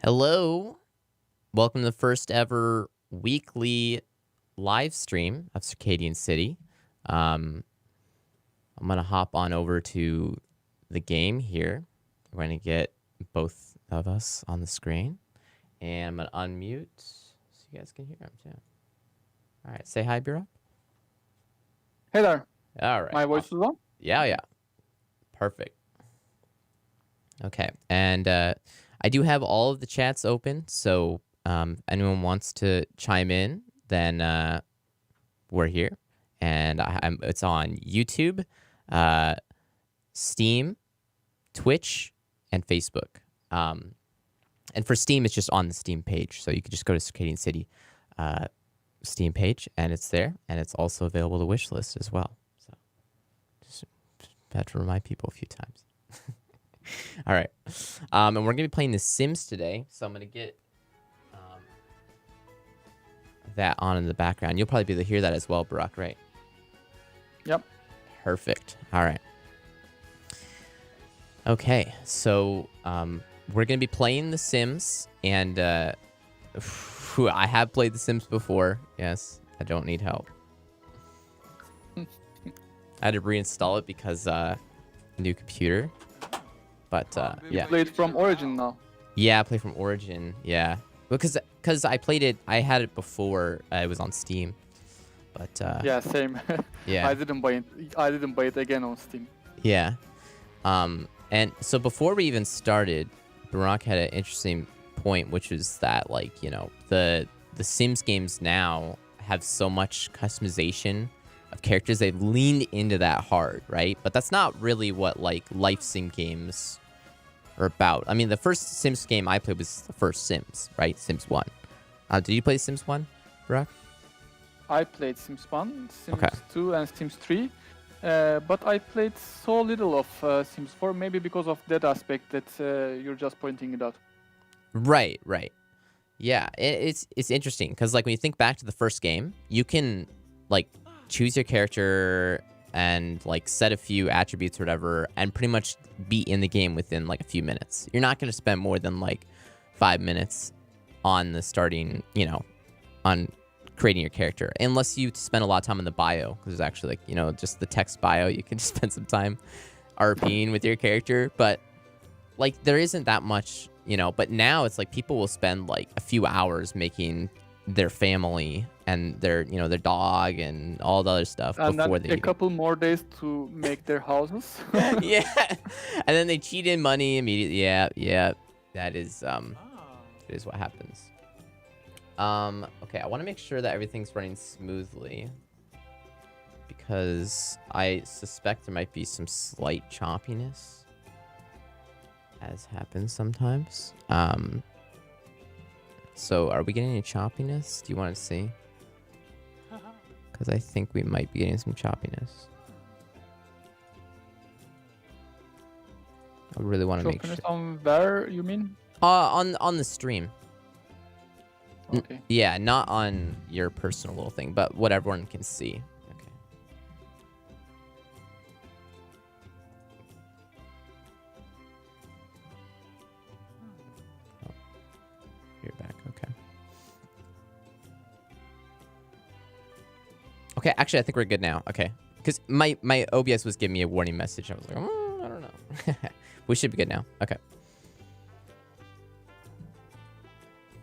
Hello. Welcome to the first ever weekly live stream of Circadian City. I'm going to hop on over to the game here. We're going to get both of us on the screen. And I'm going to unmute so you guys can hear him too. All right. Say hi, Bureau. Hey there. All right. My voice is on? Yeah. Perfect. Okay. And I do have all of the chats open, so anyone wants to chime in, then we're here. And it's on YouTube, Steam, Twitch, and Facebook. And for Steam, it's just on the Steam page, so you could just go to Circadian City Steam page, and it's there. And it's also available to wishlist as well. So just had to remind people a few times. All right. And we're going to be playing The Sims today. So I'm going to get that on in the background. You'll probably be able to hear that as well, Brock, right? Yep. Perfect. All right. Okay. So we're going to be playing The Sims. And I have played The Sims before. Yes. I don't need help. I had to reinstall it because new computer. But yeah. You played from Origin now. Yeah, I play from Origin. Yeah, because I played it. I had it before it was on Steam. But Yeah, same. yeah, I didn't buy it. I didn't buy it again on Steam. yeah. And so before we even started, Barack had an interesting point, which is that the Sims games now have so much customization of characters. They've leaned into that hard, right? But that's not really what life sim games are about. I mean, the first Sims game I played was the first Sims, right? Sims 1. Did you play Sims 1, Brock? I played Sims 1, Sims Okay. 2, and Sims 3. But I played so little of Sims 4, maybe because of that aspect that you're just pointing it out. Right. Yeah, it's interesting because when you think back to the first game, you can choose your character and set a few attributes or whatever, and pretty much be in the game within a few minutes. You're not going to spend more than 5 minutes on the starting, on creating your character, unless you spend a lot of time in the bio, because there's actually just the text bio. You can spend some time RPing with your character, but there isn't that much, but now it's people will spend a few hours making their family and their their dog and all the other stuff And before then they a couple more days to make their houses. yeah, and then they cheat in money immediately. Yeah, that is what happens. Okay, I want to make sure that everything's running smoothly because I suspect there might be some slight choppiness, as happens sometimes. So are we getting any choppiness? Do you want to see? Because I think we might be getting some choppiness. I really want to make sure. On where, you mean? On the stream. Okay. Yeah, not on your personal little thing, but what everyone can see. Okay. Oh, you're back. Okay. Okay, actually, I think we're good now. Okay. Because my OBS was giving me a warning message. I was like, I don't know. We should be good now. Okay.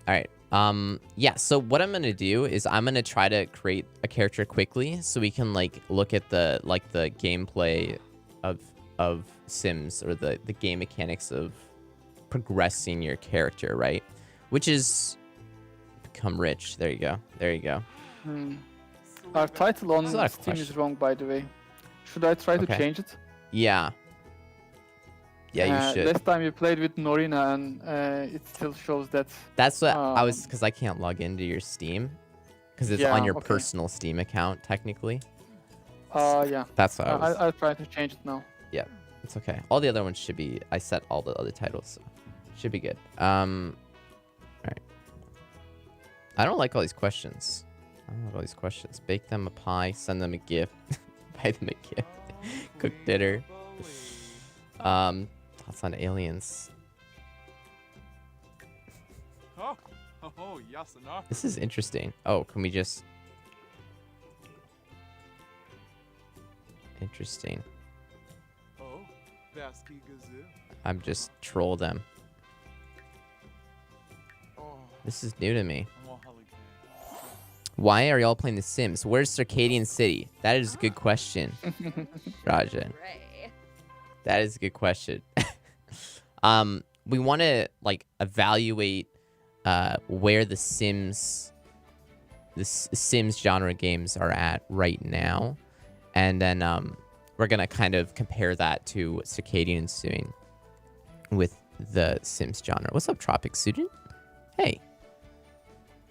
All right. Yeah, so what I'm going to do is I'm going to try to create a character quickly so we can look at the the gameplay of Sims, or the game mechanics of progressing your character, right? Which is become rich. There you go. Our title on That's not a Steam question. is wrong, by the way. Should I try to Okay. change it? Yeah, you should. Last time you played with Norina, and it still shows that. That's what I was, because I can't log into your Steam because it's Yeah, on your okay. personal Steam account technically. Yeah. That's what I was. I'll try to change it now. Yeah, it's okay. All the other ones should be. I set all the other titles, so should be good. All right. I don't like all these questions. Bake them a pie. Send them a gift. Buy them a gift. Cook dinner. Thoughts on aliens. This is interesting. Oh, can we just... Interesting. I'm just troll them. This is new to me. Why are y'all playing The Sims? Where's Circadian City? That is a good question, Rajan. That is a good question. We want to like evaluate where the Sims genre games are at right now, and then we're gonna kind of compare that to what Circadian's doing with the Sims genre. What's up, Tropic Student? Hey,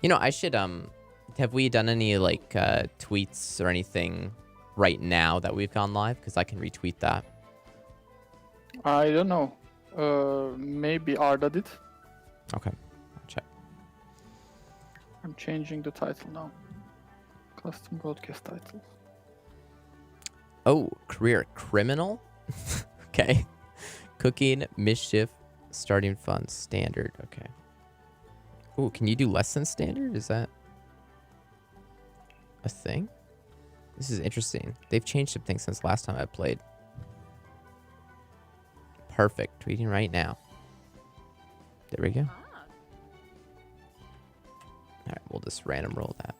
you know, I should have we done any like tweets or anything right now that we've gone live? Because I can retweet that. I don't know. Maybe Arda did. Okay, I'll check. I'm changing the title now. Custom broadcast titles. Oh, career criminal. Okay. Cooking, mischief, starting fun, standard. Okay. Ooh, can you do less than standard? Is that a thing? This is interesting. They've changed some things since last time I played. Perfect. Tweeting right now. There we go. All right, we'll just random roll that.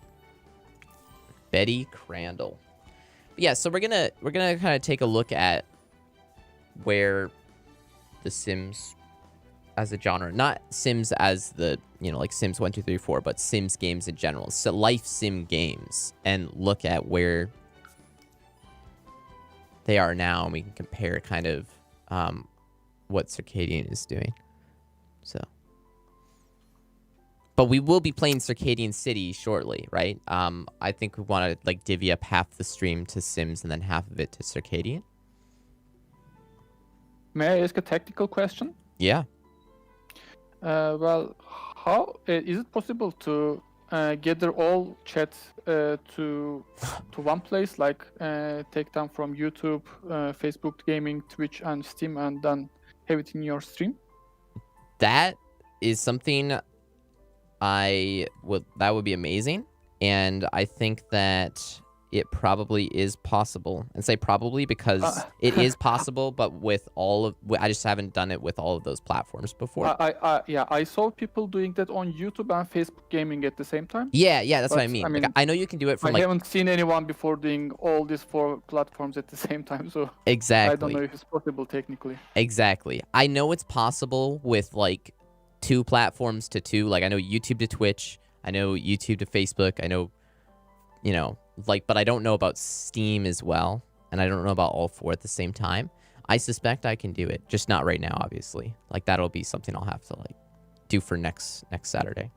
Betty Crandall. But yeah, so we're gonna kind of take a look at where the Sims as a genre, not Sims as the, you know, like Sims 1, 2, 3, 4, but Sims games in general. So life sim games, and look at where they are now, and we can compare kind of what Circadian is doing. So, but we will be playing Circadian City shortly, right? I think we want to like divvy up half the stream to Sims and then half of it to Circadian. May I ask a technical question? Yeah. Well, how is it possible to gather all chat to one place, like take them from YouTube, Facebook Gaming, Twitch, and Steam, and then have it in your stream? That is something that would be amazing, and I think that it probably is possible. And say probably because it is possible, but with all of, I just haven't done it with all of those platforms before. Yeah, I saw people doing that on YouTube and Facebook Gaming at the same time. Yeah, that's what I mean. Like, I know you can do it from I haven't seen anyone before doing all these 4 platforms at the same time, so exactly. I don't know if it's possible technically. Exactly. I know it's possible with like 2 platforms to 2. Like I know YouTube to Twitch, I know YouTube to Facebook, I know, you know, like, but I don't know about Steam as well, and I don't know about all 4 at the same time. I suspect I can do it, just not right now, obviously. Like that'll be something I'll have to like do for next Saturday.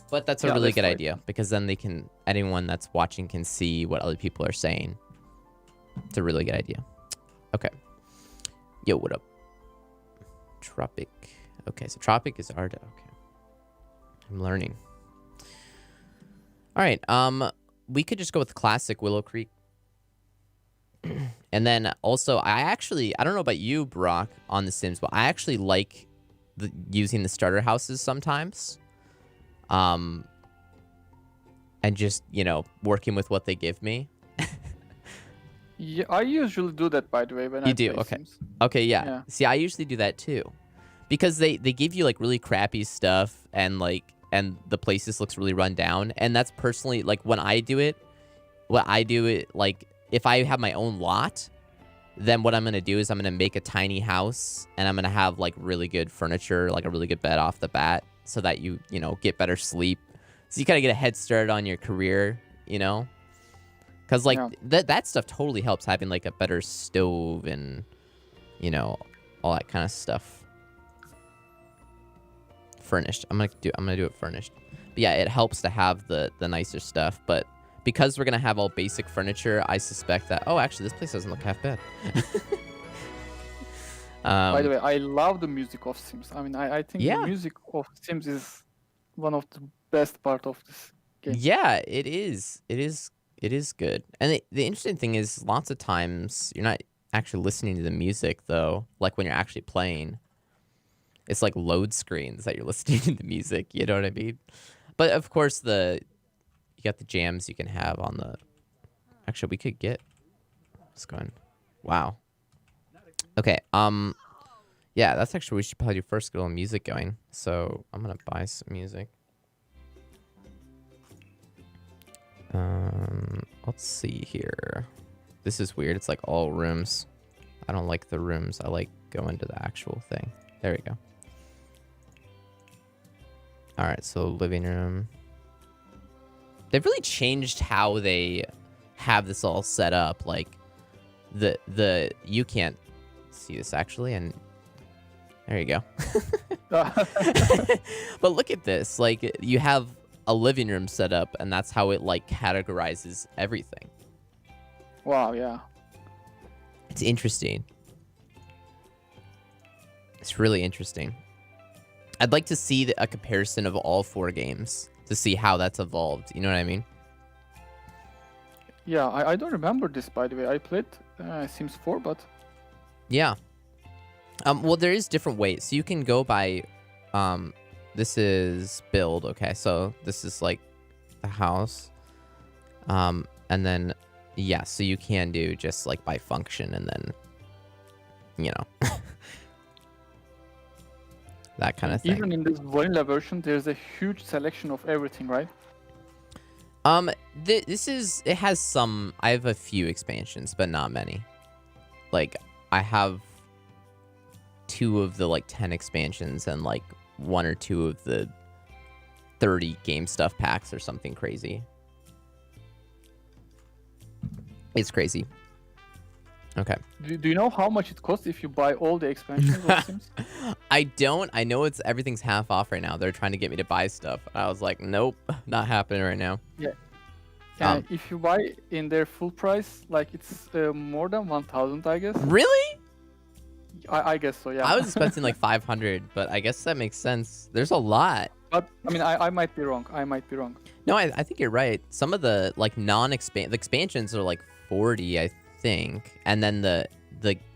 But that's a really good idea, because then anyone that's watching can see what other people are saying. It's a really good idea. Okay. Yo, what up? Tropic. Okay, so Tropic is Arda. Okay. I'm learning. All right, we could just go with classic Willow Creek. And then also, I don't know about you, Brock, on The Sims, but I actually like using the starter houses sometimes. And just, you know, working with what they give me. Yeah, I usually do that, by the way, when I play okay. Sims. Okay, yeah. See, I usually do that too. Because they give you like really crappy stuff, and the places looks really run down. And that's personally, like, when I do it, like, if I have my own lot, then what I'm going to do is I'm going to make a tiny house, and I'm going to have, like, really good furniture, like a really good bed off the bat, so that you know, get better sleep. So you kind of get a head start on your career, you know? Because, like, that stuff totally helps, having, like, a better stove and, you know, all that kind of stuff. Furnished. I'm gonna do it furnished. But yeah, it helps to have the nicer stuff. But because we're gonna have all basic furniture, I suspect that, oh, actually, this place doesn't look half bad. By the way, I love the music of Sims. I mean, I think the music of Sims is one of the best part of this game. Yeah, it is. It is good. And the interesting thing is, lots of times you're not actually listening to the music though, like when you're actually playing. it's like load screens that you're listening to the music. You know what I mean? But of course, you got the jams you can have on the. Actually, we could get. Let's go in. Wow. Okay. Yeah, that's actually what we should probably do first. Get a little music going. So I'm gonna buy some music. Let's see here. This is weird. It's like all rooms. I don't like the rooms. I like going to the actual thing. There we go. All right, so living room. They've really changed how they have this all set up. Like you can't see this actually, and there you go. But look at this. Like you have a living room set up, and that's how it like categorizes everything. Wow, yeah. It's interesting. It's really interesting. I'd like to see a comparison of all 4 games to see how that's evolved. You know what I mean? Yeah, I don't remember this, by the way. I played Sims 4, but... Yeah. Well, there is different ways. So you can go by... this is build, okay? So this is like the house. And then, yeah, so you can do just like by function and then, you know... that kind of thing. Even in this vanilla version, there's a huge selection of everything, right? It has some, I have a few expansions, but not many. Like, I have 2 of the, like, 10 expansions and, like, 1 or 2 of the 30 game stuff packs or something crazy. It's crazy. Okay. Do you know how much it costs if you buy all the expansions of Sims? I don't. I know everything's half off right now. They're trying to get me to buy stuff. I was like, nope, not happening right now. Yeah. If you buy in their full price, like it's more than 1,000, I guess. Really? I guess so, yeah. I was expecting like 500, but I guess that makes sense. There's a lot. But I mean, I might be wrong. I might be wrong. No, I think you're right. Some of the like the expansions are like 40, I think, and then the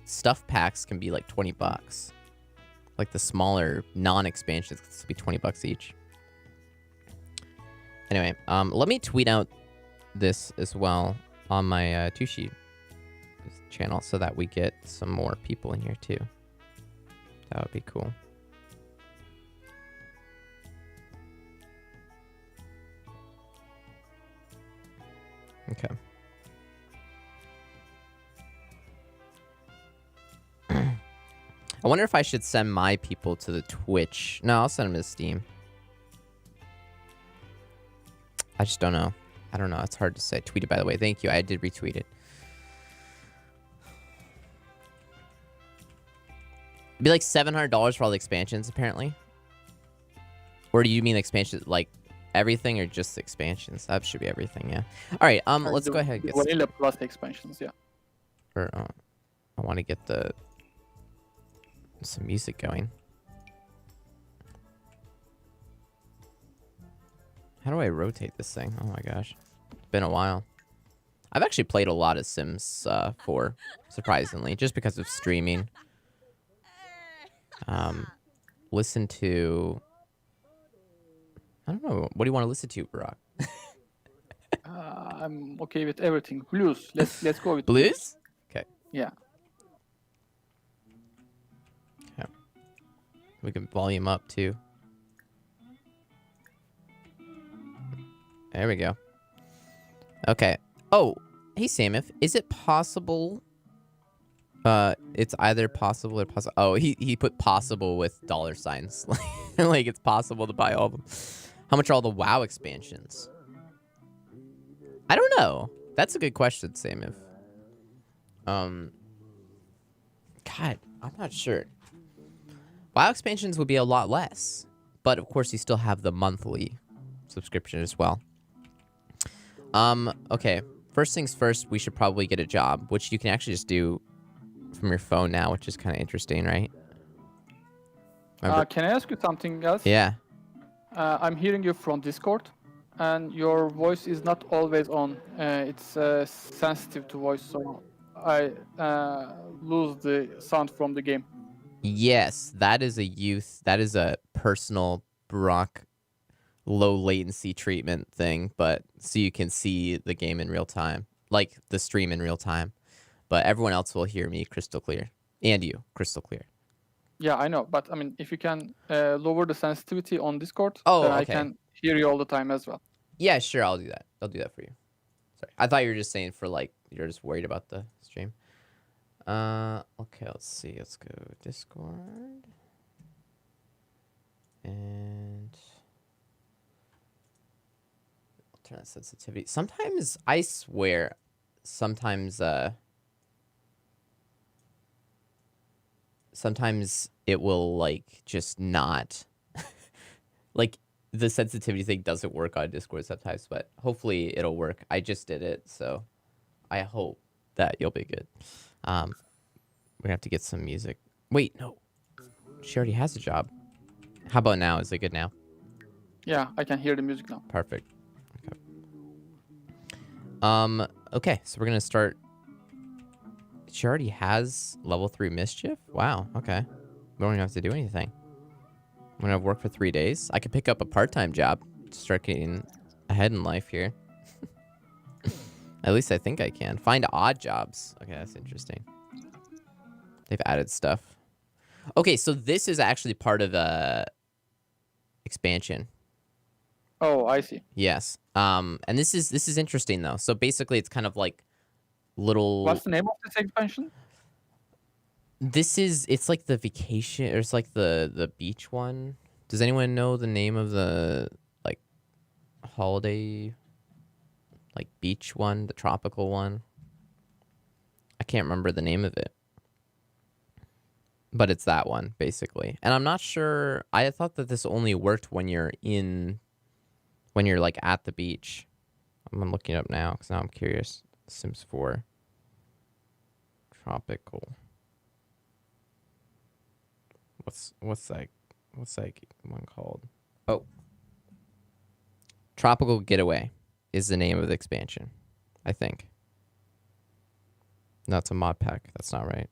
stuff packs can be like $20. Like the smaller non-expansions can be $20 each. Anyway, let me tweet out this as well on my Tooshi channel so that we get some more people in here too. That would be cool. Okay. I wonder if I should send my people to the Twitch. No, I'll send them to Steam. I just don't know. I don't know. It's hard to say. Tweet it, by the way. Thank you. I did retweet it. It'd be like $700 for all the expansions, apparently. Or do you mean expansions, like everything, or just expansions? That should be everything, yeah. All right. Let's go ahead and get vanilla plus expansions, yeah. Or, I want to get some music going. How do I rotate this thing? Oh my gosh. It's been a while. I've actually played a lot of Sims 4, surprisingly, just because of streaming. Listen to... I don't know. What do you want to listen to, Barack? I'm okay with everything. Blues. Let's go with blues. Okay. Yeah. Okay. We can volume up too. There we go. Okay. Oh, hey Samif, is it possible? It's either possible or possible. Oh, he put possible with $signs. Like it's possible to buy all of them. How much are all the WoW expansions? I don't know. That's a good question, Samif. God, I'm not sure. WoW expansions would be a lot less, but of course you still have the monthly subscription as well. Okay. First things first, we should probably get a job, which you can actually just do from your phone now, which is kind of interesting, right? Can I ask you something else? Yeah. I'm hearing you from Discord, and your voice is not always on. It's sensitive to voice, so I lose the sound from the game. Yes, that is a personal Brock low latency latency treatment thing, but so you can see the game in real time, like the stream in real time. But everyone else will hear me crystal clear, and you crystal clear. Yeah, I know, but I mean, if you can lower the sensitivity on Discord, Oh, then I okay. can hear you all the time as well. Yeah, sure, I'll do that. I'll do that for you. Sorry, I thought you were just saying for like you're just worried about the stream. Okay, let's see. Let's go Discord. And I'll turn on sensitivity. Sometimes I swear, sometimes it will like just not like the sensitivity thing doesn't work on Discord sometimes, but hopefully it'll work. I just did it, so I hope that you'll be good. We're gonna have to get some music. Wait, no. She already has a job. How about now? Is it good now? Yeah, I can hear the music now. Perfect. Okay, so we're gonna start. She already has level 3 mischief? Wow, okay. We don't even have to do anything. I'm gonna work for 3 days. I could pick up a part-time job to start getting ahead in life here. At least I think I can. Find odd jobs. Okay, that's interesting. They've added stuff. Okay, so this is actually part of the expansion. Oh, I see. Yes. And this is interesting though. So basically it's kind of like little What's the name of this expansion? It's like the vacation, or it's like the beach one. Does anyone know the name of the like holiday like beach one, the tropical one? I can't remember the name of it. But it's that one basically. And I'm not sure, I thought that this only worked when you're like at the beach. I'm looking it up now cuz now I'm curious. Sims 4 tropical. What's that one called? Oh. Tropical Getaway is the name of the expansion, I think. No, it's a mod pack. That's not right.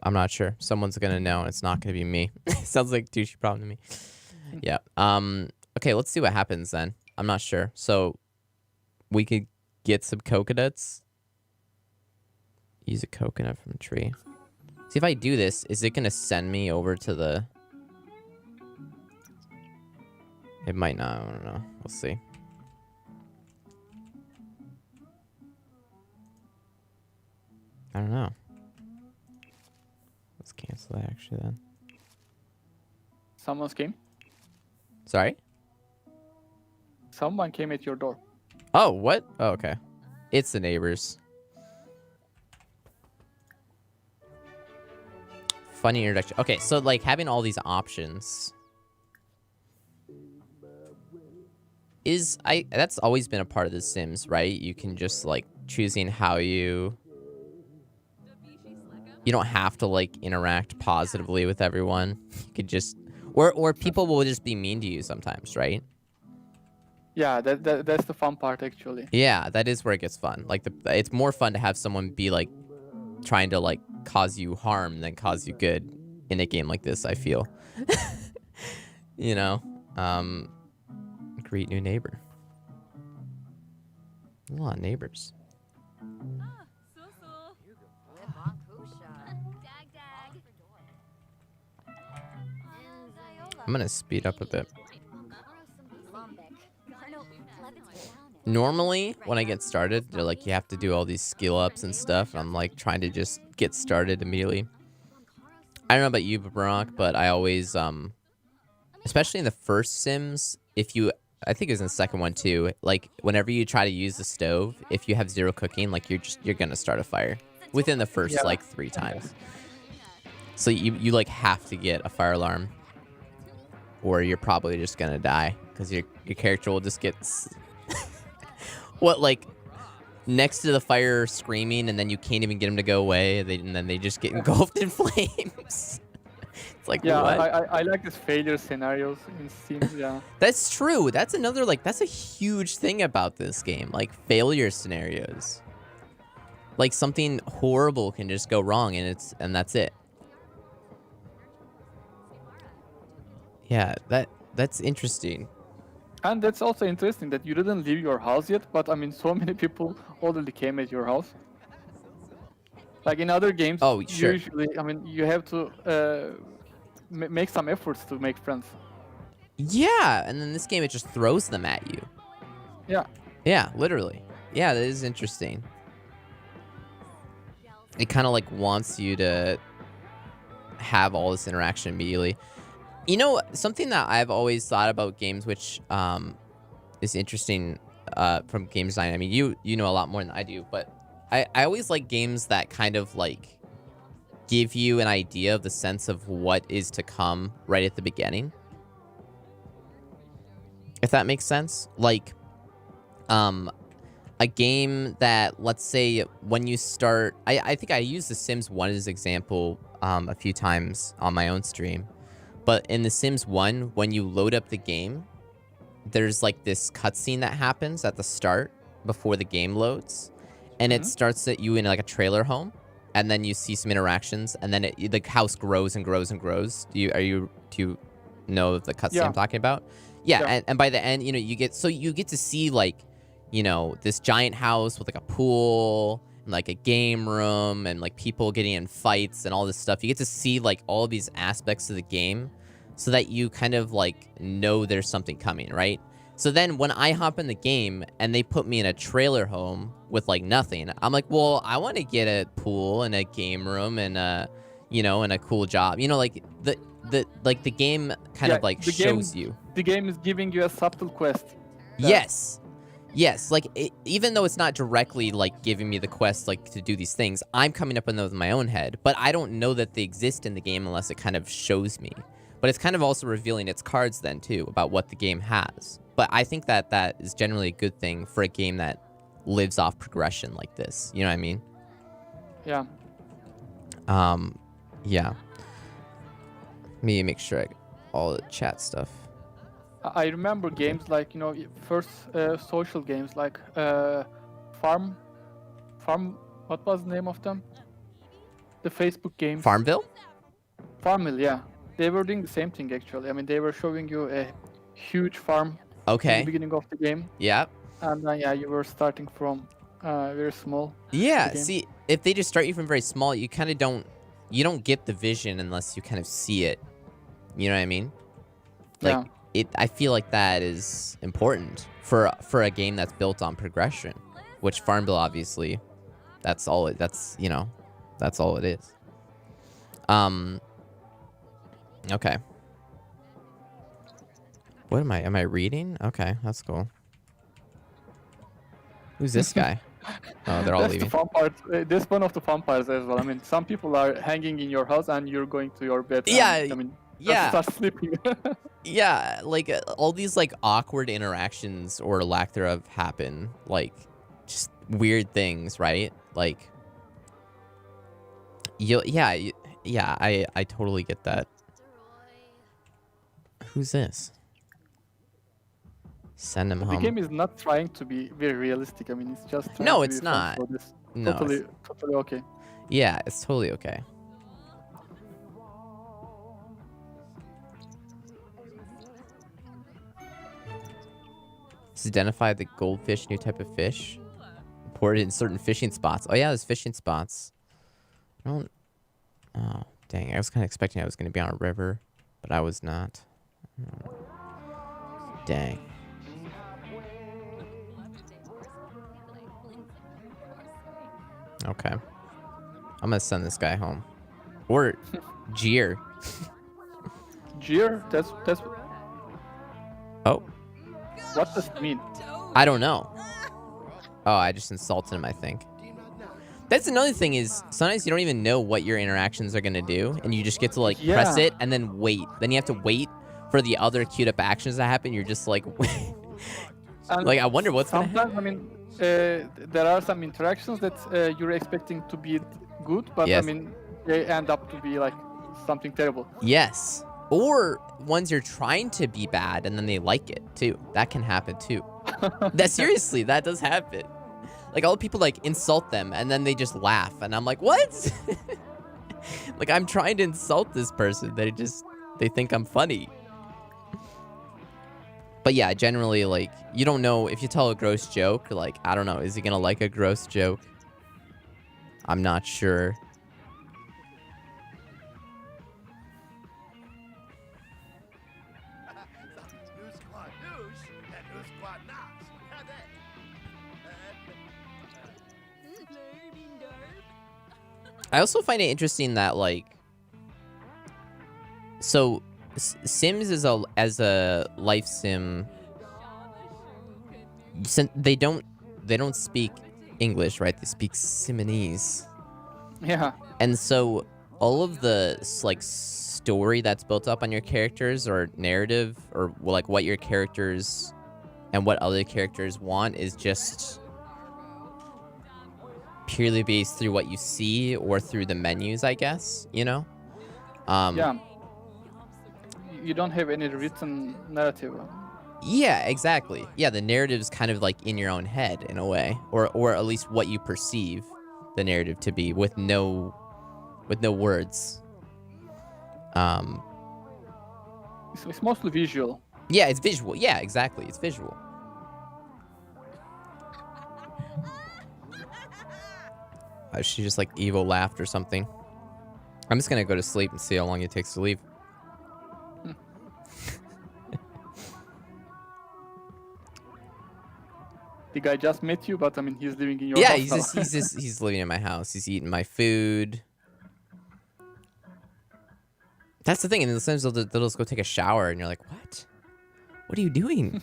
I'm not sure. Someone's gonna know, and it's not gonna be me. Sounds like Tooshi problem to me. Yeah. Okay, let's see what happens then. I'm not sure. So we could get some coconuts. Use a coconut from a tree. See, if I do this, is it gonna send me over to the... It might not. I don't know. We'll see. I don't know. Let's cancel that actually then. Someone came. Sorry? Someone came at your door. Oh, what? Oh, okay. It's the neighbors. Funny introduction. Okay, so like having all these options that's always been a part of The Sims, right? You can just like choosing how you don't have to like interact positively with everyone. You could just or people will just be mean to you sometimes, right? Yeah, that's the fun part actually. Yeah, that is where it gets fun. Like it's more fun to have someone be like trying to like cause you harm than cause you good in a game like this, I feel. You know? Greet new neighbor. There's a lot of neighbors. I'm gonna speed up a bit. Normally, when I get started, they're like, you have to do all these skill ups and stuff. And I'm like trying to just get started immediately. I don't know about you, Barack, but I always, especially in the first Sims, I think it was in the second one too, like whenever you try to use the stove, if you have 0 cooking, like you're gonna start a fire within the first like 3 times. So you like have to get a fire alarm, or you're probably just gonna die because your character will just get like next to the fire screaming, and then you can't even get them to go away, and then they just get engulfed in flames. It's like, yeah, what? I like these failure scenarios in Sims. Yeah, That's true. That's another that's a huge thing about this game, like failure scenarios. Like something horrible can just go wrong, and that's it. Yeah, that's interesting. And that's also interesting that you didn't leave your house yet, but I mean, so many people already came at your house. Like in other games, Oh, sure. usually, I mean, you have to make some efforts to make friends. Yeah, and then this game, it just throws them at you. Yeah. Yeah, literally. Yeah, that is interesting. It kind of like wants you to have all this interaction immediately. You know, something that I've always thought about games, which is interesting from game design. I mean, you know a lot more than I do, but I always like games that kind of like give you an idea of the sense of what is to come right at the beginning. If that makes sense. Like, a game that, let's say, when you start... I think I used The Sims 1 as an example a few times on my own stream. But in The Sims 1, when you load up the game, there's like this cutscene that happens at the start before the game loads. And it starts at you in like a trailer home. And then you see some interactions. And then the house grows and grows and grows. Do you know the cutscene I'm talking about? Yeah. And by the end, you know, you get to see like, you know, this giant house with like a pool and like a game room and like people getting in fights and all this stuff. You get to see like all of these aspects of the game so that you kind of like know there's something coming, right? So then when I hop in the game and they put me in a trailer home with like nothing, I'm like, well, I want to get a pool and a game room and you know, and a cool job. You know, like the game kind of like shows you. The game is giving you a subtle quest. Yes, like even though it's not directly like giving me the quest like to do these things, I'm coming up with those in my own head, but I don't know that they exist in the game unless it kind of shows me. But it's kind of also revealing its cards then too about what the game has. But I think that that is generally a good thing for a game that lives off progression like this. You know what I mean? Yeah. Yeah. Let me make sure I get all the chat stuff. I remember games like, you know, first social games like Farm, what was the name of them? The Facebook games. Farmville? Farmville, yeah. They were doing the same thing actually. I mean, they were showing you a huge farm at the beginning of the game. Yeah. And then, yeah, you were starting from very small. Yeah, see, if they just start you from very small, you kind of don't get the vision unless you kind of see it. You know what I mean? Like, I feel like that is important for a game that's built on progression, which Farmville obviously, that's all it is. Okay. What am I reading? Okay, that's cool. Who's this guy? Oh, they're all leaving. That's the fun part. That's one of the fun parts as well. I mean, some people are hanging in your house and you're going to your bed. Yeah. And, I mean, start sleeping. Yeah, like all these like awkward interactions or lack thereof happen, like just weird things, right? Like, I totally get that. Who's this? Send him home. The game is not trying to be very realistic. I mean, it's just no, it's not. No, totally okay. Yeah, it's totally okay. Identify the goldfish, new type of fish. Reported in certain fishing spots. Oh yeah, there's fishing spots. Oh, dang. I was kind of expecting I was going to be on a river, but I was not. Dang. Okay. I'm going to send this guy home. Or jeer. Jeer? That's... Oh. What does it mean? I don't know. Oh, I just insulted him, I think. That's another thing is sometimes you don't even know what your interactions are going to do. And you just get to like press it and then wait. Then you have to wait for the other queued up actions to happen. You're just like, like, I wonder what's going to happen. I mean, there are some interactions that you're expecting to be good. But I mean, they end up to be like something terrible. Yes. Or ones you're trying to be bad and then they like it too. That can happen too. Seriously, that does happen. Like, all the people, like, insult them, and then they just laugh, and I'm like, what? Like, I'm trying to insult this person. They think I'm funny. But yeah, generally, like, you don't know if you tell a gross joke, like, I don't know, is he gonna like a gross joke? I'm not sure. I also find it interesting that, like, so Sims is as a life sim. They don't speak English, right? They speak Simonese. Yeah. And so all of the like story that's built up on your characters or narrative or like what your characters and what other characters want is just purely based through what you see or through the menus, I guess, you know? Yeah. You don't have any written narrative. Yeah, exactly. Yeah, the narrative's kind of like in your own head in a way, or at least what you perceive the narrative to be with no words. It's mostly visual. Yeah, it's visual. Yeah, exactly. It's visual. She just like evil laughed or something. I'm just gonna go to sleep and see how long it takes to leave. The guy just met you, but I mean, he's living in your Yeah, house now. he's living in my house. He's eating my food. That's the thing. And sometimes they'll just go take a shower, and you're like, what? What are you doing?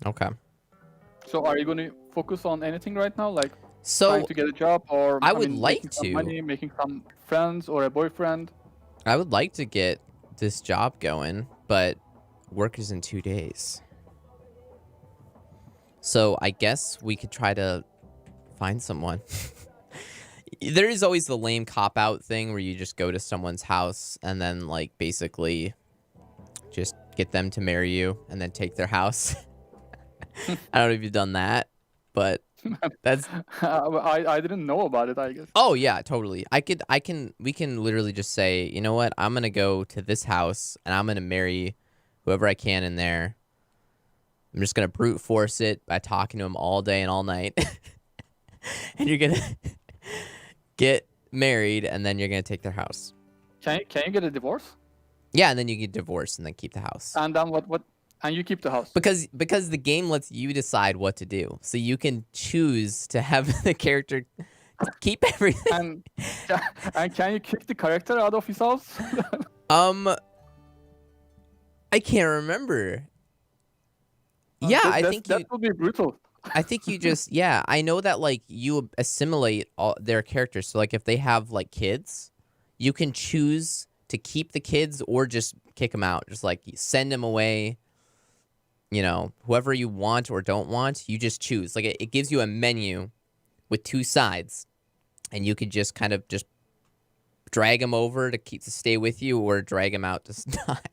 Okay. So are you going to focus on anything right now? Like So trying to get a job or I would like making some to. money, making some friends or a boyfriend? I would like to get this job going, but work is in 2 days. So I guess we could try to find someone. There is always the lame cop-out thing where you just go to someone's house and then, like, basically just get them to marry you and then take their house. I don't know if you've done that, but that's... I didn't know about it, I guess. Oh, yeah, totally. We can literally just say, you know what? I'm going to go to this house and I'm going to marry whoever I can in there. I'm just going to brute force it by talking to him all day and all night. And you're going to get married and then you're going to take their house. Can you get a divorce? Yeah, and then you get divorced and then keep the house. And then what? And you keep the house? Because the game lets you decide what to do. So you can choose to have the character keep everything. And can you kick the character out of his house? I can't remember. Yeah, I think that would be brutal. I think you just, yeah, I know that, like, you assimilate all their characters. So, like, if they have, like, kids, you can choose to keep the kids or just kick them out. Just, like, send them away. You know, whoever you want or don't want, you just choose. Like, it gives you a menu with 2 sides. And you could just kind of just drag them over to stay with you or drag them out to not.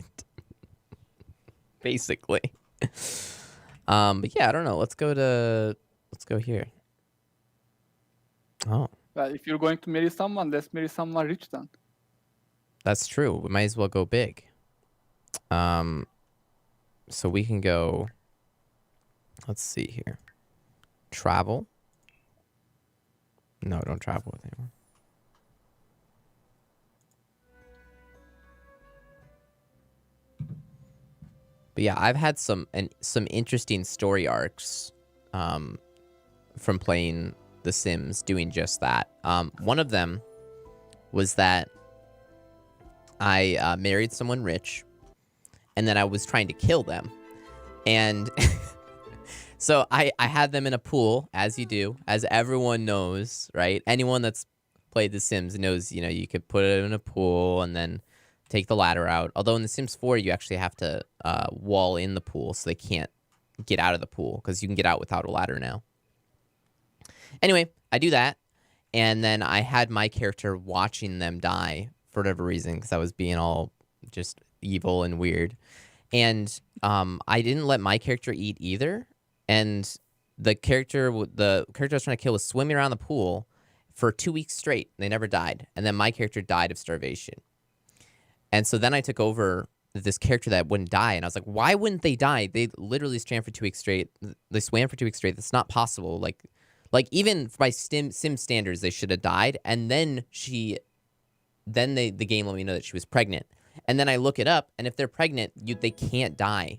Basically. But yeah, I don't know. Let's go here. Oh. Well, if you're going to marry someone, let's marry someone rich then. That's true. We might as well go big. So we can go, let's see here. Travel. No, don't travel with anyone. But yeah, I've had some interesting story arcs from playing The Sims, doing just that. One of them was that I married someone rich, and then I was trying to kill them. And so I had them in a pool, as you do, as everyone knows, right? Anyone that's played The Sims knows, you know, you could put it in a pool and then take the ladder out. Although in The Sims 4, you actually have to wall in the pool so they can't get out of the pool because you can get out without a ladder now. Anyway, I do that. And then I had my character watching them die for whatever reason because I was being all just evil and weird. And I didn't let my character eat either. And the character I was trying to kill was swimming around the pool for 2 weeks straight. They never died. And then my character died of starvation. And so then I took over this character that wouldn't die. And I was like, why wouldn't they die? They literally swam for 2 weeks straight. They swam for 2 weeks straight. That's not possible. Like even by sim standards, they should have died. And then the game let me know that she was pregnant. And then I look it up, and if they're pregnant, they can't die.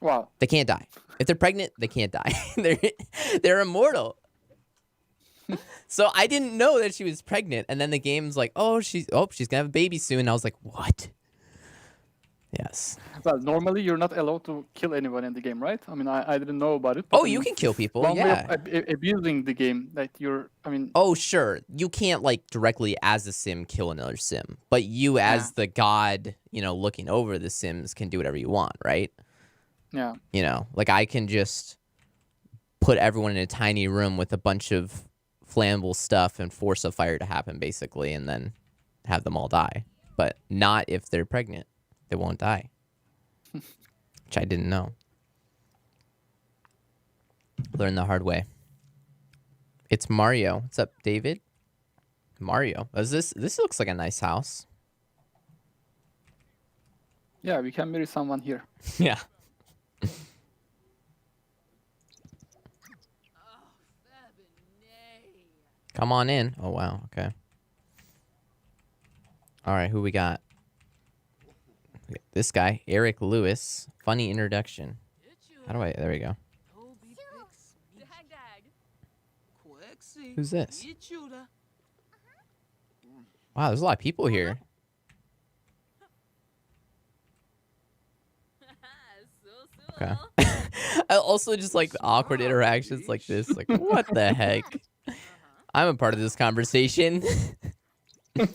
Wow. They can't die. If they're pregnant, they can't die. They're immortal. So I didn't know that she was pregnant, and then the game's like, she's gonna have a baby soon. And I was like, what? Yes. Well, normally you're not allowed to kill anyone in the game, right? I mean, I didn't know about it. Oh, you can kill people, one yeah. way of abusing the game, that Oh, sure. You can't, like, directly as a sim kill another sim. But you as the god, looking over the sims can do whatever you want, right? Yeah. Like, I can just put everyone in a tiny room with a bunch of flammable stuff and force a fire to happen, basically, and then have them all die. But not if they're pregnant. They won't die. Which I didn't know. Learn the hard way. It's Mario. What's up, David? Mario. This looks like a nice house. Yeah, we can marry someone here. Yeah. Come on in. Oh, wow. Okay. All right, who we got? This guy, Eric Lewis. Funny introduction. How do I... There we go. Who's this? Wow, there's a lot of people here. Okay. I also just like the awkward interactions like this. Like, what the heck? I'm a part of this conversation. I'm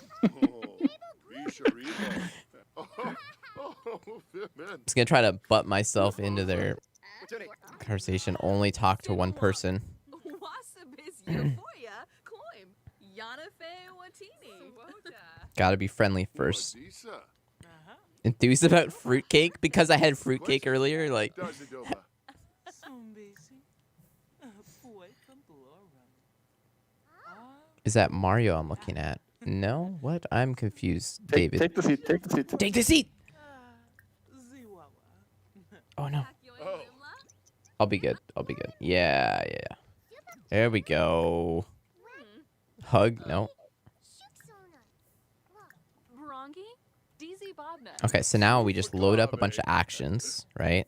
just gonna try to butt myself into their conversation. Only talk to one person. Gotta be friendly first. Enthused about fruitcake because I had fruitcake earlier. Like, is that Mario I'm looking at? No, what? I'm confused. David, Take the seat. Take the seat. take the seat. Oh no. I'll be good. I'll be good. Yeah. There we go. Hug? No. Okay, so now we just load up a bunch of actions, right?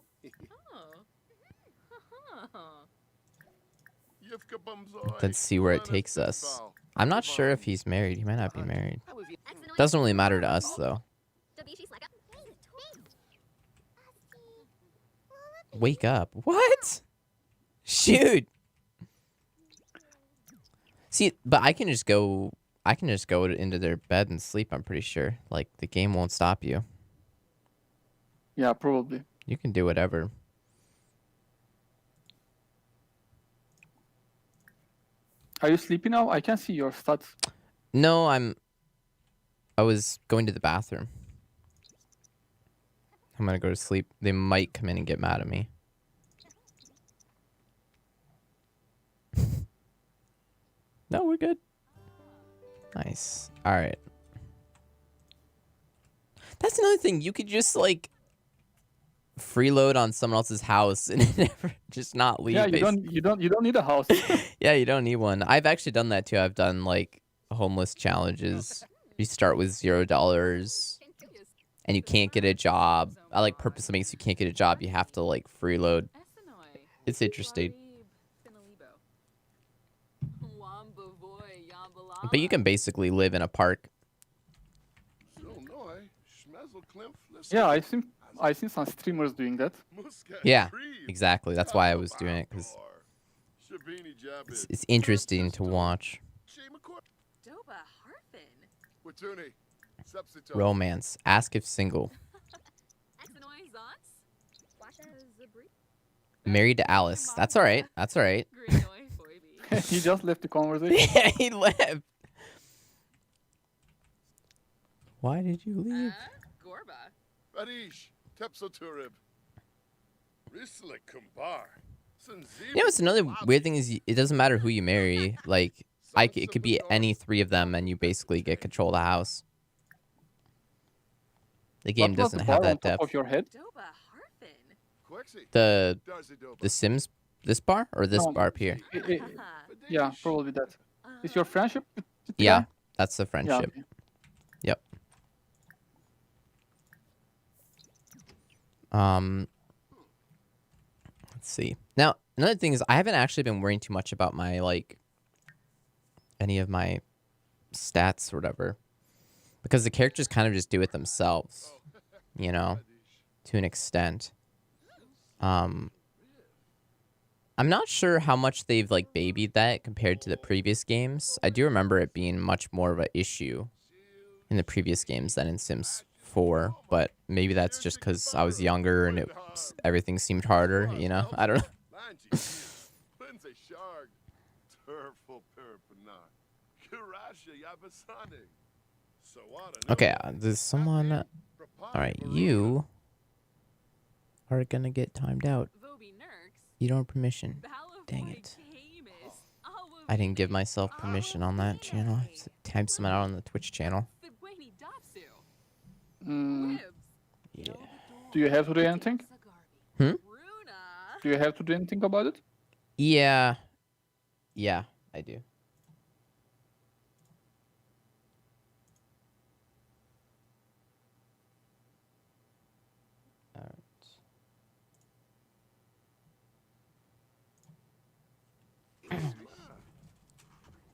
Let's see where it takes us. I'm not sure if he's married. He might not be married. Doesn't really matter to us, though. Wake up. What? Shoot. See, but I can just go into their bed and sleep, I'm pretty sure. Like, the game won't stop you. Yeah, probably. You can do whatever. Are you sleeping now? I can see your stats. No, I was going to the bathroom. I'm gonna go to sleep. They might come in and get mad at me. No, we're good. Nice. All right. That's another thing. You could just like freeload on someone else's house and never just not leave. Yeah, you don't need a house. Yeah, you don't need one. I've actually done that too. I've done like homeless challenges. You start with $0 and you can't get a job. I like purposely makes you can't get a job. You have to like freeload. It's interesting. But you can basically live in a park. Yeah, I seen some streamers doing that. Yeah, exactly. That's why I was doing it, because it's interesting to watch. Romance. Ask if single. Married to Alice. That's all right. That's all right. He just left the conversation. Yeah, he left. Why did you leave? Barish, Tepsoturib. Rislik Kumbar. You know, it's another weird thing is it doesn't matter who you marry. Like, it could be any three of them, and you basically get control of the house. The game What was the doesn't have bar on that top depth. of your head? The Sims, this bar or this No, bar up here? Yeah, probably that. Is your friendship with the Yeah, guy? that's the Yeah. friendship. Okay. Yep. Let's see. Now, another thing is I haven't actually been worrying too much about my any of my stats or whatever, because the characters kind of just do it themselves, you know, to an extent. I'm not sure how much they've babied that compared to the previous games. I do remember it being much more of an issue in the previous games than in Sims 4, but maybe that's just because I was younger and everything seemed harder, you know? I don't know. Okay, there's someone... Alright, you are gonna get timed out. You don't have permission. Dang it. I didn't give myself permission on that channel. I have to time someone out on the Twitch channel. Yeah. Do you have to do anything? Hmm? Do you have to do anything about it? Yeah. Yeah, I do.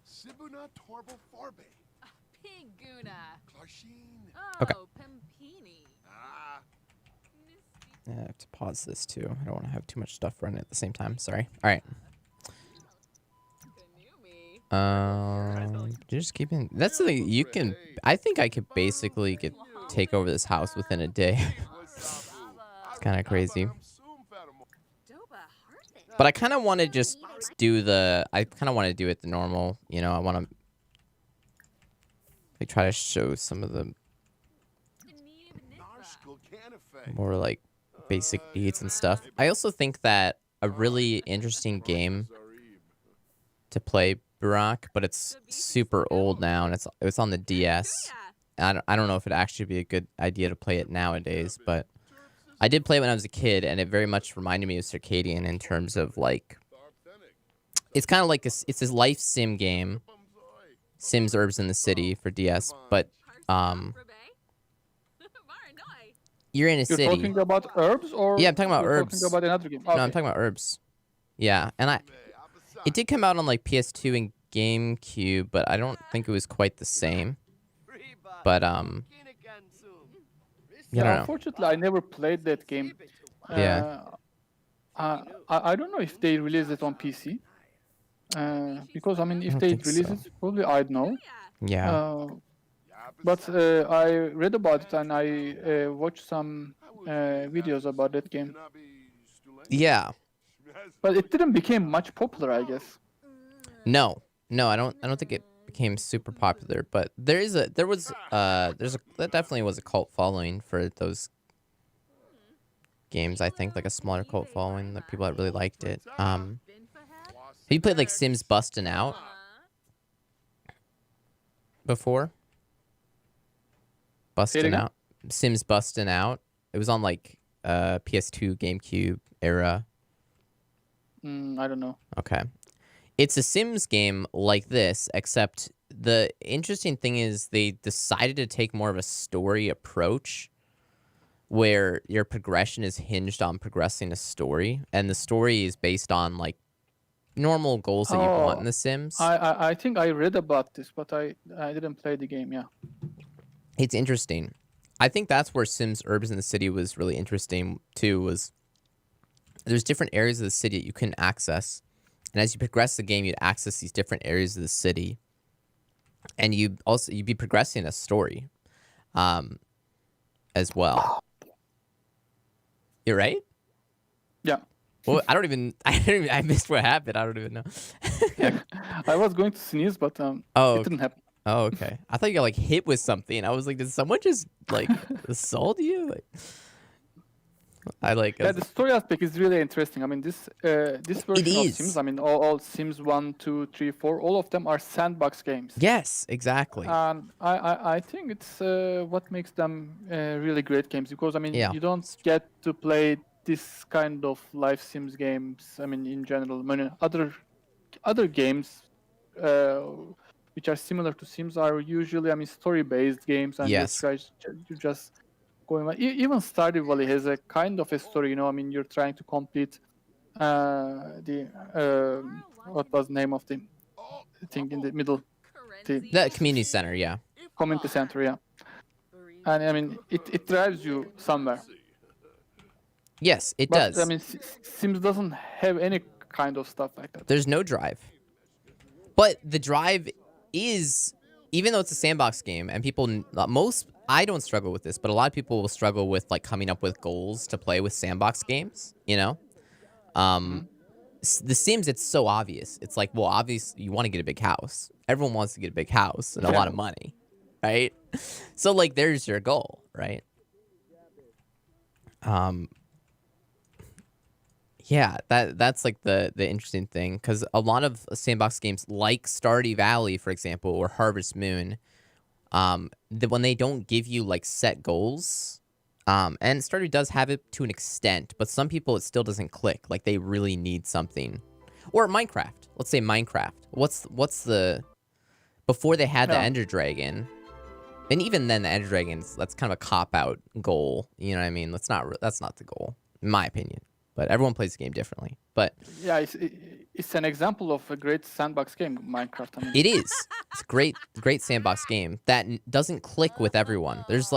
Sibuna Torbo Forbe. Piguna. Klarshin. Okay. Pimpini. Ah. I have to pause this too. I don't want to have too much stuff running at the same time. Sorry. All right. Just keeping. That's the thing. You can. I think I could basically take over this house within a day. It's kind of crazy. But I kind of want to just do the. I kind of want to do it the normal. You know, I want to try to show some of the more basic beats and stuff. I also think that a really interesting game to play, Barack, but it's super old now and it's on the DS. I don't know if it'd actually be a good idea to play it nowadays, but I did play it when I was a kid, and it very much reminded me of Circadian in terms of it's kind of like it's this life sim game, Sims Urbs in the City for DS, but you're in a city. You're talking about herbs, or Yeah, I'm talking about you're herbs. talking about another game? No, I'm Okay. talking about Herbs. Yeah, and it did come out on PS2 and GameCube, but I don't think it was quite the same. But I don't know. Unfortunately, I never played that game. Yeah. I don't know if they released it on PC. Because I mean, if don't they think release so. it, probably I'd know. Yeah. But I read about it and I watched some videos about that game. Yeah. But it didn't become much popular, I guess. No, I don't think it became super popular, but there definitely was a cult following for those games. I think a smaller cult following, that people that really liked it. Have you played Sims Bustin' Out before? Bustin' again? Out. Sims Bustin' Out. It was on PS2, GameCube era. I don't know. Okay. It's a Sims game like this, except the interesting thing is they decided to take more of a story approach where your progression is hinged on progressing a story, and the story is based on normal goals that you want in The Sims. I think I read about this, but I didn't play the game. Yeah. It's interesting. I think that's where Sims Urbs in the City was really interesting too. Was there's different areas of the city that you couldn't access, and as you progress the game, you'd access these different areas of the city, and you'd be progressing a story, as well. You're right. Yeah. Well, I missed what happened. I don't even know. I was going to sneeze, but Oh, it didn't happen. Oh, okay. I thought you got like hit with something. I was like, did someone just like assault you? Like, I like. I Yeah, was the like, story aspect is really interesting. I mean, this version of Sims, is. I mean, all Sims 1, 2, 3, 4, all of them are sandbox games. Yes, exactly. And I think it's what makes them really great games, because I mean, Yeah. you don't get to play this kind of life Sims games. I mean, in general, I mean, other games which are similar to Sims are usually, I mean, story-based games, and Yes. you're just going on. Even Stardew Valley has a kind of a story. You know, I mean, you're trying to complete the what was the name of the thing in the middle, the The community center. Yeah. community center, yeah. And I mean, it drives you somewhere. Yes, it But I does. mean, Sims doesn't have any kind of stuff like that. There's no drive. But the drive is, even though it's a sandbox game, and people, I don't struggle with this, but a lot of people will struggle with like coming up with goals to play with sandbox games, you know? The Sims, it's so obvious. It's like, well, obviously you want to get a big house. Everyone wants to get a big house and a lot of money, right? So like, there's your goal, right? Yeah, that's like the interesting thing, because a lot of sandbox games like Stardew Valley, for example, or Harvest Moon, when they don't give you like set goals, and Stardew does have it to an extent, but some people it still doesn't click. Like they really need something, or Minecraft. Let's say Minecraft. What's the before they had the Yeah. Ender Dragon, and even then the Ender Dragons, that's kind of a cop out goal. You know what I mean? That's not the goal, in my opinion. But everyone plays the game differently. But Yeah, it's an example of a great sandbox game, Minecraft. I mean, it is. It's a great sandbox game that doesn't click with everyone. There's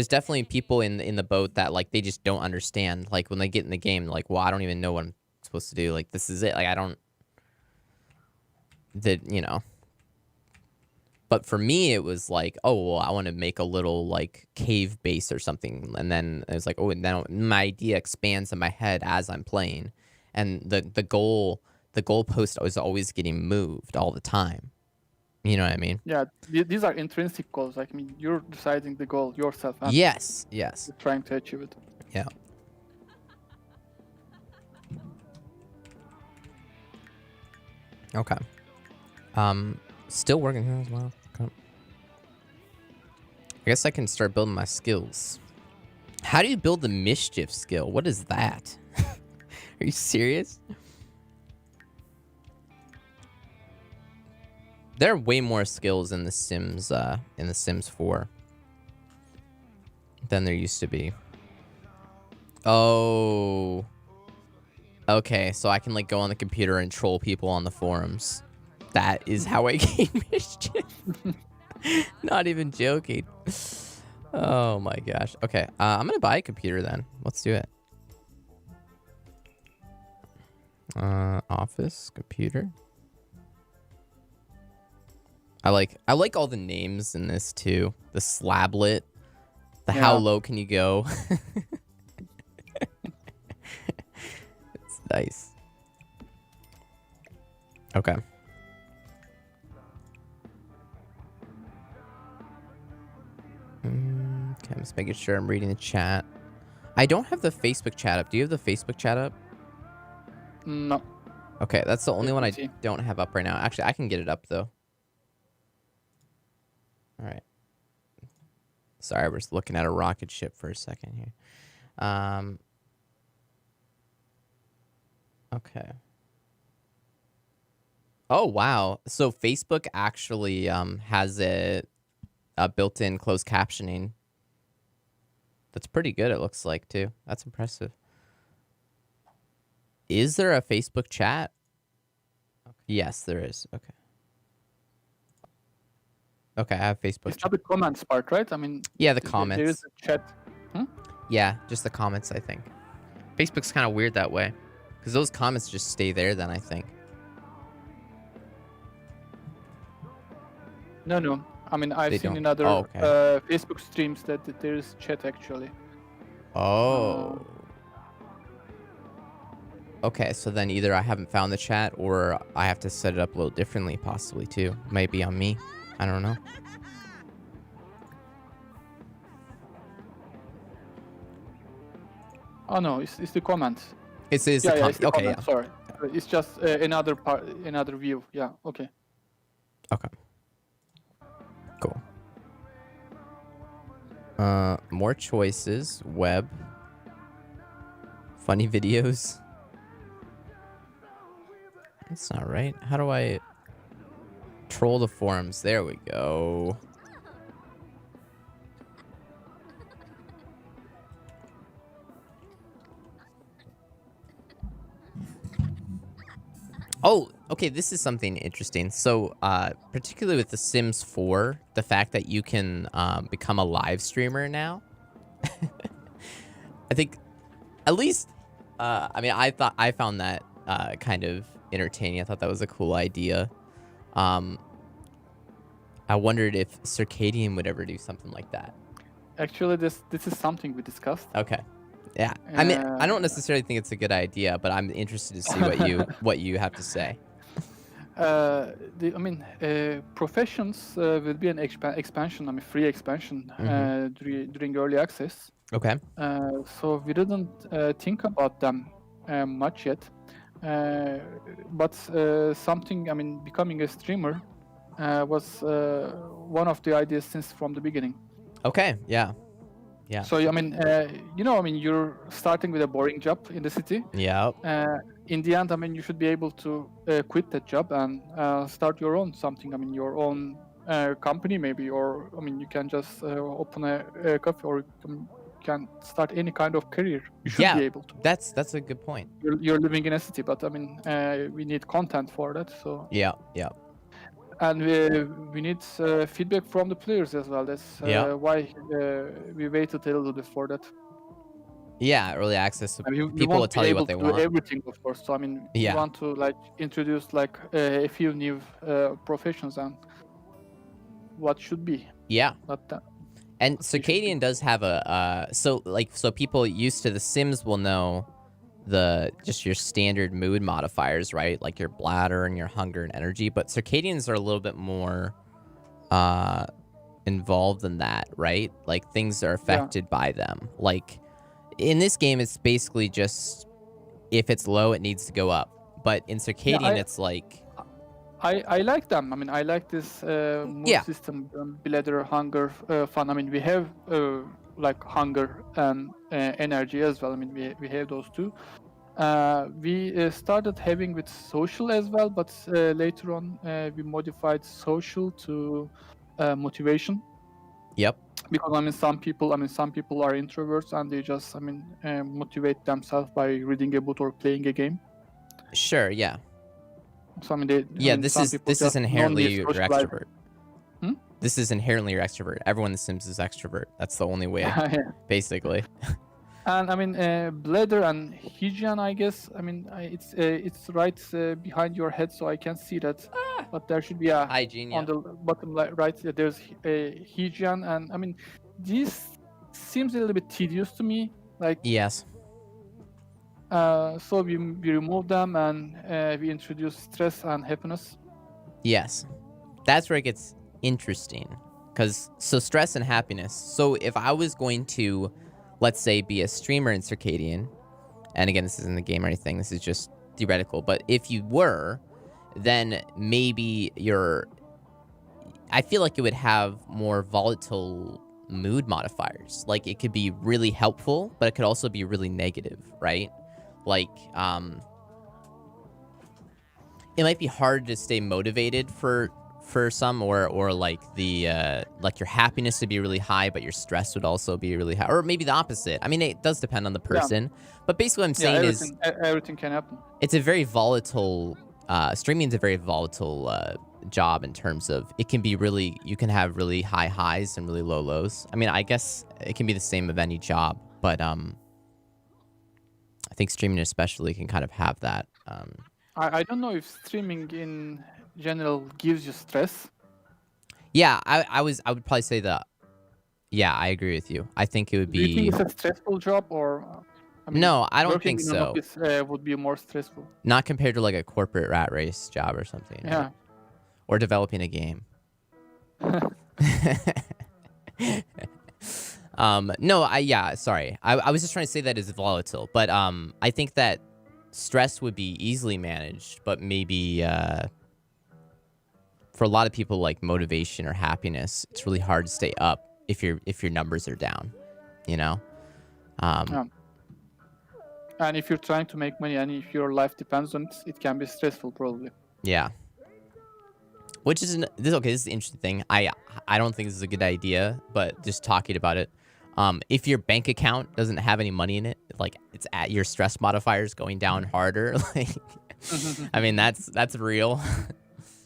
definitely people in the boat that like they just don't understand. Like when they get in the game, like, well, I don't even know what I'm supposed to do. Like this is it. Like I don't. You know. But for me, it was like, oh, well, I want to make a little like cave base or something, and then it was like, oh, and then my idea expands in my head as I'm playing, and the goalpost was always getting moved all the time. You know what I mean? yeah, these are intrinsic goals. Like, I mean, you're deciding the goal yourself and Yes. you're trying to achieve it. Yeah. Okay. Still working here as well. Okay. I guess I can start building my skills. How do you build the mischief skill? What is that? Are you serious? There are way more skills in the Sims 4 than there used to be. Oh. Okay, so I can like go on the computer and troll people on the forums. That is how I gain mischief. Not even joking. Oh my gosh. Okay, I'm gonna buy a computer then. Let's do it. Office computer. I like all the names in this too. The slablet. The how Yeah. low can you go? It's nice. Okay. Okay, I'm just making sure I'm reading the chat. I don't have the Facebook chat up. Do you have the Facebook chat up? No. Okay, that's the only Let one me I see. don't have up right now. Actually, I can get it up though. All right. Sorry, we're just looking at a rocket ship for a second here. Okay. Oh wow! So Facebook actually has a built-in closed captioning. That's pretty good. It looks like too. That's impressive. Is there a Facebook chat? Yes, there is. Okay. Okay, I have Facebook. It's not the comments part, right? I mean, Yeah, the there is comments. a chat. Yeah, just the comments, I think. Facebook's kind of weird that way. Because those comments just stay there then, I think. No. I mean, I've They seen don't. in other Oh, okay. Facebook streams that there is chat actually. Oh. Okay, so then either I haven't found the chat or I have to set it up a little differently, possibly too. Might be on me. I don't know. Oh no, it's the comment. It's Yeah, the it's the okay, comment. yeah. Sorry, it's just another part, another view. Yeah, okay. Okay. Cool. More choices, web, funny videos. That's not right. How do I troll the forums? There we go. Oh, okay, this is something interesting. So, particularly with The Sims 4, the fact that you can become a live streamer now. I think, at least, I mean, I found that kind of entertaining. I thought that was a cool idea. I wondered if Circadian would ever do something like that. Actually, this is something we discussed. Okay. Yeah. I mean, I don't necessarily think it's a good idea, but I'm interested to see what you have to say. Professions will be an expansion. I mean, free expansion during early access. Okay. So we didn't think about them much yet. But something. I mean, becoming a streamer was one of the ideas since from the beginning. Okay. Yeah. Yeah. So I mean, you're starting with a boring job in the city. Yeah. In the end, I mean, you should be able to quit that job and start your own something. I mean, your own company maybe, or I mean, you can just open a cafe, or you can start any kind of career. You should be able to. That's a good point. You're living in a city, but I mean, we need content for that. So Yeah. Yeah. and we need feedback from the players as well. That's why we waited a little bit for that. Yeah, early access. So I mean, people will tell you what they want. Do everything, of course. So I mean, we want to like introduce like a few new professions and what should be. Yeah. Not that. And Circadian does have a so people used to The Sims will know just your standard mood modifiers, right? Like your bladder and your hunger and energy, but Circadians are a little bit more involved in that, right? Like things are affected by them. Like in this game, it's basically just if it's low, it needs to go up. But in Circadian, it's like I like them. I mean, I like this mood system, bladder, hunger, fun. I mean, we have like hunger and energy as well. I mean, we have those two. We started having with social as well, but later on we modified social to motivation. Yep. Because I mean, some people are introverts and they just motivate themselves by reading a book or playing a game. Sure. Yeah. So I mean, this is inherently your extrovert. Hmm? This is inherently your extrovert. Everyone in The Sims is extrovert. That's the only way, basically. And I mean, bladder and hygiene, I guess. I mean, it's right behind your head, so I can see that. But there should be a hygiene on the bottom right. There's a hygiene, and I mean, this seems a little bit tedious to me. Like yes. So we remove them and we introduce stress and happiness. Yes, that's where it gets interesting. So stress and happiness. So if I was going to, let's say, be a streamer in Circadian, and again, this isn't the game or anything, this is just theoretical, but if you were, then maybe I feel like it would have more volatile mood modifiers. Like it could be really helpful, but it could also be really negative, right? Like, it might be hard to stay motivated for some, or like like your happiness would be really high, but your stress would also be really high, or maybe the opposite. I mean, it does depend on the person, but basically what I'm saying is everything can happen. It's a very volatile, streaming is a very volatile job in terms of you can have really high highs and really low lows. I mean, I guess it can be the same of any job, but I think streaming especially can kind of have that. I don't know if streaming in general gives you stress. Yeah, I would probably say that. Yeah, I agree with you. I think it would be. Do you think it's a stressful job, or? I mean, no, I don't think so. Would be more stressful. Not compared to like a corporate rat race job or something. Yeah. Right? Or developing a game. No, sorry. I was just trying to say that is volatile, but I think that stress would be easily managed, but maybe for a lot of people like motivation or happiness, it's really hard to stay up if your numbers are down, you know? Yeah. And if you're trying to make money and if your life depends on it, it can be stressful probably. Yeah. Which is this is the interesting thing. I don't think this is a good idea, but just talking about it. If your bank account doesn't have any money in it, like it's at your stress modifiers going down harder, like I mean that's real.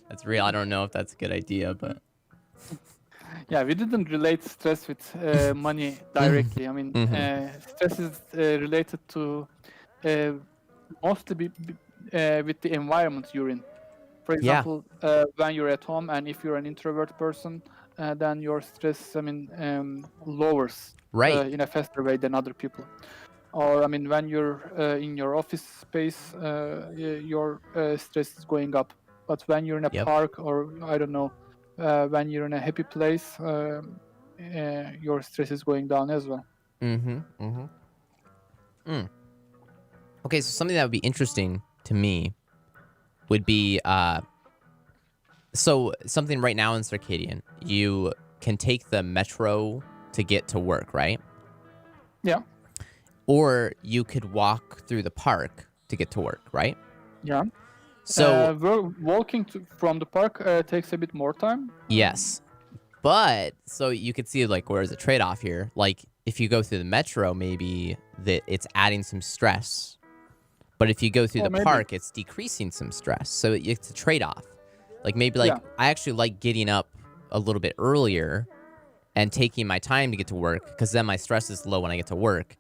That's real. I don't know if that's a good idea, but Yeah, we didn't relate stress with money directly. I mean, stress is related to mostly with the environment you're in. For yeah, example, when you're at home and if you're an introvert person, then your stress, lowers right. in a faster way than other people. Or, I mean, when you're in your office space, your stress is going up. But when you're in a Yep. park or, I don't know, when you're in a happy place, your stress is going down as well. Okay, so something that would be interesting to me would be so something right now in Circadian, you can take the metro to get to work, right? Yeah, Or you could walk through the park to get to work, right? yeah. So Walking from the park takes a bit more time. yes. But so you could see like where's the trade-off here? Like if you go through the metro, maybe that it's adding some stress. But if you go through Oh, the maybe. park, it's decreasing some stress. So it's a trade-off. Like maybe like Yeah. I actually like getting up a little bit earlier and taking my time to get to work because then my stress is low when I get to work.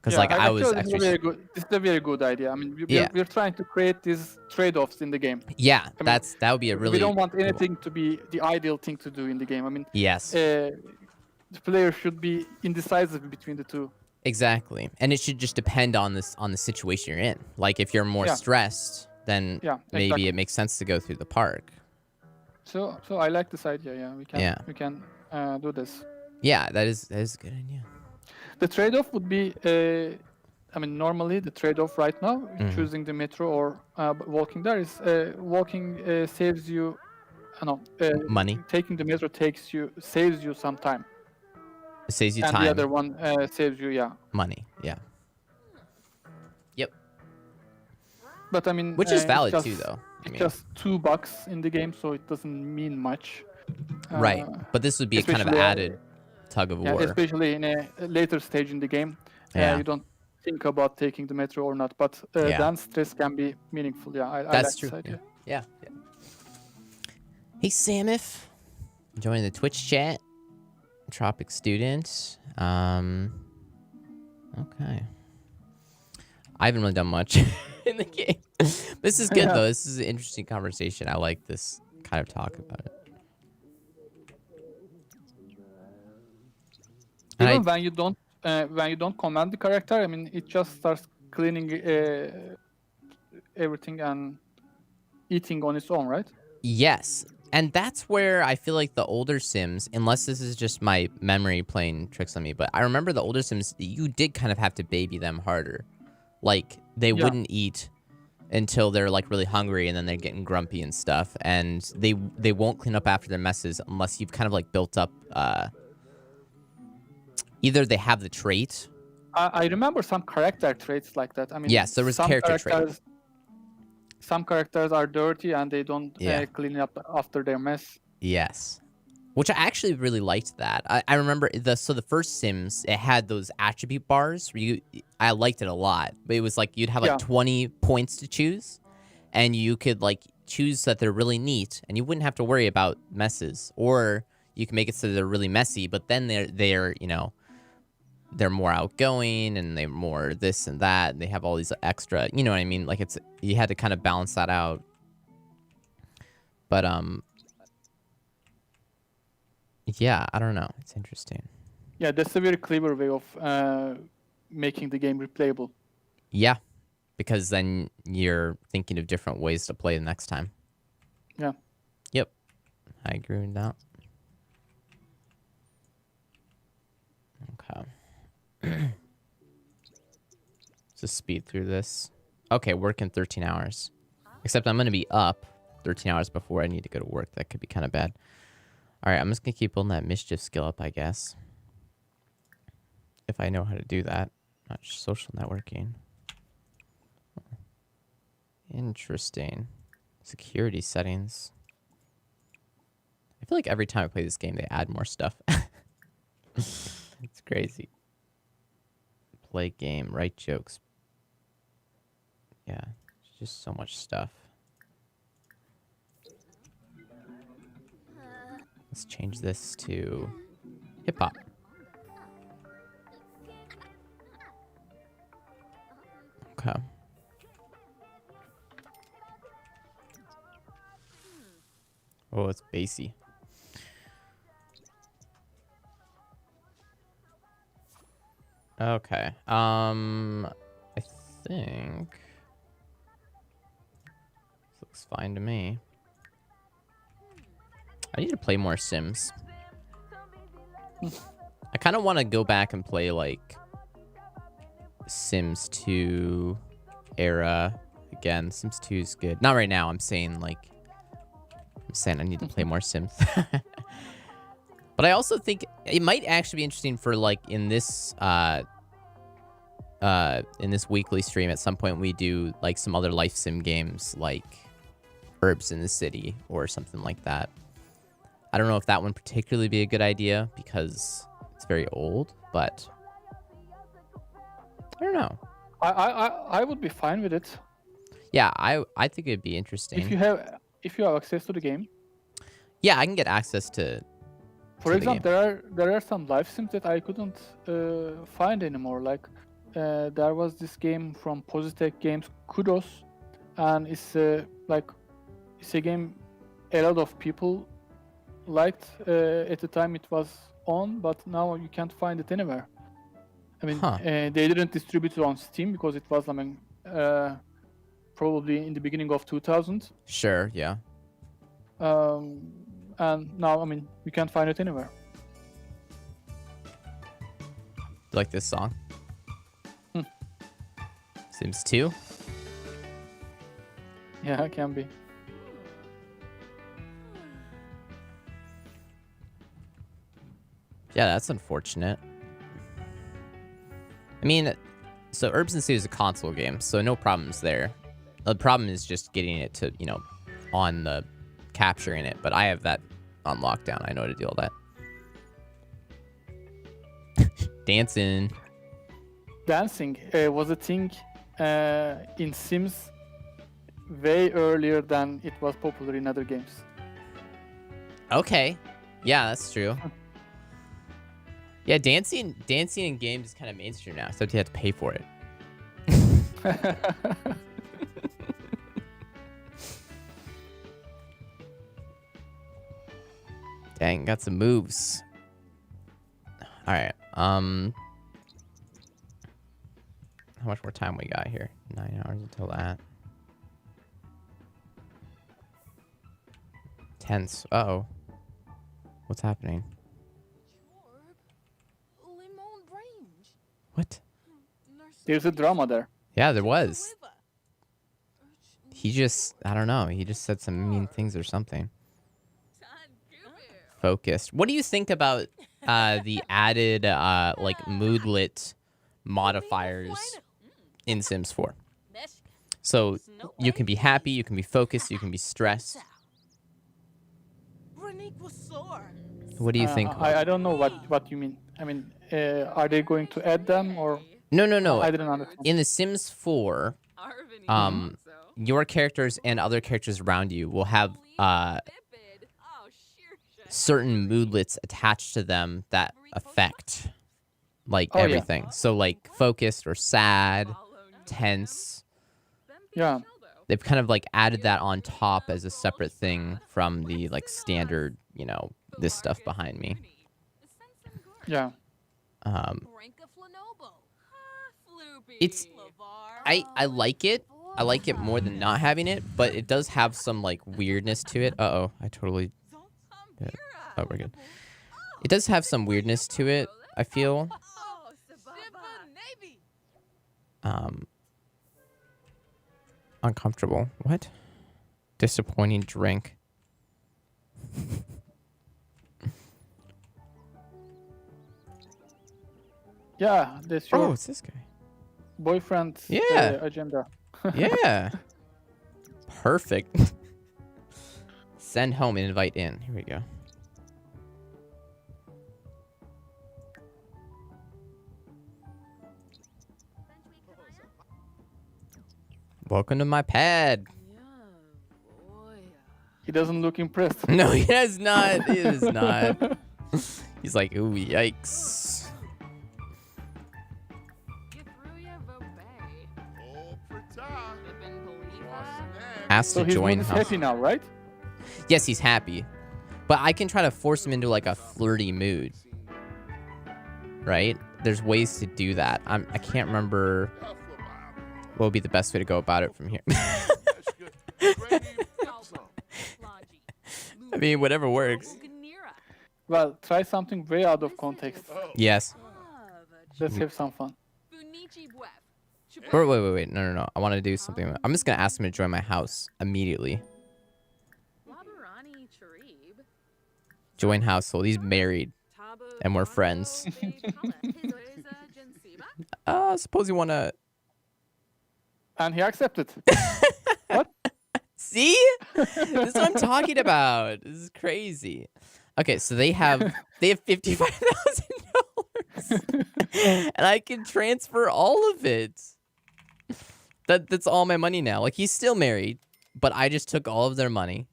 Because like I was actually, this actually is a very good idea. I mean, Yeah. we're trying to create these trade-offs in the game. yeah, I mean, that would be a really we don't want cool- anything to be the ideal thing to do in the game. I mean, Yes. the player should be indecisive between the two. Exactly. And it should just depend on the situation you're in. Like if you're more Yeah. stressed, then Yeah, maybe exactly. it makes sense to go through the park. So I like this idea. Yeah, Yeah. we can do this. Yeah, that is a good idea. The trade-off would be, normally the trade-off right now, choosing the metro or walking there is walking saves you, Money. taking the metro saves you some time, It saves you and time. the other one saves you, yeah. Money. Yeah. Yep. But I mean, Which is it's valid just- too, though. I It's mean, just $2 in the game, so it doesn't mean much. right. But this would be a kind of especially, added tug of Yeah, war. especially in a later stage in the game, Yeah. you don't think about taking the metro or not, but Yeah. then stress can be meaningful. Yeah, I That's like true. this idea. Yeah. Hey, Samif. Joining the Twitch chat. Tropic student. Okay. I haven't really done much in the game. This is good, Yeah. though. This is an interesting conversation. I like this kind of talk about it. And Even when you don't command the character, I mean, it just starts cleaning everything and eating on its own, right? Yes. And that's where I feel like the older Sims, unless this is just my memory playing tricks on me, but I remember the older Sims, you did kind of have to baby them harder. Like, they Yeah. wouldn't eat until they're, like, really hungry, and then they're getting grumpy and stuff. And they won't clean up after their messes unless you've kind of, like, built up... either they have the trait... I remember some character traits like that. I mean, Yes, there was character trait. Some characters are dirty and they don't Yeah. clean up after their mess. Yes. Which I actually really liked that. I remember the first Sims, it had those attribute bars where I liked it a lot. But it was like you'd have like Yeah. 20 points to choose, and you could like choose that they're really neat, and you wouldn't have to worry about messes. Or you can make it so they're really messy, but then they're they're more outgoing and they're more this and that, and they have all these extra, you know what I mean? Like you had to kind of balance that out. But yeah, I don't know. It's interesting. Yeah, that's a very clever way of making the game replayable. Yeah, because then you're thinking of different ways to play the next time. Yeah. Yep, I agree with that. Just speed through this. Okay, work in 13 hours. Except I'm going to be up 13 hours before I need to go to work. That could be kind of bad. All right, I'm just going to keep building that mischief skill up, I guess. If I know how to do that. Not social networking. Interesting. Security settings. I feel like every time I play this game, they add more stuff. It's crazy. Play game, write jokes. Yeah, it's just so much stuff. Let's change this to hip hop. Okay. Oh, it's bassy. Okay. I think this looks fine to me. I need to play more Sims. I kind of want to go back and play like Sims 2 era again. Sims 2 is good. Not right now. I'm saying I need to play more Sims. But I also think it might actually be interesting for like in this weekly stream at some point we do like some other life sim games like Herbs in the City or something like that. I don't know if that one particularly be a good idea because it's very old, but I don't know. I would be fine with it Yeah, I think it'd be interesting. if you have access to the game. Yeah, I can get access to. For example, there are some live sims that I couldn't find anymore. Like there was this game from Positech Games, Kudos, and it's a game a lot of people liked at the time it was on, but now you can't find it anywhere. I mean, they didn't distribute it on Steam because it was, probably in the beginning of 2000. Sure, yeah. And now, I mean, you can't find it anywhere. You like this song? Sims 2? Yeah, it can be. Yeah, that's unfortunate. I mean, so Herbs and City is a console game, so no problems there. The problem is just getting it to, on the capturing it, but I have that on lockdown. I know how to do all that. Dancing Was a thing in Sims way earlier than it was popular in other games. Okay. Yeah, that's true. Yeah, dancing in games is kind of mainstream now, except you have to pay for it. Dang, got some moves. All right. How much more time we got here? 9 hours until that. Tense. Uh-oh. What's happening? What? There's a drama there. Yeah, there was. He just, I don't know. He just said some mean things or something. Focused. What do you think about the added moodlet modifiers in Sims 4? So you can be happy, you can be focused, you can be stressed. What do you think? I don't know what you mean. I mean, are they going to add them or? No. I didn't understand. In The Sims 4, your characters and other characters around you will have certain moodlets attached to them that affect everything. Yeah. So focused or sad, tense. Yeah. They've kind of added that on top as a separate thing from the standard, this stuff behind me. Yeah. It's I like it. I like it more than not having it, but it does have some weirdness to it. Uh-oh, I totally Oh, we're good. It does have some weirdness to it, I feel. Uncomfortable. What? Disappointing drink. Yeah, that's your Oh, it's this guy. boyfriend's Yeah. agenda. Yeah. Perfect. Send home and invite in. Here we go. Welcome to my pad. Yeah, boy. He doesn't look impressed. No, he does not. He does not. He's like, ooh, yikes. Get through ya, Vobey. Oh, pretty. Flippin' believe What's that? next? Ask So to his join mood is house. happy now, right? Yes, he's happy. But I can try to force him into like a flirty mood, right? There's ways to do that. I can't remember what would be the best way to go about it from here. I mean, whatever works. Ganira. Well, try something way out of context. Yes. Let's have some fun. Funichi Bwef. Or wait. No. I want to do something. I'm just going to ask him to join my house immediately. Labarani Charib. Join household. He's married. And we're friends. Suppose you want to... And he accepted. See? This is what I'm talking about. This is crazy. Okay, so they have $55,000. And I can transfer all of it. That's all my money now. Like, he's still married, but I just took all of their money.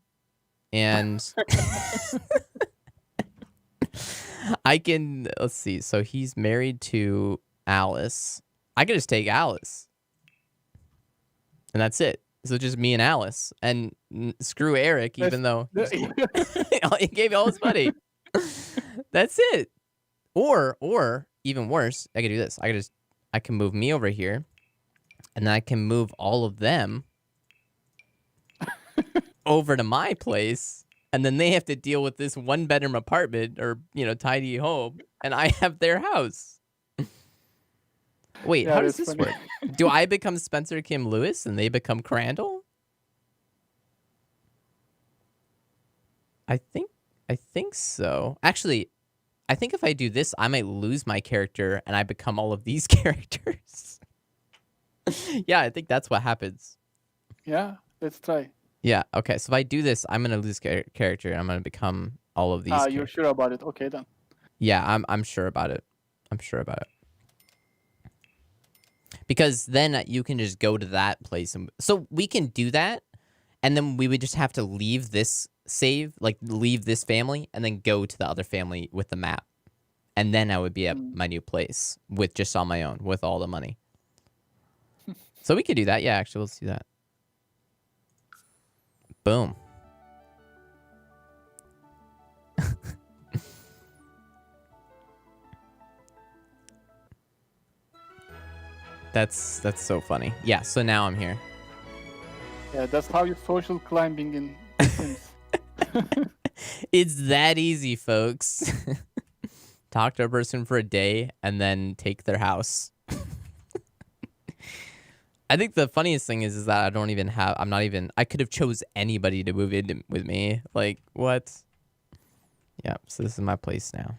And I can, let's see. So he's married to Alice. I could just take Alice. And that's it. So just me and Alice. And screw Eric, even though he gave me all his money. That's it. Or even worse, I could do this. I can move me over here. And then I can move all of them over to my place. And then they have to deal with this one-bedroom apartment or, tidy home. And I have their house. Wait, Yeah, how does that's this funny. work? Do I become Spencer Kim Lewis and they become Crandall? I think so. Actually, I think if I do this, I might lose my character and I become all of these characters. Yeah, I think that's what happens. Yeah, let's try. Yeah, okay. So if I do this, I'm going to lose character and I'm going to become all of these You're characters. sure about it? Okay, then. Yeah, I'm sure about it. I'm sure about it. Because then you can just go to that place. So we can do that, and then we would just have to leave this save, like leave this family, and then go to the other family with the map. And then I would be at my new place with just on my own, with all the money. So we could do that. Yeah, actually, let's do that. Boom. That's so funny. Yeah, so now I'm here. Yeah, that's how you social climbing in Sims. It's that easy, folks. Talk to a person for a day and then take their house. I think the funniest thing is that I could have chose anybody to move in with me. Like, what? Yeah, so this is my place now.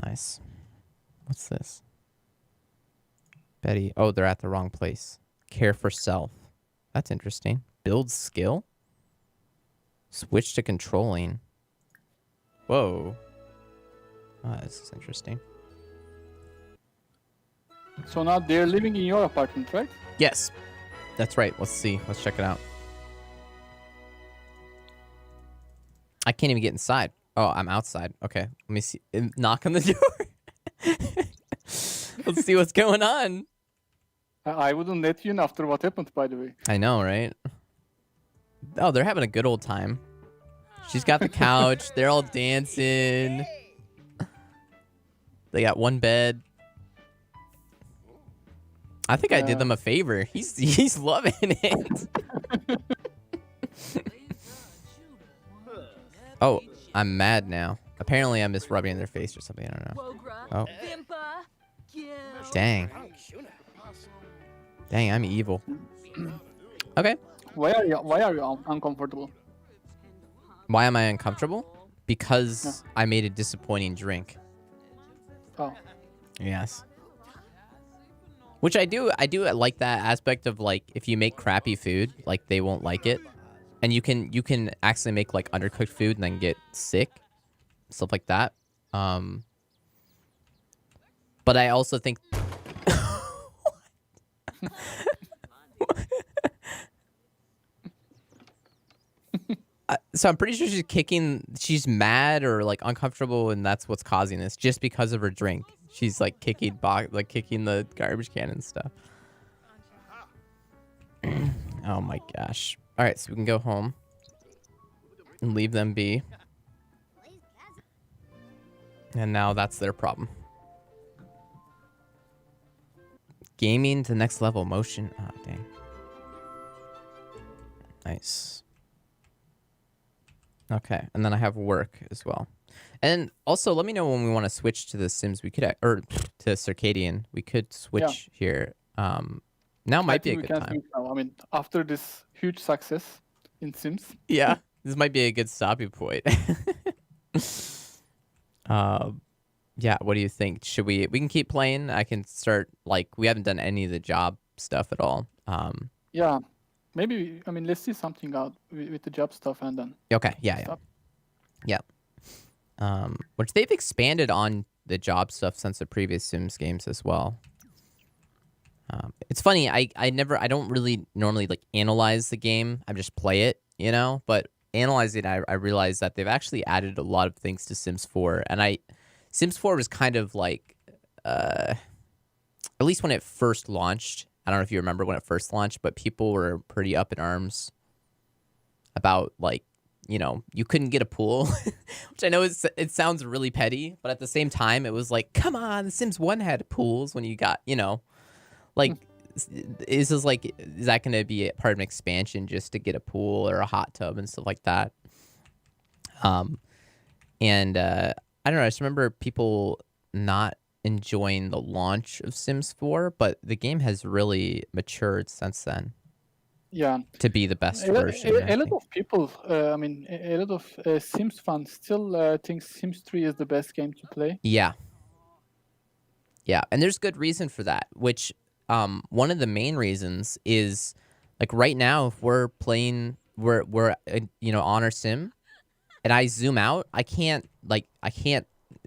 Nice. What's this? Betty. Oh, they're at the wrong place. Care for self. That's interesting. Build skill? Switch to controlling. Whoa. Oh, this is interesting. So now they're living in your apartment, right? Yes. That's right. Let's see. Let's check it out. I can't even get inside. Oh, I'm outside. Okay. Let me see. Knock on the door. Let's see what's going on. I wouldn't let you in after what happened, by the way. I know, right? Oh, they're having a good old time. She's got the couch. They're all dancing. They got one bed. I think I did them a favor. He's loving it. Oh, I'm mad now. Apparently I'm just rubbing in their face or something. I don't know. Wogra. Oh. Vimpa. Gil. Dang. Dang, I'm evil. Okay. Why are you uncomfortable? Why am I uncomfortable? Because I made a disappointing drink. Oh, Yes. Which I do like that aspect of like if you make crappy food, like they won't like it. And you can actually make like undercooked food and then get sick. Stuff like that. But I also think so I'm pretty sure she's mad or like uncomfortable and that's what's causing this just because of her drink. She's like kicking the garbage can and stuff. Oh my gosh. All right, so we can go home and leave them be. And now that's their problem. Gaming to the next level. Motion. Oh, dang. Nice. Okay, and then I have work as well. And also, let me know when we want to switch to the Sims. We could, or to Circadian. We could switch here. Now might be a good time. Now. I mean, after this huge success in Sims. Yeah, this might be a good stopping point. Yeah, what do you think? Should we can keep playing? I can start, like, we haven't done any of the job stuff at all. Yeah, maybe, I mean, let's see something out with the job stuff and then. Okay, yeah. Which they've expanded on the job stuff since the previous Sims games as well. It's funny, I don't really normally like analyze the game. I just play it, you know, but analyzing it, I realized that they've actually added a lot of things to Sims 4, and Sims 4 was kind of like, at least when it first launched, I don't know if you remember when it first launched, but people were pretty up in arms about, like, you know, you couldn't get a pool, which I know it sounds really petty, but at the same time, it was like, come on, The Sims 1 had pools when you got, you know, like, is that going to be a part of an expansion just to get a pool or a hot tub and stuff like that? I don't know, I just remember people not enjoying the launch of Sims 4, but the game has really matured since then. Yeah. To be the best version. A lot of people, I mean, a lot of Sims fans still think Sims 3 is the best game to play. Yeah. Yeah, and there's good reason for that, which one of the main reasons is, like, right now, if we're playing, we're you know, on our sim, and I zoom out, I can't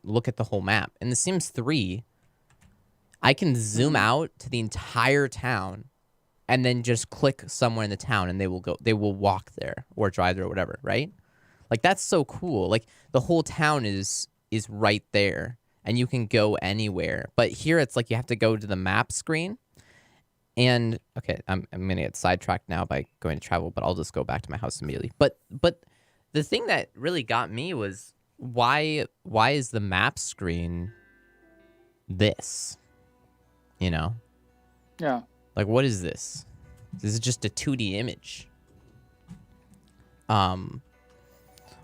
look at the whole map. In The Sims 3, I can zoom out to the entire town and then just click somewhere in the town and they will walk there or drive there or whatever, right? Like, that's so cool. Like, the whole town is right there and you can go anywhere. But here it's like you have to go to the map screen. And okay, I'm gonna get sidetracked now by going to travel, but I'll just go back to my house immediately. But the thing that really got me was why is the map screen this? You know? Yeah. Like, what is this? This is just a 2D image.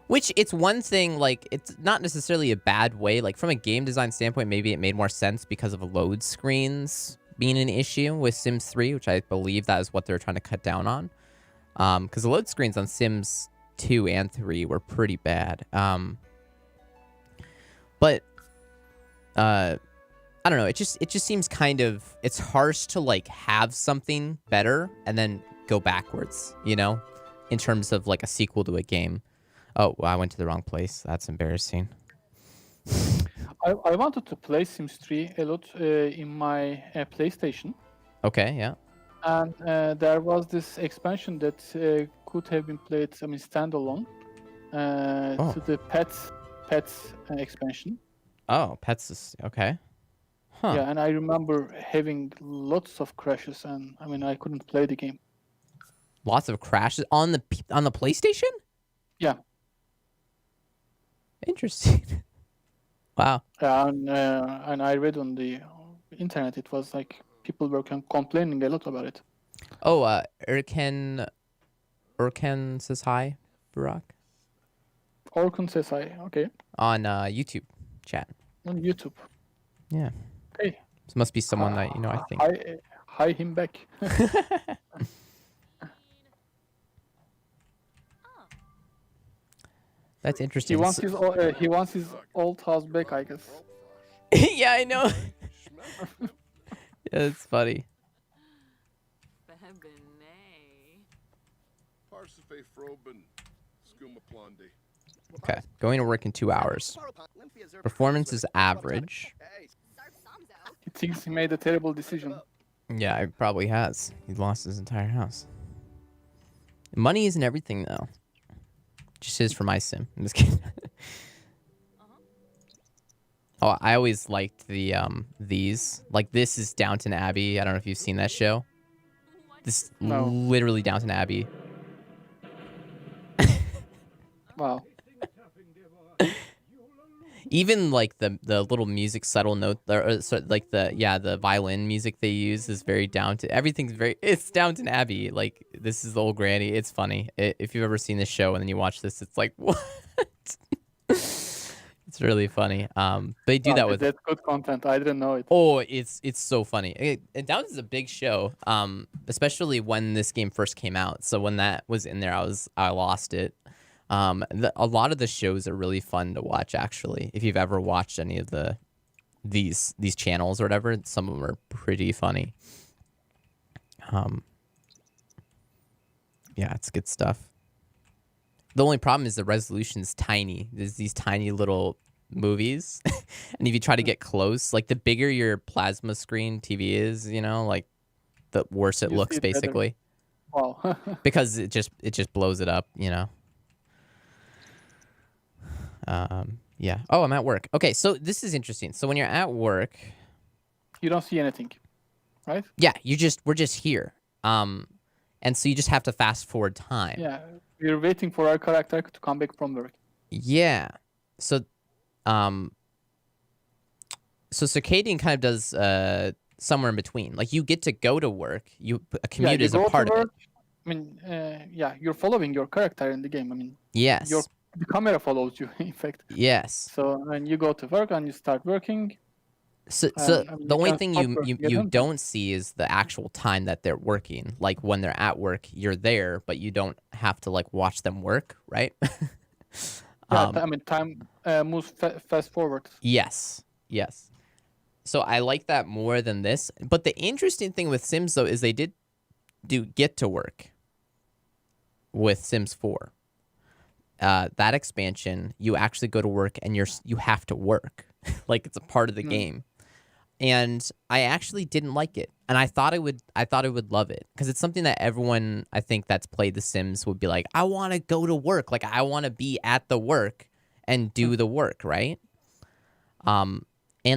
Which, it's one thing, like, it's not necessarily a bad way. Like, from a game design standpoint, maybe it made more sense because of load screens being an issue with Sims 3, which I believe that is what they're trying to cut down on. Because the load screens on Sims 2 and 3 were pretty bad. But I don't know. It just seems kind of, it's harsh to, like, have something better and then go backwards, you know, in terms of, like, a sequel to a game. Oh, well, I went to the wrong place. That's embarrassing. I wanted to play Sims 3 a lot in my PlayStation. Okay, yeah. And there was this expansion that could have been played, I mean, standalone to the pets expansion. Oh, pets is okay. Huh. Yeah, and I remember having lots of crashes, and I mean, I couldn't play the game. Lots of crashes on the PlayStation? Yeah. Interesting. Wow. And I read on the internet, it was like people were complaining a lot about it. Oh, Urken says hi, Barack. Orkun says hi. Okay. On YouTube chat. On YouTube. Yeah. Okay. This must be someone that I think. Hi him back. That's interesting. He wants his old house back, I guess. Yeah, I know. Yeah, that's funny. Febine. Parsife Froben. Skuma Plondi. Okay, going to work in 2 hours. Performance is average. He thinks he made a terrible decision. Yeah, it probably has. He lost his entire house. Money isn't everything, though. Just is for my sim. I'm just kidding. Oh, I always liked these. Like, this is Downton Abbey. I don't know if you've seen that show. This is No. literally Downton Abbey. Wow. Even like the little music subtle note, like the violin music they use is very it's Downton Abbey. Like, this is the old granny. It's funny. If you've ever seen this show and then you watch this, it's like, what? It's really funny. They do that with. That's good content. I didn't know it. Oh, it's so funny. Downton's a big show. Especially when this game first came out. So when that was in there, I lost it. A lot of the shows are really fun to watch, actually. If you've ever watched any of these channels or whatever, some of them are pretty funny. Yeah, it's good stuff. The only problem is the resolution's tiny. There's these tiny little movies, and if you try to get close, like the bigger your plasma screen TV is, like the worse it You looks, see it better. basically, Wow. because it just blows it up, Yeah. Oh, I'm at work. Okay, so this is interesting. So when you're at work, You don't see anything, right? yeah, we're just here. And so you just have to fast forward time. Yeah. We're waiting for our character to come back from work. Yeah. So, Circadian kind of does somewhere in between. Like, you get to go to work. A commute you is a go to part of it. work. I mean, you're following your character in the game. I mean, Yes. the camera follows you, in fact. Yes. So when you go to work and you start working, So I mean, the you only can thing stop you working at you any time. don't see is the actual time that they're working. Like, when they're at work, you're there, but you don't have to like watch them work, right? I mean, time moves fast forward. Yes. Yes. So I like that more than this. But the interesting thing with Sims, though, is they did do get to work with Sims 4. That expansion, you actually go to work and you have to work. Like, it's a part of the game. And I actually didn't like it. And I thought I would love it, because it's something that everyone, I think, that's played The Sims would be like, I want to go to work. Like, I want to be at the work and do the work, right? And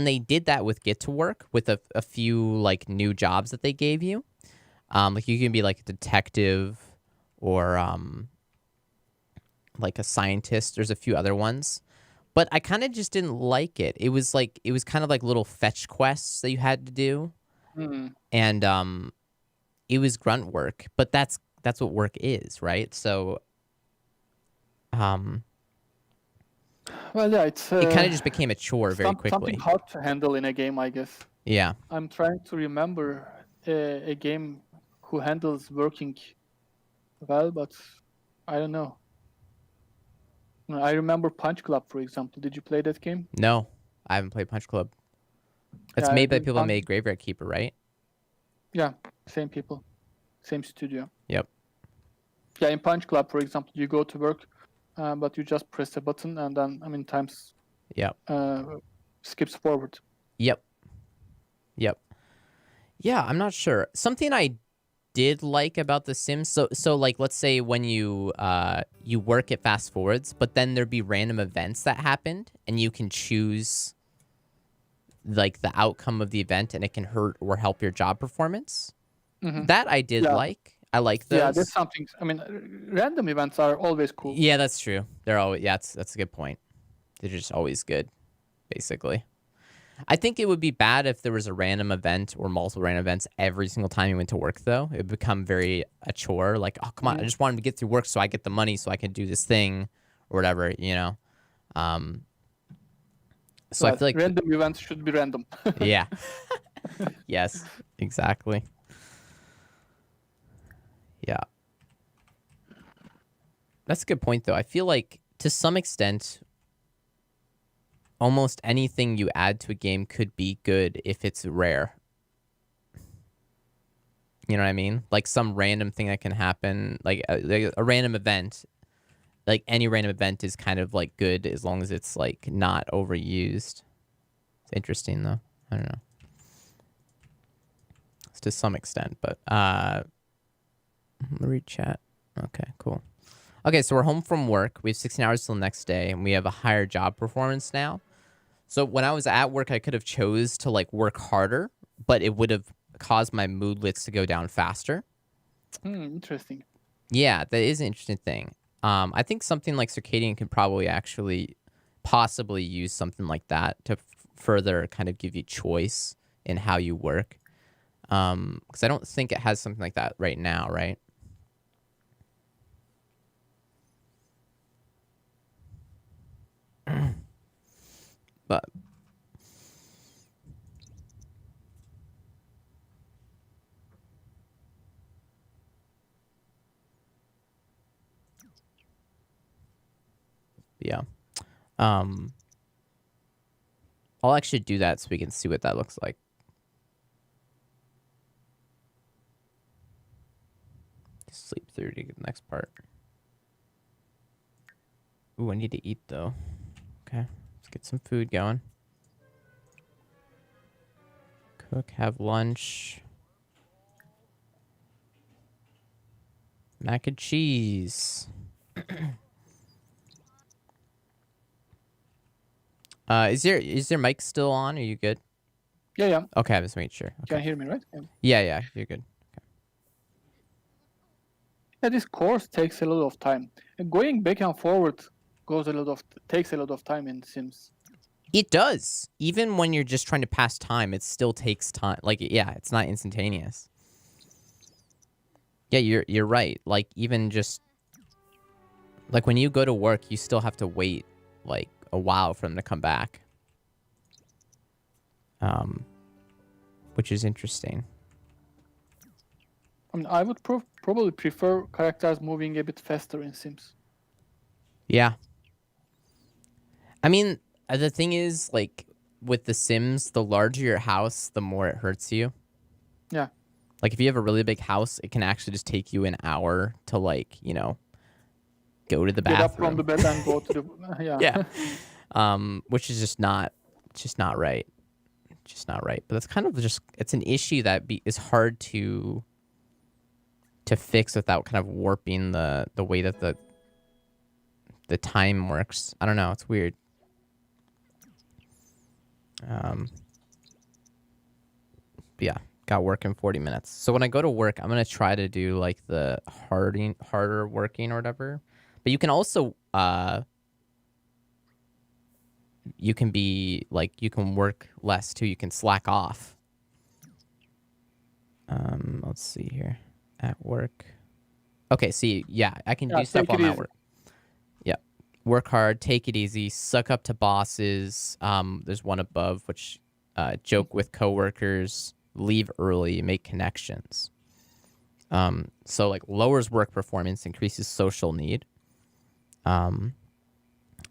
they did that with Get to Work with a few like new jobs that they gave you. Like, you can be like a detective or like a scientist. There's a few other ones. But I kind of just didn't like it. It was kind of like little fetch quests that you had to do. And it was grunt work, but that's what work is, right? So Well, yeah, it kind of just became a chore very quickly. Something hard to handle in a game, I guess. Yeah. I'm trying to remember a game who handles working well, but I don't know. I remember Punch Club, for example. Did you play that game? No, I haven't played Punch Club. It's Yeah, made by in people that Punch- made Graveyard Keeper, right? Yeah, same people, same studio. Yep. Yeah, in Punch Club, for example, you go to work, but you just press a button and then, I mean, times Yep. skips forward. Yep. Yep. Yeah, I'm not sure. Something I did like about The Sims, so like, let's say when you work, it fast forwards, but then there'd be random events that happened, and you can choose like the outcome of the event, and it can hurt or help your job performance. That I did like. I like those. Yeah, that's something. I mean, random events are always cool. Yeah, that's true. They're always that's a good point. They're just always good, basically. I think it would be bad if there was a random event or multiple random events every single time you went to work, though. It would become a chore. Like, oh, come on, I just wanted to get through work so I get the money so I can do this thing or whatever, So I feel like random events should be random. yeah. Yes, exactly. Yeah. That's a good point, though. I feel like to some extent, almost anything you add to a game could be good if it's rare. You know what I mean? Like some random thing that can happen, like a random event. Like any random event is kind of like good as long as it's like not overused. It's interesting though. I don't know. It's to some extent, but read chat. Okay, cool. Okay, so we're home from work. We have 16 hours till the next day, and we have a higher job performance now. So when I was at work, I could have chose to like work harder, but it would have caused my moodlets to go down faster. Interesting. Yeah, that is an interesting thing. I think something like Circadian could probably actually possibly use something like that to further kind of give you choice in how you work. Because I don't think it has something like that right now, right? But yeah. I'll actually do that so we can see what that looks like. Sleep through to get the next part. Ooh, I need to eat though. Okay, let's get some food going. Cook, have lunch. Mac and cheese. Is your mic still on? Are you good? Yeah. Okay, I just made sure. Can you Okay. hear me, right? Yeah, you're good. Yeah, this course takes a lot of time. And going back and forward takes a lot of time in Sims. It does. Even when you're just trying to pass time, it still takes time. Like, yeah, it's not instantaneous. Yeah, you're right. Like, even just like when you go to work, you still have to wait like a while for them to come back. Which is interesting. I mean, I would probably prefer characters moving a bit faster in Sims. Yeah. I mean, the thing is, like, with The Sims, the larger your house, the more it hurts you. Yeah. Like, if you have a really big house, it can actually just take you an hour to, like, you know, go to the bathroom. Get up from the bed and go to the... Yeah. Which is just not right. Just not right. But that's kind of just, it's an issue that is hard to fix without kind of warping the way that the time works. I don't know. It's weird. Yeah, got work in 40 minutes. So when I go to work, I'm going to try to do like the harder working or whatever. But you can also, you can be like, you can work less too. You can slack off. Let's see here. At work. Okay, see, yeah, I can do stuff while I'm at work. Yeah. Work hard, take it easy, suck up to bosses. There's one above, which joke with coworkers, leave early, make connections. So like lowers work performance, increases social need. You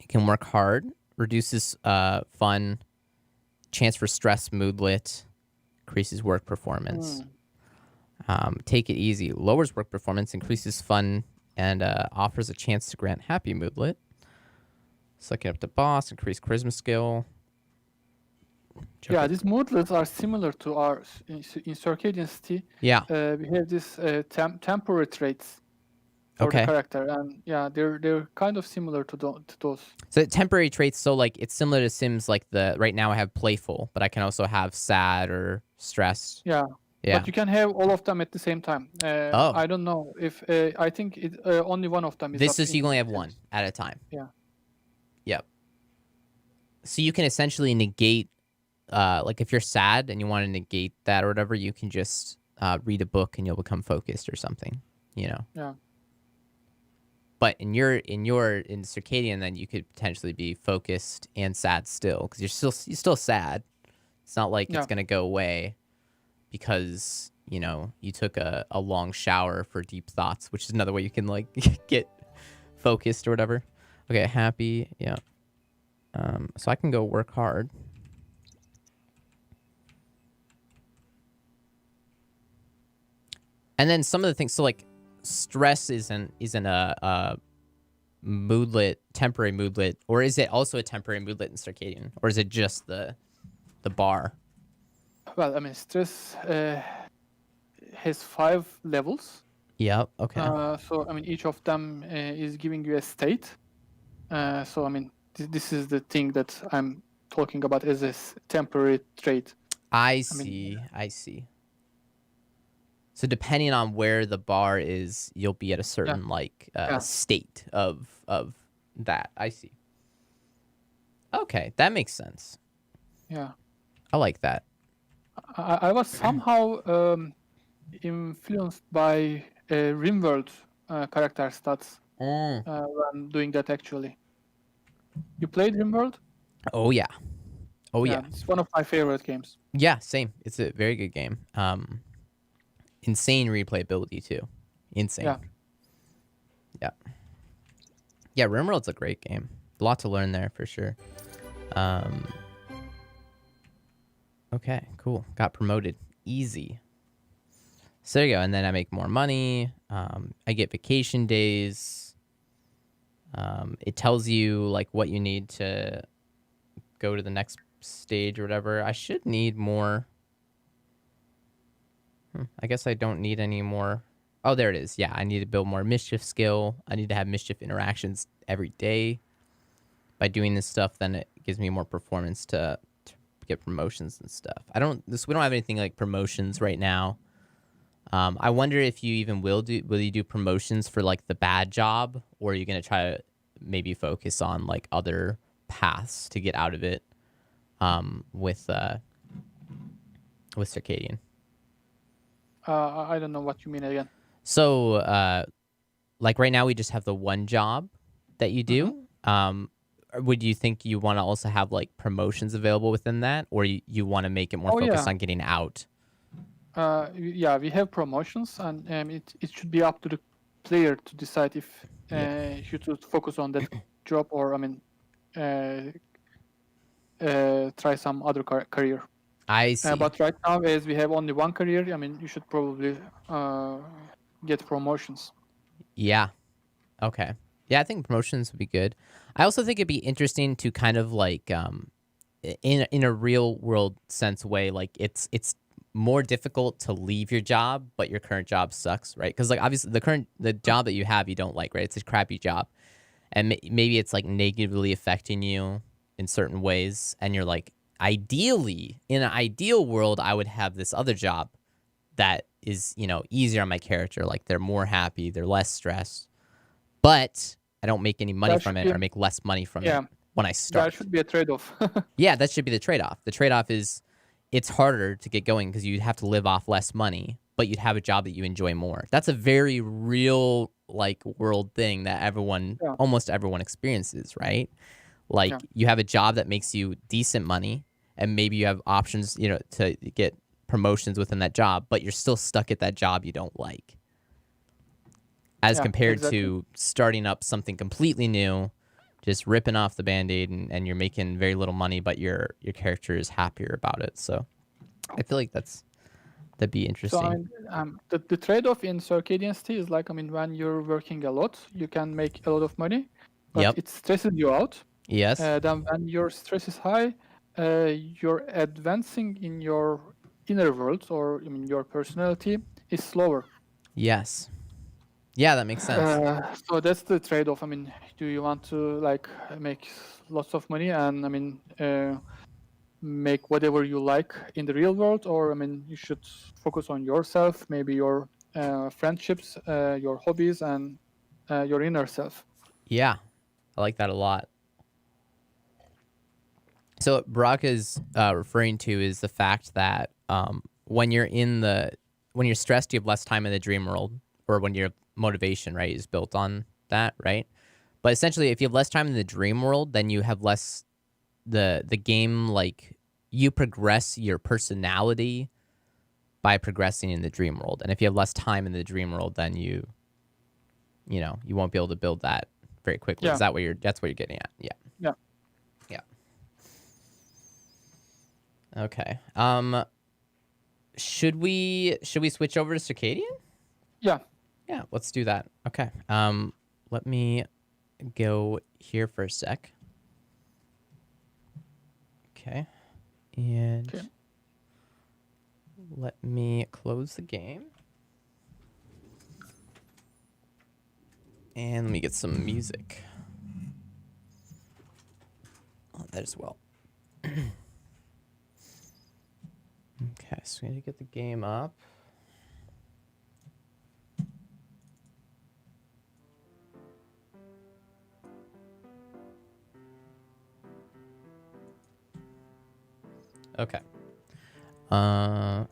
can work hard, reduces fun, chance for stress, moodlet, increases work performance. Take it easy, lowers work performance, increases fun, and offers a chance to grant happy moodlet. Suck it up to boss, increase charisma skill. Yeah, these moodlets are similar to ours in Circadian City. Yeah. We have this temporary traits for the character, and yeah, they're kind of similar to those. So temporary traits, so like it's similar to Sims. Like right now I have playful, but I can also have sad or stressed. Yeah. But you can have all of them at the same time. I don't know if I think only one of them is. This is you only have one at a time. Yeah. Yep. So you can essentially negate, like if you're sad and you want to negate that or whatever, you can just read a book and you'll become focused or something. You know. Yeah. But in Circadian, then you could potentially be focused and sad still because you're still sad. It's not like it's gonna go away. because, you know, you took a long shower for deep thoughts, which is another way you can like get focused or whatever. Okay, happy. Yeah. So I can go work hard. And then some of the things, so like stress isn't a moodlet, temporary moodlet, or is it also a temporary moodlet in Circadian, or is it just the bar? Well, I mean, stress has 5 levels. Yep. Okay. So I mean, each of them is giving you a state. So I mean, this is the thing that I'm talking about as a temporary trait. I see. So depending on where the bar is, you'll be at a certain like state of that. I see. Okay, that makes sense. Yeah. I like that. I was somehow influenced by RimWorld character stats when doing that actually. You played RimWorld? Oh yeah. Oh yeah. It's one of my favorite games. Yeah, same. It's a very good game. Insane replayability too. Insane. Yeah. Yeah, RimWorld's a great game. A lot to learn there for sure. Okay, cool. Got promoted. Easy. So there you go. And then I make more money. I get vacation days. It tells you like what you need to go to the next stage or whatever. I should need more. I guess I don't need any more. Oh, there it is. Yeah, I need to build more mischief skill. I need to have mischief interactions every day. By doing this stuff, then it gives me more performance to get promotions and stuff. We don't have anything like promotions right now. I wonder if you even will you do promotions for like the bad job, or are you gonna try to maybe focus on like other paths to get out of it with Circadian? I don't know what you mean again. So like right now we just have the one job that you do. Would you think you want to also have like promotions available within that, or you want to make it more focused on getting out? Yeah, we have promotions, and it should be up to the player to decide if he should focus on that job or try some other career. I see. But right now, as we have only one career, I mean, you should probably get promotions. Yeah. Okay. Yeah, I think promotions would be good. I also think it'd be interesting to kind of like in a real world sense way, like it's more difficult to leave your job, but your current job sucks, right? Because like obviously the job that you have you don't like, right? It's a crappy job, and maybe it's like negatively affecting you in certain ways, and you're like, ideally, in an ideal world, I would have this other job that is, you know, easier on my character. Like they're more happy, they're less stressed, but I don't make any money from it, or make less money from it when I start. That should be a trade-off. Yeah, that should be the trade-off. The trade-off is it's harder to get going because you'd have to live off less money, but you'd have a job that you enjoy more. That's a very real like world thing that almost everyone experiences, right? Like you have a job that makes you decent money, and maybe you have options, you know, to get promotions within that job, but you're still stuck at that job you don't like. As compared to starting up something completely new, just ripping off the Band-Aid, and you're making very little money, but your character is happier about it. So I feel like that'd be interesting. So I mean, the trade-off in Circadian City is like, I mean, when you're working a lot, you can make a lot of money, but it stresses you out. Yes. Then when your stress is high, you're advancing in your inner world, or I mean, your personality is slower. Yes. Yeah, that makes sense. So that's the trade-off. I mean, do you want to like make lots of money and I mean make whatever you like in the real world, or I mean you should focus on yourself, maybe your friendships, your hobbies, and your inner self. Yeah, I like that a lot. So what Brock is referring to is the fact that when you're stressed, you have less time in the dream world, or when your motivation, right, is built on that, right? But essentially, if you have less time in the dream world, then you have less the game, like you progress your personality by progressing in the dream world. And if you have less time in the dream world, then you won't be able to build that very quickly. Yeah. Is that that's what you're getting at? Yeah. Yeah. Yeah. Okay. Should we switch over to Circadian? Yeah. Yeah, let's do that. Okay. Let me go here for a sec. Okay. And Okay. let me close the game. And let me get some music on that as well. Okay, so we need to get the game up. Okay. Oh,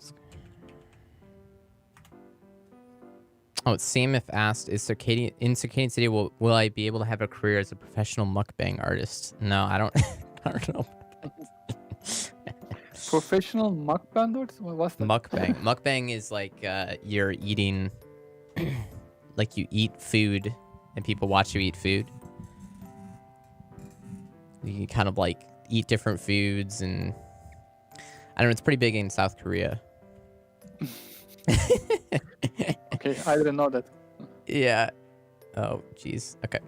it's Sam if asked, in Circadian City, will I be able to have a career as a professional mukbang artist? No, I don't. I don't know. Professional mukbangers? What's that? Mukbang. Mukbang is like you're eating, like you eat food, and people watch you eat food. You kind of like eat different foods, and I don't know. It's pretty big in South Korea. Okay, I didn't know that. Yeah. Oh, jeez. Okay.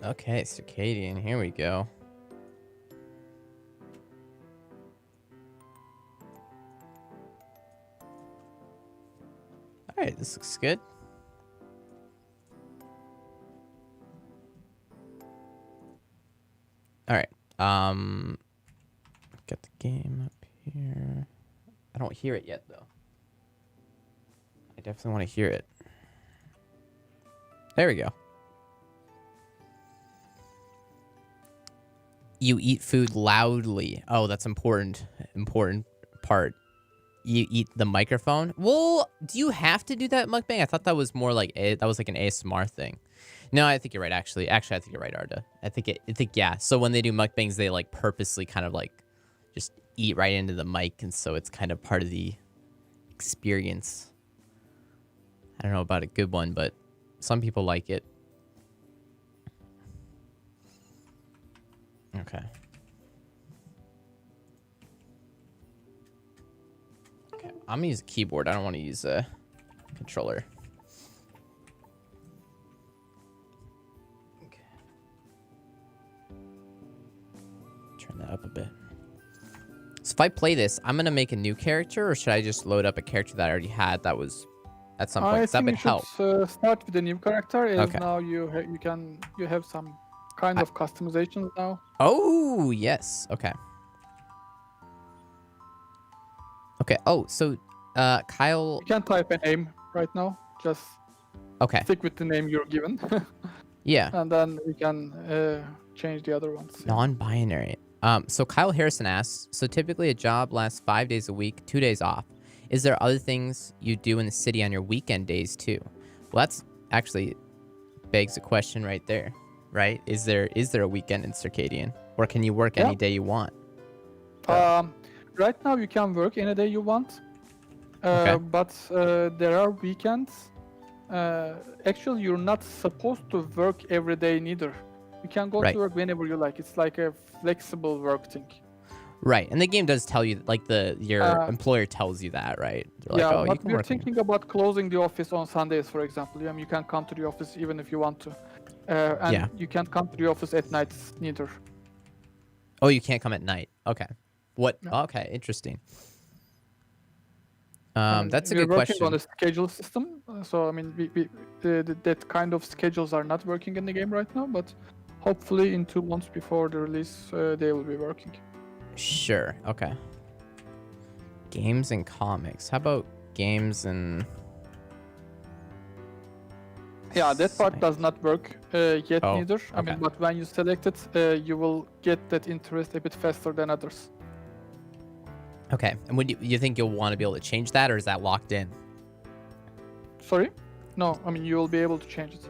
Okay, Circadian. Here we go. All right, this looks good. All right. Get the game up here. I don't hear it yet, though. I definitely want to hear it. There we go. You eat food loudly. Oh, that's important. Important part. You eat the microphone. Well, do you have to do that mukbang? I thought that was more like that was like an ASMR thing. No, I think you're right. Actually, I think you're right, Arda. I think yeah. So when they do mukbangs, they like purposely kind of like just eat right into the mic, and so it's kind of part of the experience. I don't know about a good one, but some people like it. Okay. Okay, I'm gonna use a keyboard. I don't want to use a controller. Okay. Turn that up a bit. So if I play this, I'm gonna make a new character, or should I just load up a character that I already had that was at some point? I 'Cause that think would you help. should start with a new character, as Okay. now you have some kind of customizations now. Oh, yes. Okay. Okay. Oh, so Kyle. You can type a name right now. Just Okay. stick with the name you're given, Yeah. and then we can change the other ones. Non-binary. So Kyle Harrison asks, so typically a job lasts 5 days a week, 2 days off. Is there other things you do in the city on your weekend days too? Well, that's actually begs a question right there, right? Is there a weekend in Circadian, or can you work any day you want? Right now you can work any day you want, Okay. but there are weekends. Actually, you're not supposed to work every day neither. You can go Right. to work whenever you like. It's like a flexible work thing. Right, and the game does tell you, like your employer tells you that, right? They're Yeah, like, oh, you but can we're work. thinking about closing the office on Sundays, for example. Yeah, you can come to the office even if you want to, and Yeah. you can't come to the office at nights neither. Oh, you can't come at night. Okay. What? No. Okay, interesting. And That's a we're good working question. on a schedule system, so I mean, that kind of schedules are not working in the game right now, but hopefully in 2 months before the release, they will be working. Sure. Okay. Games and comics. How about games and? Yeah, that part does not work yet Oh, neither. I okay. mean, but when you select it, you will get that interest a bit faster than others. Okay. And would you think you'll want to be able to change that, or is that locked in? Sorry? No, I mean, you will be able to change it.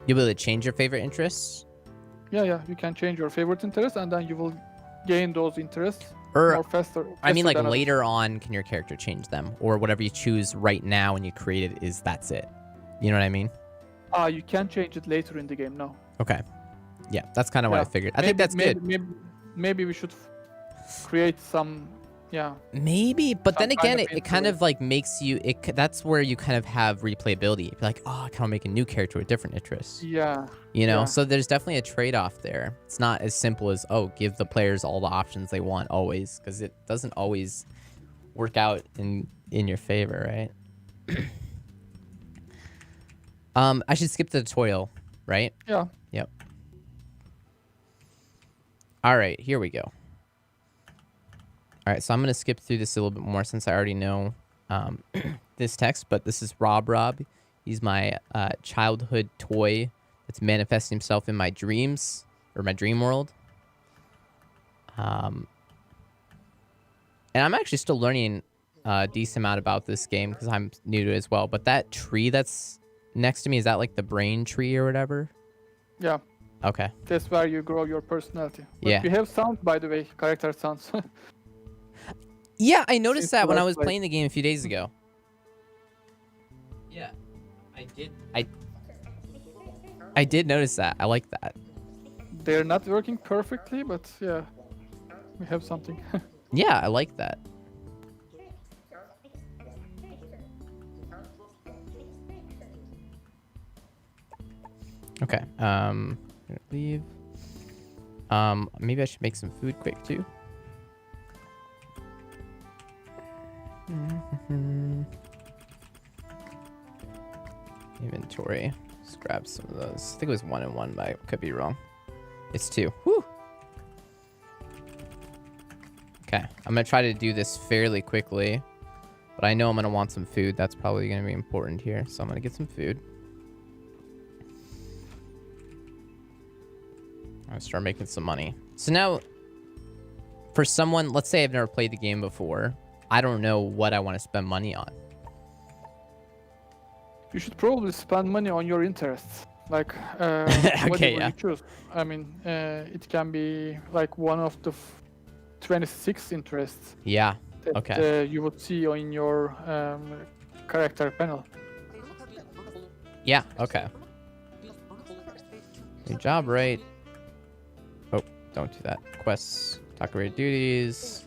You'll be able to change your favorite interests. Yeah, you can change your favorite interest, and then you will gain those interests Or more faster. I mean, faster like than others. later on, can your character change them, or whatever you choose right now when you create it is that's it? You know what I mean? You can change it later in the game. No. Okay. Yeah, that's kind of what I Yeah. figured. I think that's good. Maybe we should create some. Yeah. Maybe, but then Some kind again, of it kind intro. of like makes you. That's where you kind of have replayability. You're like, oh, I kind of make a new character with different interests. Yeah. You know, Yeah. so there's definitely a trade-off there. It's not as simple as, oh, give the players all the options they want always, because it doesn't always work out in your favor, right? I should skip the tutorial, right? Yeah. Yep. All right, here we go. All right, so I'm gonna skip through this a little bit more since I already know this text, but this is Rob. He's my childhood toy that's manifesting himself in my dreams, or my dream world. And I'm actually still learning a decent amount about this game because I'm new to it as well. But that tree that's next to me, is that like the brain tree or whatever? Yeah. Okay. That's where you grow your personality. But Yeah. we have sound, by the way, character sounds. Yeah, I noticed Since that the when I last was play. playing the game a few days ago. Yeah, I did. I did notice that. I like that. They're not working perfectly, but yeah, we have something. Yeah, I like that. Okay. Gonna leave. Maybe I should make some food quick too. Inventory. Just grab some of those. I think it was 1 and 1, but I could be wrong. It's 2. Whew. Okay, I'm gonna try to do this fairly quickly, but I know I'm gonna want some food. That's probably gonna be important here, so I'm gonna get some food. I'm gonna start making some money. So now, for someone, let's say I've never played the game before, I don't know what I want to spend money on. You should probably spend money on your interests. Like, Okay, whatever yeah. you choose. I mean, it can be like one of the 26 interests Yeah. that Okay. you would see in your character panel. Yeah. Okay. Your job, right? Oh, don't do that. Quests, talk-related duties.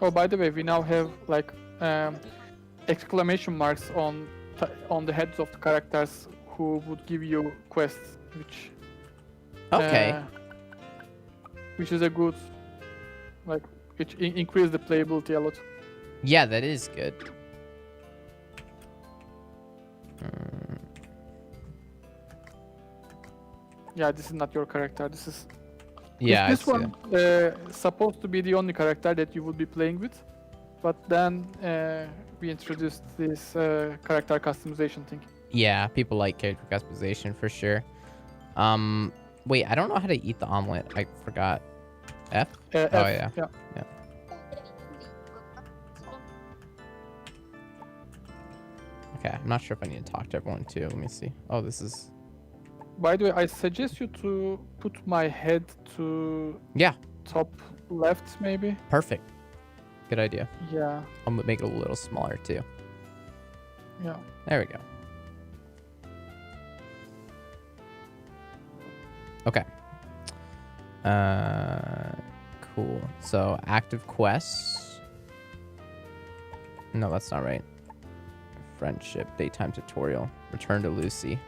Oh, by the way, we now have like exclamation marks on the heads of the characters who would give you quests, Okay. which is a good, like, which increase the playability a lot. Yeah, that is good. Yeah, this is not your character. This is Yeah. this I see one supposed to be the only character that you would be playing with, but then we introduced this character customization thing. Yeah, people like character customization for sure. Wait, I don't know how to eat the omelet. I forgot. F? F, Oh, yeah. yeah. Okay, I'm not sure if I need to talk to everyone too. Let me see. Oh, this is... By the way, I suggest you to put my head to Yeah, top left, maybe. perfect. Good idea. Yeah, I'll make it a little smaller too. yeah. There we go. Okay. Cool. So active quests. No, that's not right. Friendship, daytime tutorial. Return to Lucy.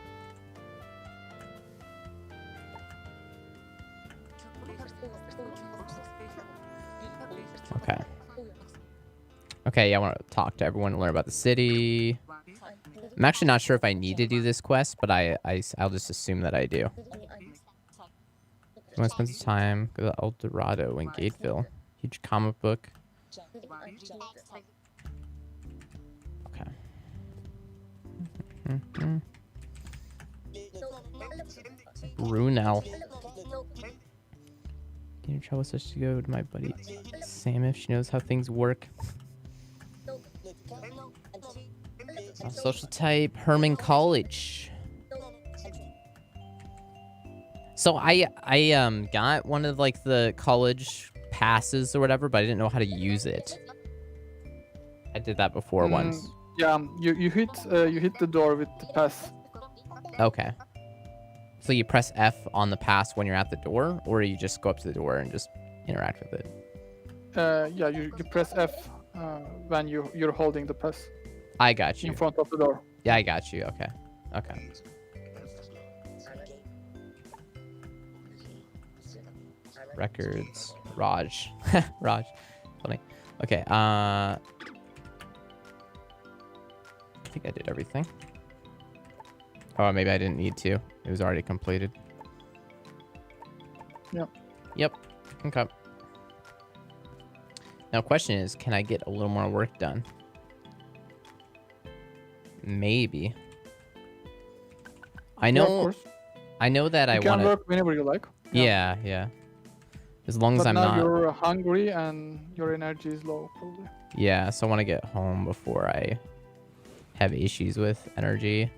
Okay. Okay, yeah, I want to talk to everyone and learn about the city. I'm actually not sure if I need to do this quest, but I'll just assume that I do. I want to spend some time. Go to El Dorado in Gateville. Huge comic book. Okay. Brunel. Get in trouble, so she go to my buddy Sam if she knows how things work. Social type, Herman College. So I got one of like the college passes or whatever, but I didn't know how to use it. I did that before once. Yeah, you hit the door with the pass. Okay. So you press F on the pass when you're at the door, or you just go up to the door and just interact with it? Yeah, you press F when you're holding the pass I got you. in front of the door. Yeah, I got you. Okay. Okay. Records. Raj. Raj. Funny. Okay. I think I did everything. Oh, maybe I didn't need to. It was already completed. Yep. Yep. Okay. Now, question is, can I get a little more work done? Maybe. I Yeah, of know. course. I know that You I can want to. work whenever you like. Yeah, yeah. As long as But I'm now not. you're hungry and your energy is low, probably. Yeah, so I want to get home before I have issues with energy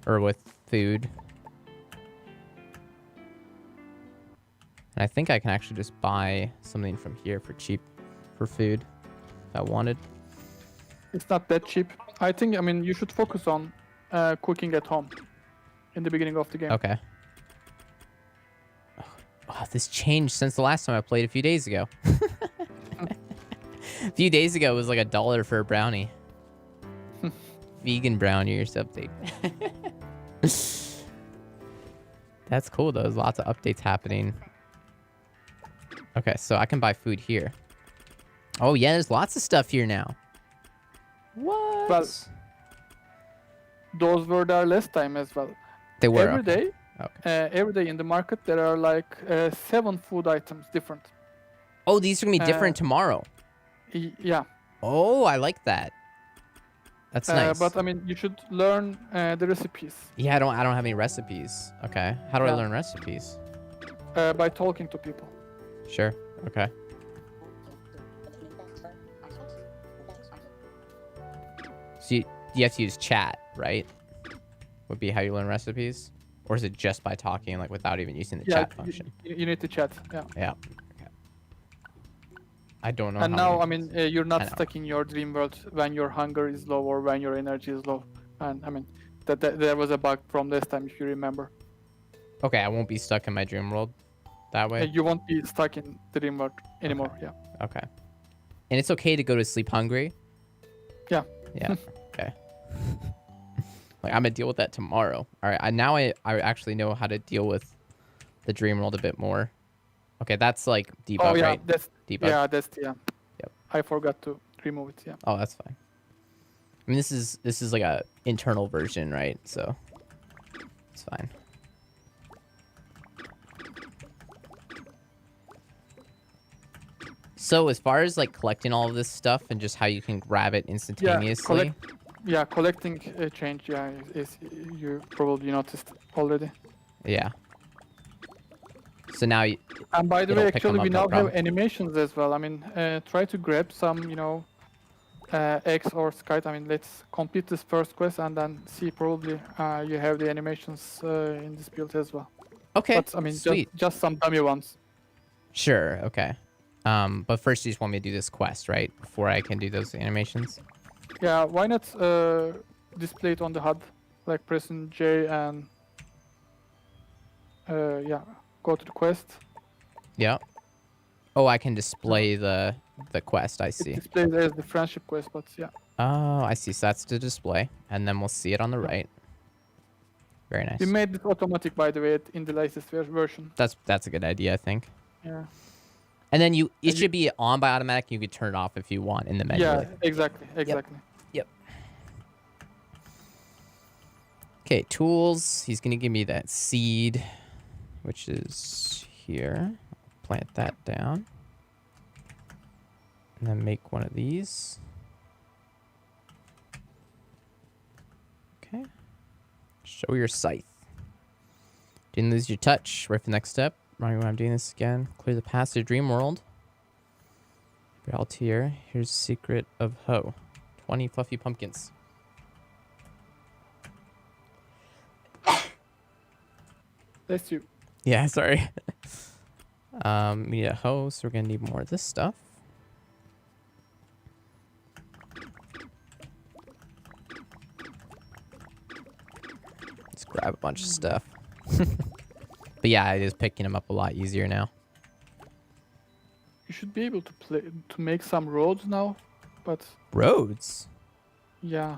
or with food. And I think I can actually just buy something from here for cheap for food if I wanted. It's not that cheap. I think, I mean, you should focus on cooking at home in the beginning of the game. Okay. Oh, this changed since the last time I played a few days ago. A few days ago, it was like $1 for a brownie. Vegan brownie or something. That's cool, though. There's lots of updates happening. Okay, so I can buy food here. Oh, yeah, there's lots of stuff here now. What? Well, those were there last time as well. They were, Every okay. day, Okay. every day in the market, there are like 7 food items different. Oh, these are going to be different tomorrow. Yeah. Oh, I like that. That's nice. But I mean, you should learn the recipes Yeah, I don't have any recipes. Okay. How do I Yeah. learn recipes? by talking to people. Sure. Okay. So you have to use chat, right? Would be how you learn recipes? Or is it just by talking, like without even using the Yeah, chat function? you need to chat. Yeah. Yeah. Okay. I don't know And how now, I many- mean, you're not 10 stuck in your dream world when your hunger is low or when your energy is low. And I mean, that there was a bug from this time, if you remember. Okay, I won't be stuck in my dream world that way? You won't be stuck in the dream world anymore. Yeah. Okay. And it's okay to go to sleep hungry? Yeah. Yeah. Okay. Like, I'm gonna deal with that tomorrow. All right. Now I actually know how to deal with the dream world a bit more. Okay, that's like debug, Oh yeah, right? that's Debug. yeah. Yep. I forgot to remove it. Yeah. Oh, that's fine. I mean, this is like a internal version, right? So it's fine. So as far as like collecting all of this stuff and just how you can grab it instantaneously. Collecting change. Yeah, is you probably noticed already. Yeah. So now you, And by the It'll way, pick 'em actually, we up, no now have problem. animations as well. I mean, try to grab some, X or Skype. I mean, let's complete this first quest and then see. Probably you have the animations in this build as well. okay, But I mean, sweet. just some dummy ones. Sure, okay. But first you just want me to do this quest, right? Before I can do those animations? Yeah, why not display it on the HUD, like pressing J and yeah, go to the quest. Yeah. Oh, I can display the quest, I see. It displays as the friendship quest, but yeah. Oh, I see. So that's the display. And then we'll see it on the right. Very nice. We made it automatic, by the way, in the latest version. That's a good idea, I think. Yeah. And then it And should be on by automatic. You could turn it off if you want in the menu. Yeah, exactly. Yep. Okay, tools. He's going to give me that seed, which is here. Plant that down. And then make one of these. Okay. Show your scythe. Didn't lose your touch. Right for the next step. Remind me when I'm doing this again. Clear the path to Dream World. Altier. Here's Secret of Ho. 20 fluffy pumpkins. Bless you. Yeah, sorry. We need a host. We're gonna need more of this stuff. Let's grab a bunch of stuff. But yeah, it is picking them up a lot easier now. You should be able to make some roads now, but Roads. yeah,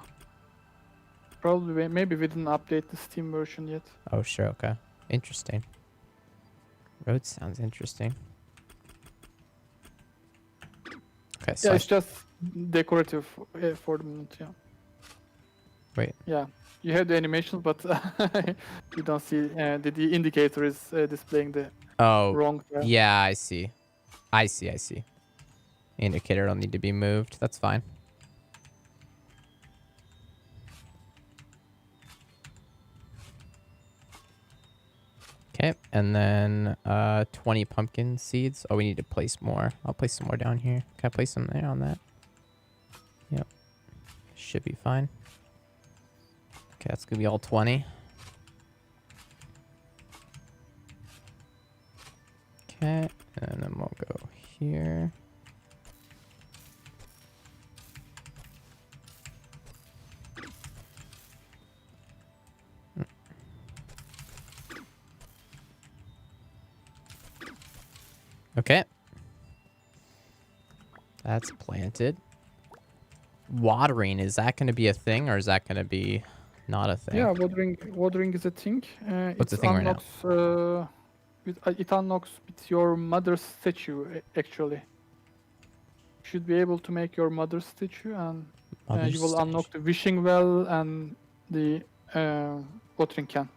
probably maybe we didn't update the Steam version yet. Oh, sure. Okay. Interesting. Roads sounds interesting. Okay, so Yeah, it's just decorative for the moment. Yeah. wait. Yeah, you have the animations, but you don't see the indicator is displaying the Oh, wrong. yeah, I see. I see. Indicator don't need to be moved. That's fine. Okay, and then 20 pumpkin seeds. Oh, we need to place more. I'll place some more down here. Can I place them there on that? Yep. Should be fine. Okay, that's gonna be all 20. Okay, and then we'll go here. Okay. That's planted. Watering, is that going to be a thing or is that going to be not a thing? Yeah, watering is a thing. What's the thing right now? It unlocks with your mother's statue actually. You should be able to make your mother's statue, and Mother's you will unlock statue. the wishing well and the watering can.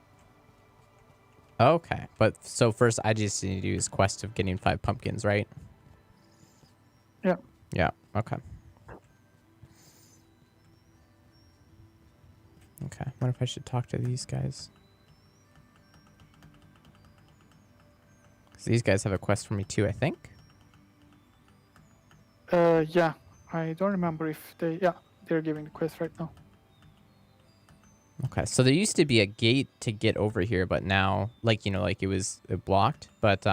Okay, but so first I just need to do this quest of getting 5 pumpkins, right? Yeah. Yeah, okay. Okay, I wonder if I should talk to these guys. 'Cause these guys have a quest for me too, I think. Yeah, I don't remember if they're giving the quest right now. Okay, so there used to be a gate to get over here, but now, like, like it was blocked, but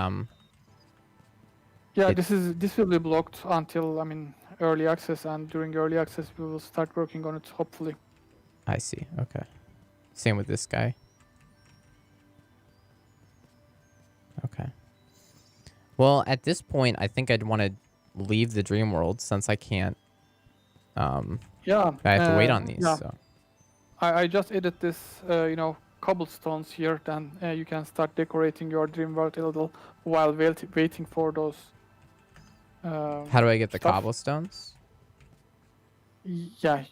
Yeah, It- this will be blocked until early access, and during early access we will start working on it hopefully. I see. Okay. Same with this guy. Okay. Well, at this point, I think I'd want to leave the dream world since I can't. Yeah, I have to wait on these. Yeah, So. I just added this, cobblestones here. Then you can start decorating your dream world a little while waiting for those. How do I get the stuff. cobblestones? Yeah,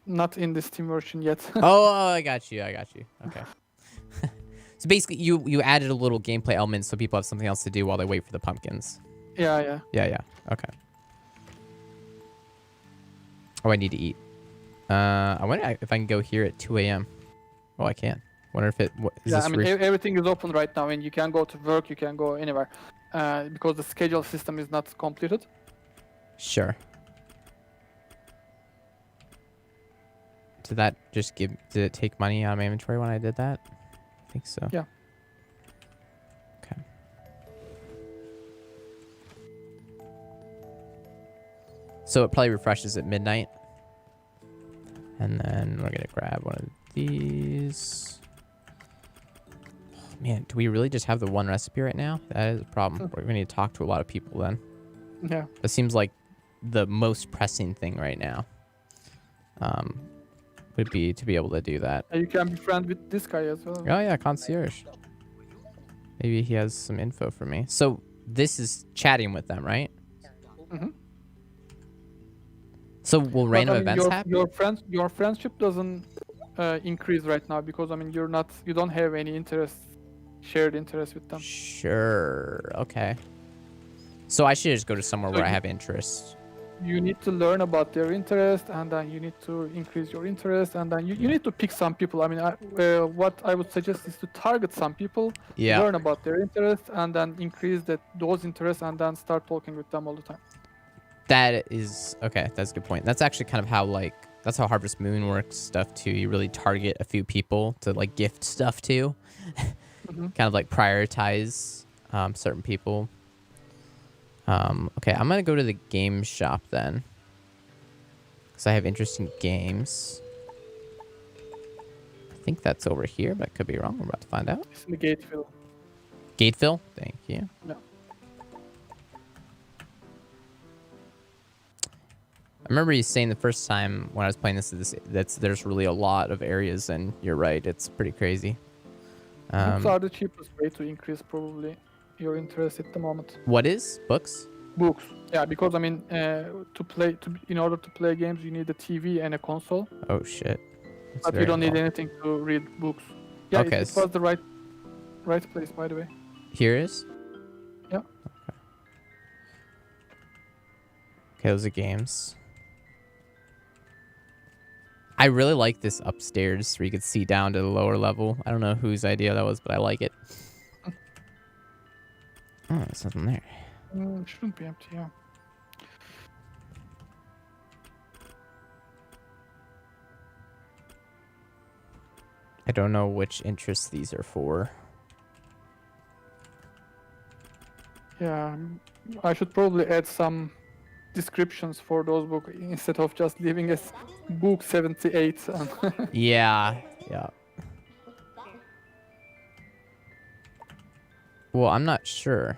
not in the Steam version yet. Oh, I got you. Okay. So basically, you added a little gameplay element so people have something else to do while they wait for the pumpkins. Yeah. Yeah. Okay. Oh, I need to eat. I wonder if I can go here at 2 a.m. Oh, I can. Wonder if is Yeah, this everything is open right now, and you can go to work, you can go anywhere, because the schedule system is not completed. Sure. Did it take money out of my inventory when I did that? I think so. Yeah. Okay. So it probably refreshes at midnight. And then we're going to grab one of these. Oh, man, do we really just have the one recipe right now? That is a problem. We're going to need to talk to a lot of people then. Yeah. That seems like the most pressing thing right now. Would be to be able to do that. You can be friends with this guy as well. Oh yeah, concierge. Maybe he has some info for me. So this is chatting with them, right? Mhm. So will random events happen? Your friendship doesn't increase right now because you don't have any shared interest with them. Sure. Okay. So I should just go to somewhere So where I you- have interest. You need to learn about their interest, and then you need to increase your interest, and then you need to pick some people. What I would suggest is to target some people, Yeah. learn about their interest, and then increase those interests, and then start talking with them all the time. That is okay. That's a good point. That's actually kind of how that's how Harvest Moon works stuff too. You really target a few people to gift stuff to. Mhm. kind of like prioritize certain people. Okay, I'm gonna go to the game shop then, because I have interesting games. I think that's over here, but I could be wrong. We're about to find out. It's in the Gateville. Gateville, thank you. Yeah. I remember you saying the first time when I was playing this there's really a lot of areas, and you're right, it's pretty crazy. Books are the cheapest way to increase probably your interest at the moment. What is books? Books. Yeah, because I mean, in order to play games, you need a TV and a console. Oh shit. That's But you very don't need involved. anything to read books. Yeah, Okay, it was the right place, by the way. Here is? Yeah. Okay, those are games. I really like this upstairs where you could see down to the lower level. I don't know whose idea that was, but I like it. Oh, there's nothing there. It shouldn't be empty, yeah. I don't know which interests these are for. Yeah, I should probably add some descriptions for those books instead of just leaving as book 78. Yeah. Well, I'm not sure.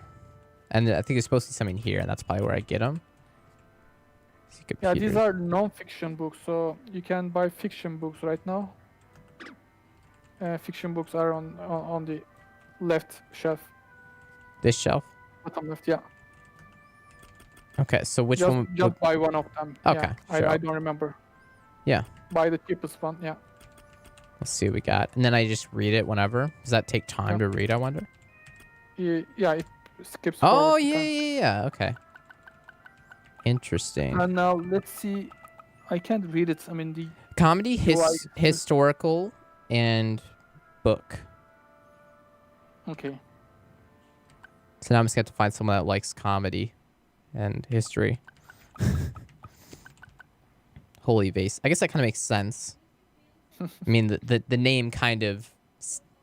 And I think there's supposed to be something here, and that's probably where I get them. Yeah, these are non-fiction books, so you can buy fiction books right now. Fiction books are on the left shelf. This shelf? Bottom left, yeah. Okay, so which just, one? Just buy one of them. Okay, Yeah, sure. I don't remember. Yeah. Buy the cheapest one, yeah. Let's see what we got. And then I just read it whenever. Does that take time to read, I wonder? Yeah, it skips Oh, forward to time. yeah. Okay. Interesting. And now let's see. I can't read it. I mean, the Comedy, UI historical, and book. Okay. So now I'm just going to have to find someone that likes comedy and history. Holy vase. I guess that kind of makes sense. I mean, the name kind of,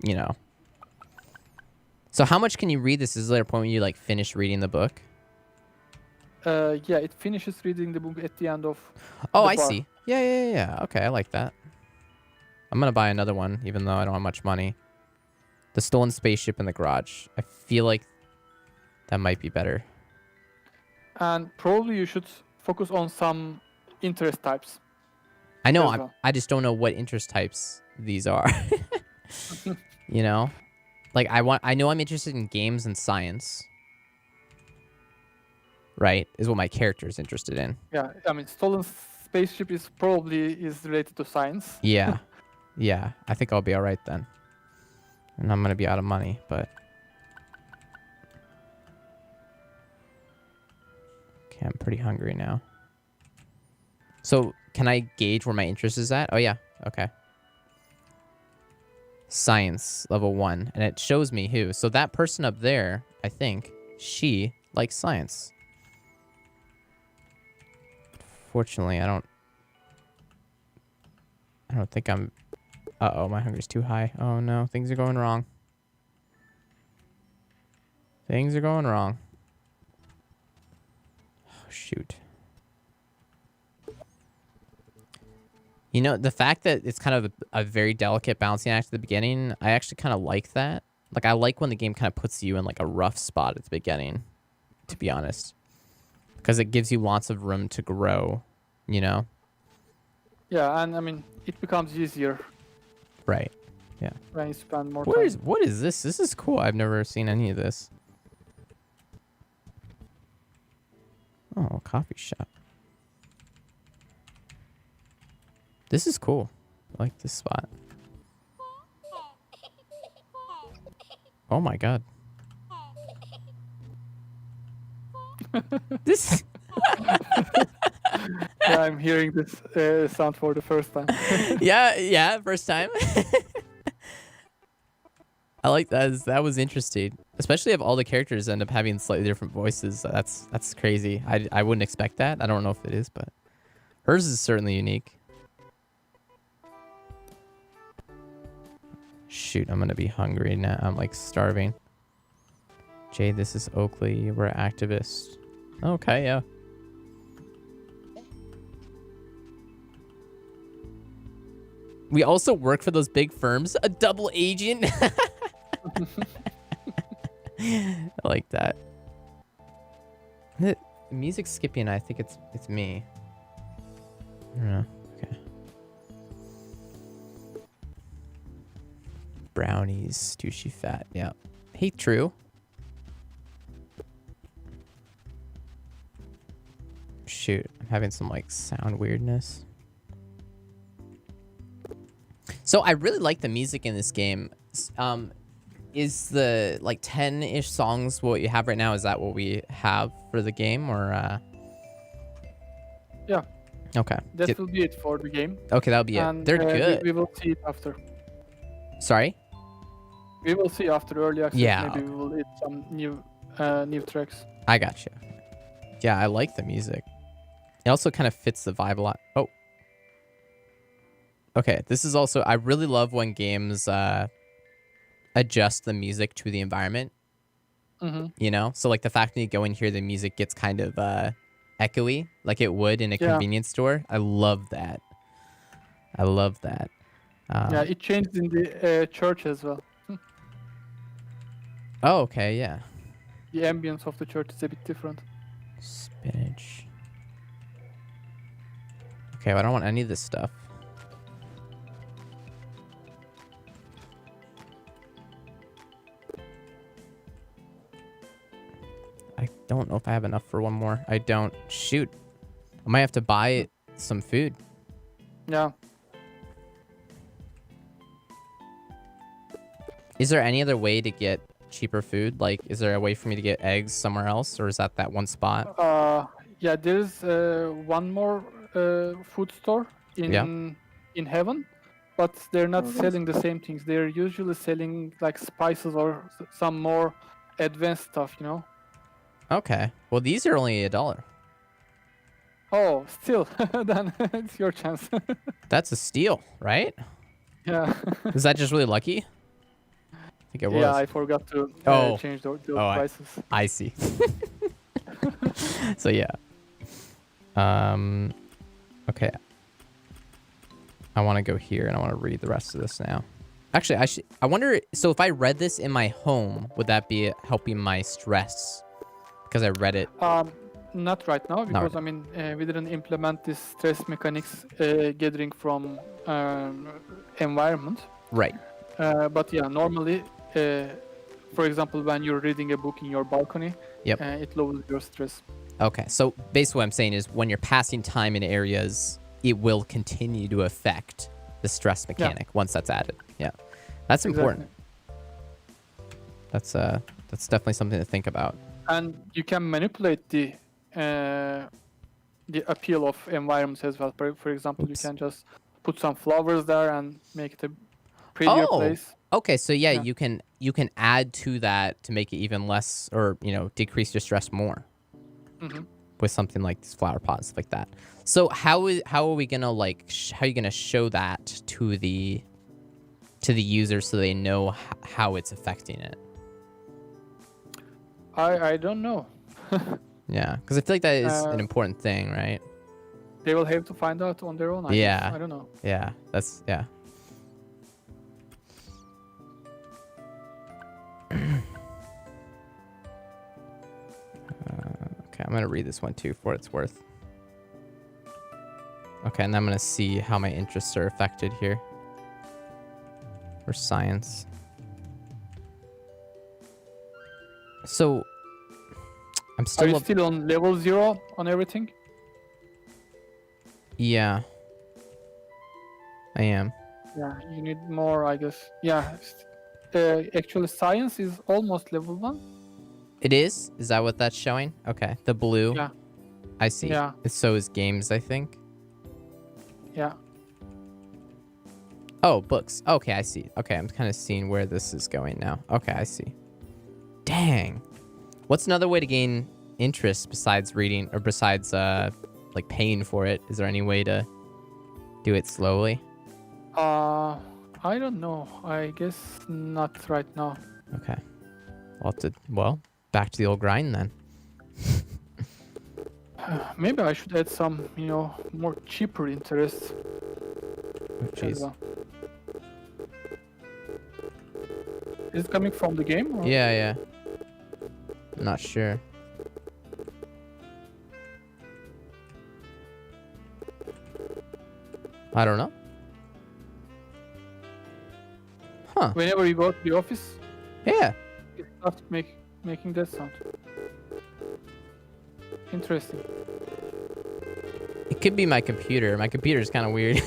you know. So how much can you read this? Is there a point when you like finish reading the book? Yeah, it finishes reading the book at the end of. Oh, the I bar. see. Yeah. Okay, I like that. I'm going to buy another one, even though I don't have much money. The stolen spaceship in the garage. I feel like that might be better. And probably you should focus on some interest types. I know. as well. I just don't know what interest types these are. You know, like I know I'm interested in games and science. Right, is what my character is interested in. Yeah, I mean, stolen spaceship is related to science. Yeah, yeah. I think I'll be all right then. And I'm gonna be out of money, but okay, I'm pretty hungry now. So can I gauge where my interest is at? Oh yeah, okay. Science level 1, and it shows me who. So that person up there, I think she likes science. Fortunately, I don't think I'm. Uh-oh, my hunger's too high. Oh no, things are going wrong. Things are going wrong. Oh, shoot. You know, the fact that it's kind of a very delicate balancing act at the beginning, I actually kind of like that. Like, I like when the game kind of puts you in like a rough spot at the beginning, to be honest. Because it gives you lots of room to grow, you know? Yeah, and I mean, it becomes easier Right. Yeah. when you spend more What time. is this? This is cool. I've never seen any of this. Oh, a coffee shop. This is cool. I like this spot. Oh my god. This Yeah, I'm hearing this sound for the first time. yeah, first time. I like that. That was interesting, especially if all the characters end up having slightly different voices. That's crazy. I wouldn't expect that. I don't know if it is, but hers is certainly unique. Shoot, I'm gonna be hungry now. I'm like starving. Jay, this is Oakley. We're activists. Okay, yeah. We also work for those big firms. A double agent. I like that. The music's skipping. I think it's me. I don't know. Okay. Brownies. Tooshi fat. Yeah. Hey, true. Shoot, I'm having some like sound weirdness. So I really like the music in this game. Is the like 10-ish songs what you have right now? Is that what we have for the game, or? Yeah. Okay. That will be it for the game. Okay, that'll be it. And, They're good. We will see it after. Sorry. We will see after early access. Yeah. Maybe we will add some new tracks. I got you. Yeah, I like the music. It also kind of fits the vibe a lot. Oh. Okay, this is also... I really love when games adjust the music to the environment. Mm-hmm. You know? So, like, the fact that you go in here, the music gets kind of echoey, like it would in a convenience store. I love that. I love that. Yeah, it changed in the church as well. Oh, okay, yeah. The ambience of the church is a bit different. Spinach. Okay, well, I don't want any of this stuff. I don't know if I have enough for one more. I don't. Shoot. I might have to buy some food. Yeah. Is there any other way to get cheaper food? Like, is there a way for me to get eggs somewhere else, or is that one spot? Yeah, there's one more food store in heaven, but they're not selling the same things. They're usually selling like spices or some more advanced stuff, you know. Okay. Well, these are only $1. Oh, still, then it's your chance. That's a steal, right? Yeah. Is that just really lucky? I think it was. Yeah, I forgot to change those prices. I see. So yeah. Okay. I want to go here and I want to read the rest of this now. Actually, I wonder, so if I read this in my home, would that be helping my stress? Because I read it. Not right now, because Not. I mean, we didn't implement this stress mechanics gathering from environment. Right. But yeah, normally, for example, when you're reading a book in your balcony, it lowers your stress. Okay, so basically what I'm saying is when you're passing time in areas, it will continue to affect the stress mechanic once that's added. Yeah, that's important. Exactly. That's definitely something to think about. And you can manipulate the appeal of environments as well. For example, you can just put some flowers there and make it a prettier place. Okay, so yeah, you can add to that to make it even less, or decrease your stress more. Mm-hmm. With something like these flower pots, like that. So how are we gonna how are you gonna show that to the user so they know how it's affecting it? I don't know. Yeah, because I feel like that is an important thing, right? They will have to find out on their own. I guess. I don't know. Yeah, yeah. Okay, I'm gonna read this one too for what it's worth. Okay, and I'm gonna see how my interests are affected here. For science. So I'm still. Are you still on level 0 on everything? Yeah. I am. Yeah, you need more, I guess. Yeah. Actually, science is almost level 1. It is? Is that what that's showing? Okay. The blue. Yeah. I see. Yeah. So is games, I think. Yeah. Oh, books. Okay, I see. Okay, I'm kind of seeing where this is going now. Okay, I see. Dang. What's another way to gain interest besides reading, or besides paying for it? Is there any way to do it slowly? I I don't know. I guess not right now. Okay. Well, back to the old grind then. Maybe I should add some, more cheaper interests Oh, as jeez. well. Is it coming from the game? Or? Yeah, yeah. I'm not sure. I don't know. Huh. Whenever you go to the office, Yeah. it starts making that sound. Interesting. It could be my computer. My computer's kind of weird.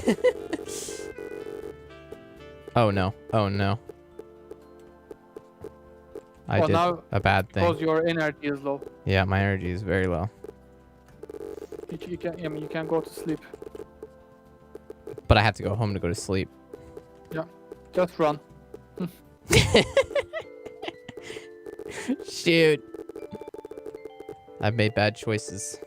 Oh no. Oh no. I Well, did now a bad because thing. your energy is low, Yeah, my energy is very low. you can go to sleep. But I have to go home to go to sleep. Yeah, just run. Shoot. I've made bad choices.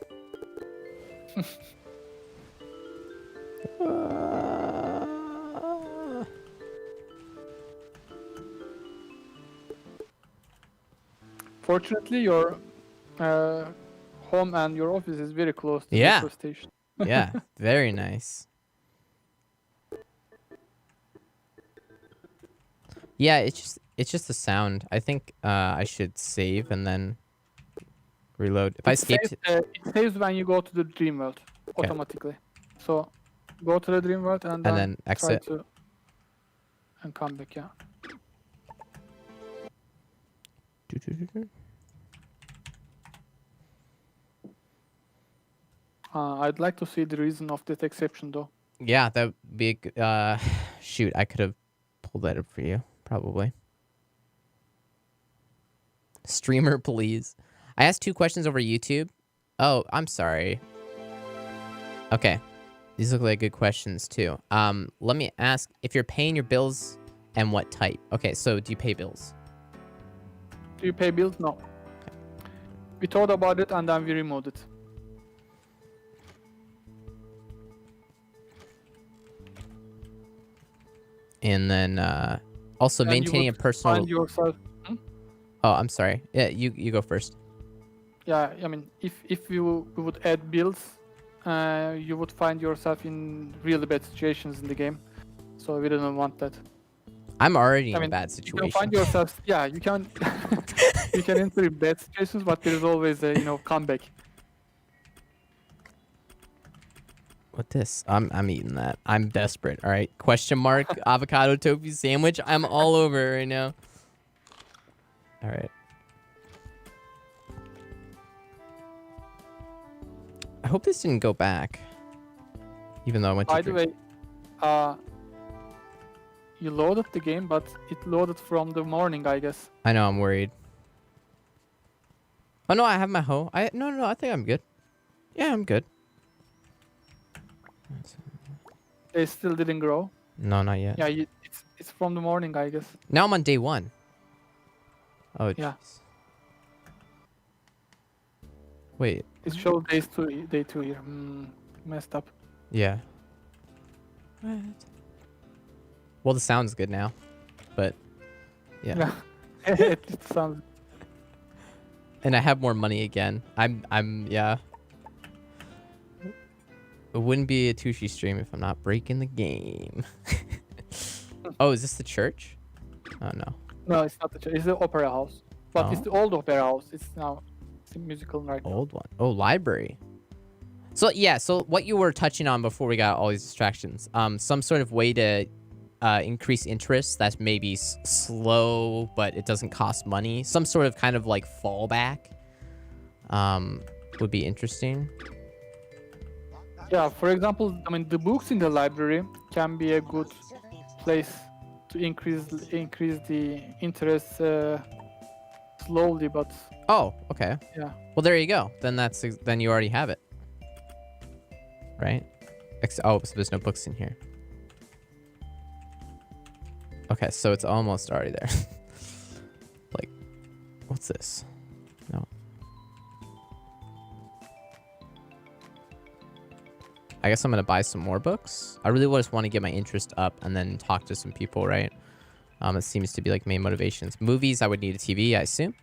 Fortunately, your home and your office is very close to the Yeah. metro station. Yeah, very nice. Yeah, it's just the sound. I think I should save and then reload. If I escaped, It saves when you go to the dream world automatically. So go to the dream world and then try exit. to and come back. Yeah. I'd like to see the reason of that exception though. Yeah, that would be a shoot, I could have pulled that up for you, probably. Streamer, please. I asked 2 questions over YouTube. Oh, I'm sorry. Okay. These look like good questions too. Let me ask if you're paying your bills and what type. Okay, so do you pay bills? Do you pay bills? No. We thought about it and then we removed it. And then also And you maintaining a would personal. Find yourself. Oh, I'm sorry. Yeah, you go first. Yeah, I mean, if you would add bills, you would find yourself in really bad situations in the game. So we didn't want that. I'm already in I a mean, bad you situation. can find yourself. Yeah, you can. You can enter in bad situations, but there is always a comeback. What this? I'm eating that. I'm desperate. All right. Question mark avocado tofu sandwich. I'm all over it right now. All right. I hope this didn't go back. Even though I went to. By the way, you loaded the game, but it loaded from the morning, I guess. I know. I'm worried. Oh no! I have my hoe. No. I think I'm good. Yeah, I'm good. They still didn't grow. No, not yet. Yeah, it's from the morning, I guess. Now I'm on day 1. Oh. Yeah. Jeez. Wait. It shows day two here. Messed up. Yeah. What? Well, the sound's good now, but yeah. It sounds. And I have more money again. Yeah. It wouldn't be a Tooshi stream if I'm not breaking the game. Oh, is this the church? Oh no. No, it's not the church. It's the opera house. But it's Oh. the old opera house. It's a musical right now. Old one. Oh, library. So yeah, so what you were touching on before we got all these distractions, some sort of way to increase interest that's maybe slow, but it doesn't cost money. Some sort of kind of like fallback would be interesting. Yeah, for example, I mean, the books in the library can be a good place to increase the interest slowly, but Oh, okay. yeah. Well, there you go. Then you already have it, right? Oh, so there's no books in here. Okay, so it's almost already there. Like, what's this? No. I guess I'm gonna buy some more books. I really just want to get my interest up and then talk to some people, right? It seems to be like main motivations. Movies, I would need a TV, I assume.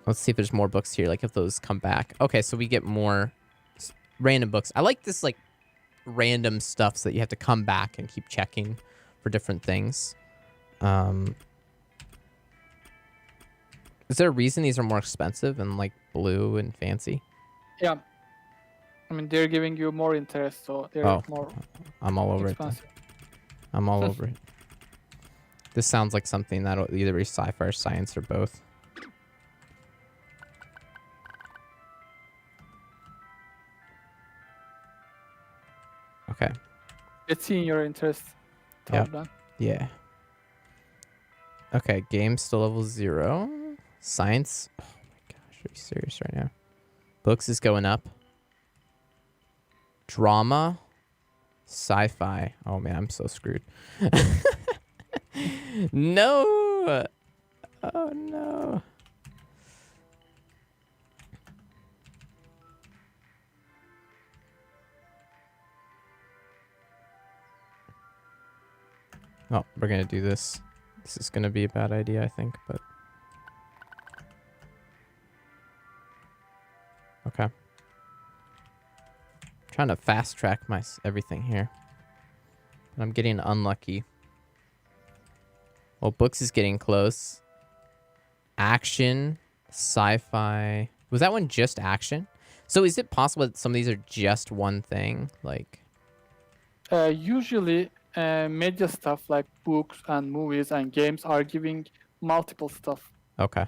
Let's see if there's more books here, like if those come back. Okay, so we get more random books. I like this like random stuff so that you have to come back and keep checking for different things. Is there a reason these are more expensive and like blue and fancy? Yeah. I mean, they're giving you more interest, so they're more I'm all over expensive. it. I'm all over it. This sounds like something that'll either be sci-fi or science or both. Okay. Let's see in your interest. Yep. Then. Yeah. Okay, game still level 0. Science. Oh my gosh, are you serious right now? Books is going up. Drama. Sci-fi. Oh man, I'm so screwed. No. Oh no. Oh, we're gonna do this. This is gonna be a bad idea, I think, but okay. Trying to fast track my everything here, but I'm getting unlucky. Well, books is getting close. Action, sci-fi. Was that one just action? So is it possible that some of these are just one thing? Like, Usually, media stuff like books and movies and games are giving multiple stuff. okay.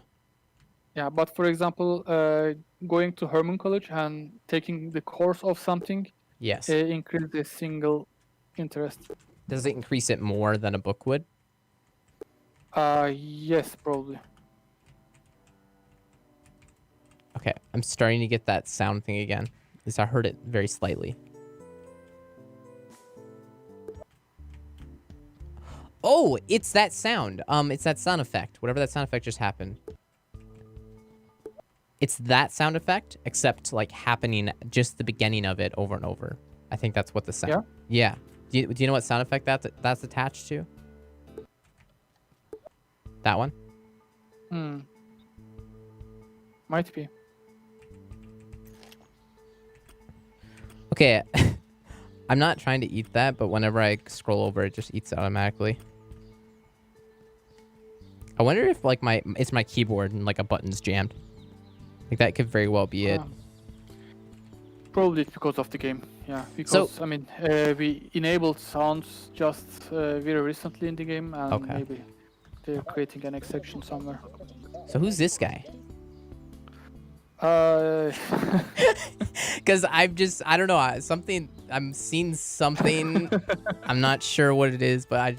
Yeah, but for example, going to Herman College and taking the course of something Yes. increase the single interest. Does it increase it more than a book would? Yes, probably. Okay, I'm starting to get that sound thing again. At least I heard it very slightly. Oh, it's that sound. It's that sound effect. Whatever that sound effect just happened. It's that sound effect, except like happening just the beginning of it over and over. I think that's what the sound. Yeah. Do you know what sound effect that's attached to? That one? Might be. Okay. I'm not trying to eat that, but whenever I scroll over, it just eats it automatically. I wonder if like it's my keyboard and like a button's jammed. Like that could very well be it. Probably it's because of the game. Yeah, because I mean, we enabled sounds just very recently in the game, and maybe they're creating an exception somewhere. So who's this guy? Because I don't know, I'm seeing something. I'm not sure what it is, but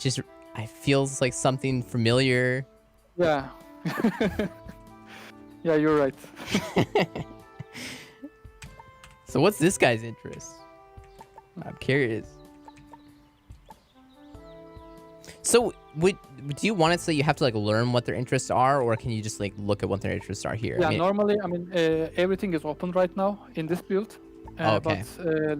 it feels like something familiar. Yeah. Yeah, you're right. So what's this guy's interest? I'm curious. So do you want it so you have to like learn what their interests are, or can you just like look at what their interests are here? Yeah, normally, I mean, everything is open right now in this build. But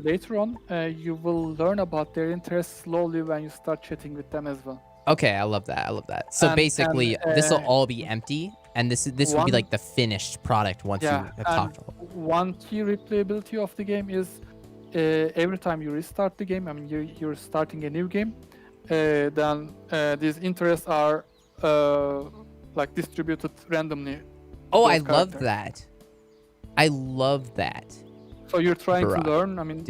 later on, you will learn about their interests slowly when you start chatting with them as well. Okay, I love that. So basically, this will all be empty, and this will be like the finished product once you have talked to them. One key replayability of the game is every time you restart the game, I mean, you're starting a new game, then these interests are like distributed randomly. Oh, I love that. I love that. So you're trying to learn, I mean,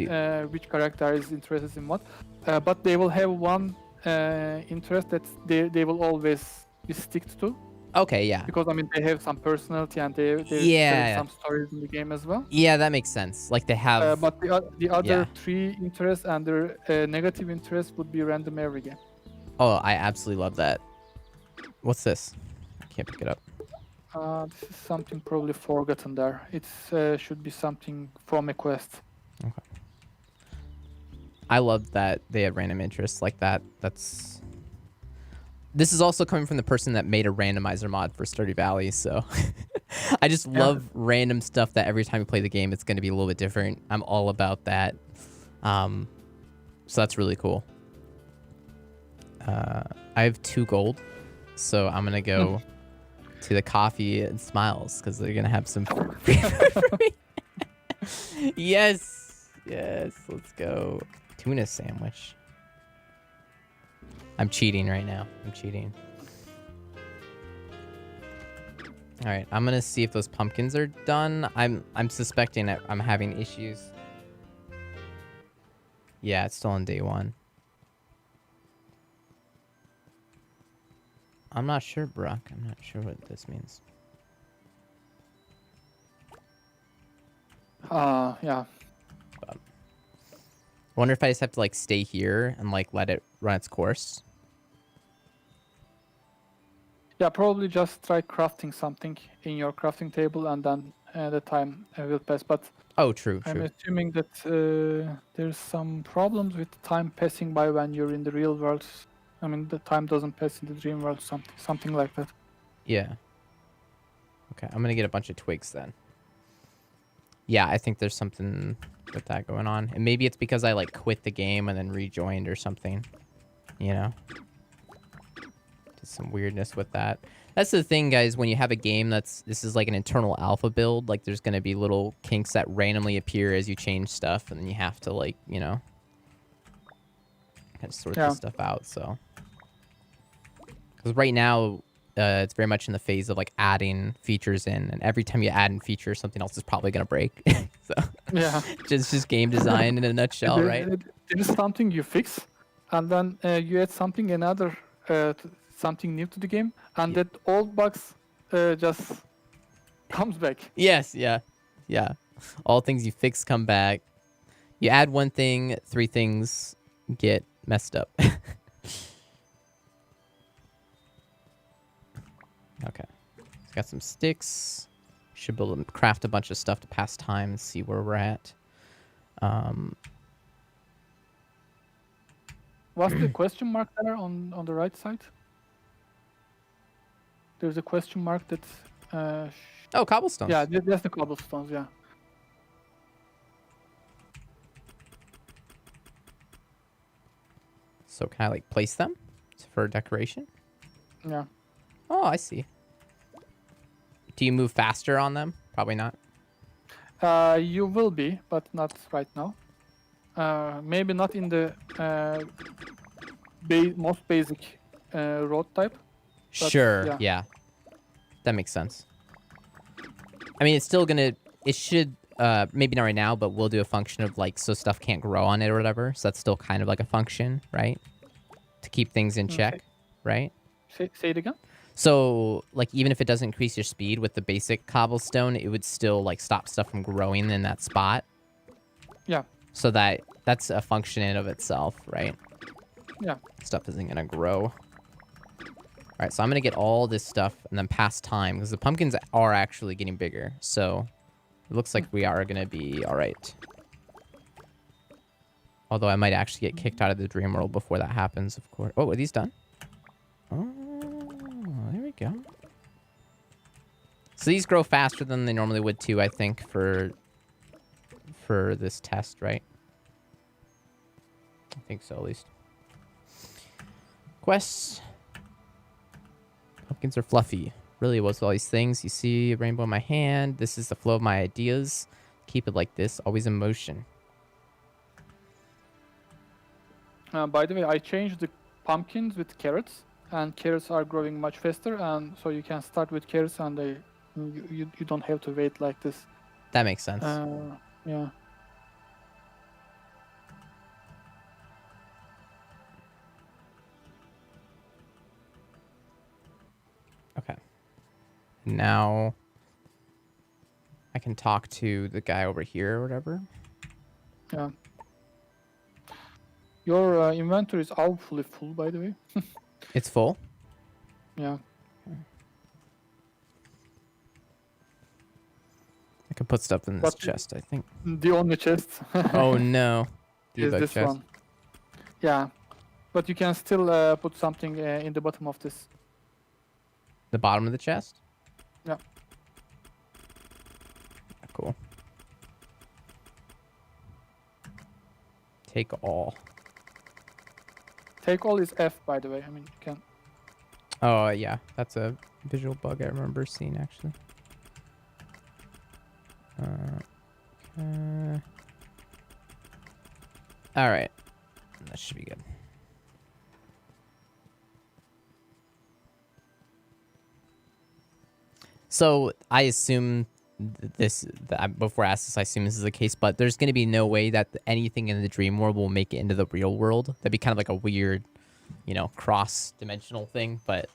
which character is interested in what, but they will have one interest that they will always be sticked to. Okay, yeah. Because I mean, they have some personality and there some stories in the game as well. Yeah, that makes sense. Like they have. But the other three interests and their negative interests would be random every game. Oh, I absolutely love that. What's this? I can't pick it up. This is something probably forgotten there. It should be something from a quest. Okay. I love that they have random interests like that. This is also coming from the person that made a randomizer mod for Stardew Valley, so I just love random stuff that every time you play the game, it's going to be a little bit different. I'm all about that. So that's really cool. I have 2 gold, so I'm going to go to the coffee and smiles because they're going to have some free food for me. Yes. Yes. Let's go. Tuna sandwich. I'm cheating right now. I'm cheating. All right, I'm gonna see if those pumpkins are done. I'm suspecting that I'm having issues. Yeah, it's still on day 1. I'm not sure, Brock. I'm not sure what this means. Yeah. Wonder if I just have to like stay here and like let it run its course. Yeah, probably just try crafting something in your crafting table, and then the time will pass. But Oh, true, I'm true. assuming that there's some problems with time passing by when you're in the real world. I mean, the time doesn't pass in the dream world, something like that. Yeah. Okay, I'm gonna get a bunch of twigs then. Yeah, I think there's something with that going on. And maybe it's because I like quit the game and then rejoined or something. You know? Just some weirdness with that. That's the thing, guys, when you have a game this is like an internal alpha build, like there's gonna be little kinks that randomly appear as you change stuff, and then you have to like, you know, kind of sort this stuff out, so. Because right now, it's very much in the phase of like adding features in, and every time you add in feature, something else is probably gonna break. So Yeah. just game design in a nutshell, right? There is something you fix, and then you add something something new to the game, and that old bugs just comes back. Yes, yeah. All things you fix come back. You add one thing, 3 things get messed up. Okay. Got some sticks. Should be able to craft a bunch of stuff to pass time and see where we're at. What's the question mark there on the right side? There's a question mark that. Oh, cobblestones. Yeah, that's the cobblestones. Yeah. So can I like place them for decoration? Yeah. Oh, I see. Do you move faster on them? Probably not. You will be, but not right now. Maybe not in the most basic road type. Sure. Yeah. That makes sense. I mean, it's still gonna. It should. Maybe not right now, but we'll do a function of like so stuff can't grow on it or whatever. So that's still kind of like a function, right? To keep things in check, right? Say it again. So, like, even if it doesn't increase your speed with the basic cobblestone, it would still, like, stop stuff from growing in that spot. Yeah. So that's a function in of itself, right? Yeah. Stuff isn't going to grow. All right, so I'm going to get all this stuff and then pass time, because the pumpkins are actually getting bigger. So, it looks like we are going to be all right. Although I might actually get kicked out of the dream world before that happens, of course. Oh, are these done? Oh. There we go. So these grow faster than they normally would too, I think, for this test, right? I think so, at least. Quests. Pumpkins are fluffy. Really, what's all these things? You see a rainbow in my hand. This is the flow of my ideas. Keep it like this, always in motion. By the way, I changed the pumpkins with carrots. And carrots are growing much faster, and so you can start with carrots, and you don't have to wait like this. That makes sense. Yeah. Okay. Now I can talk to the guy over here or whatever. Yeah. Your inventory is awfully full, by the way. It's full? Yeah. I can put stuff in this chest, I think. The only chest. Oh no. Is this chest. one. Yeah. But you can still put something in the bottom of this. The bottom of the chest? Yeah. Take all. Take all is F, by the way. I mean, you can. Oh, yeah. That's a visual bug I remember seeing, actually. Okay. All right. That should be good. So I assume before I ask this, I assume this is the case, but there's going to be no way that anything in the dream world will make it into the real world. That'd be kind of like a weird, cross-dimensional thing, but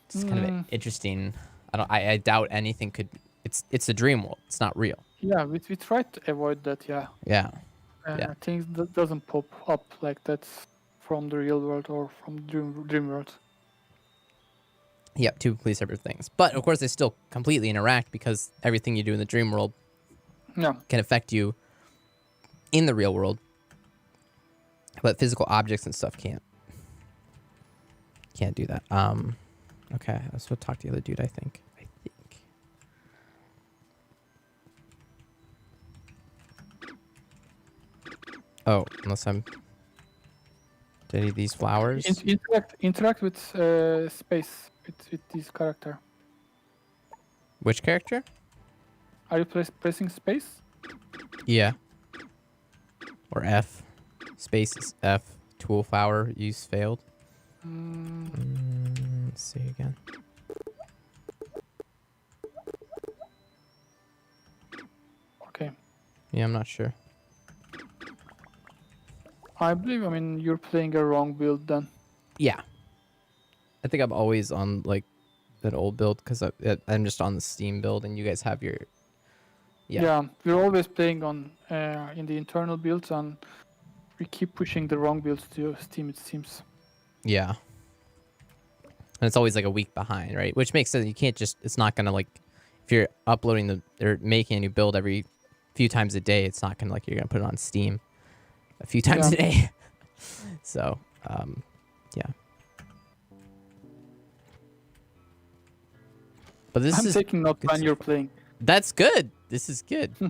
it's kind of interesting. I doubt anything could. It's a dream world. It's not real. Yeah, we try to avoid that. Yeah. Yeah. Yeah. Things that doesn't pop up like that from the real world or from dream world. Yep, two completely separate things. But of course, they still completely interact because everything you do in the dream world can affect you in the real world. But physical objects and stuff can't do that. Okay, let's go talk to the other dude, I think. Oh, unless I'm... Did I need these flowers? Interact with space with this character. Which character? Are you pressing space? Yeah. Or F. Space is F. Tool flower use failed. Let's see again. Okay. Yeah, I'm not sure. I believe, you're playing a wrong build then. Yeah. I think I'm always on, like, that old build because I'm just on the Steam build and you guys have your... Yeah, we're always playing on in the internal builds and we keep pushing the wrong builds to Steam, it seems. Yeah. And it's always, like, a week behind, right? Which makes sense. You can't just... It's not going to, like... If you're uploading or making a new build every few times a day, it's not going to, like, you're going to put it on Steam a few times a day. So, yeah. But I'm taking notes when you're playing. That's good. This is good. How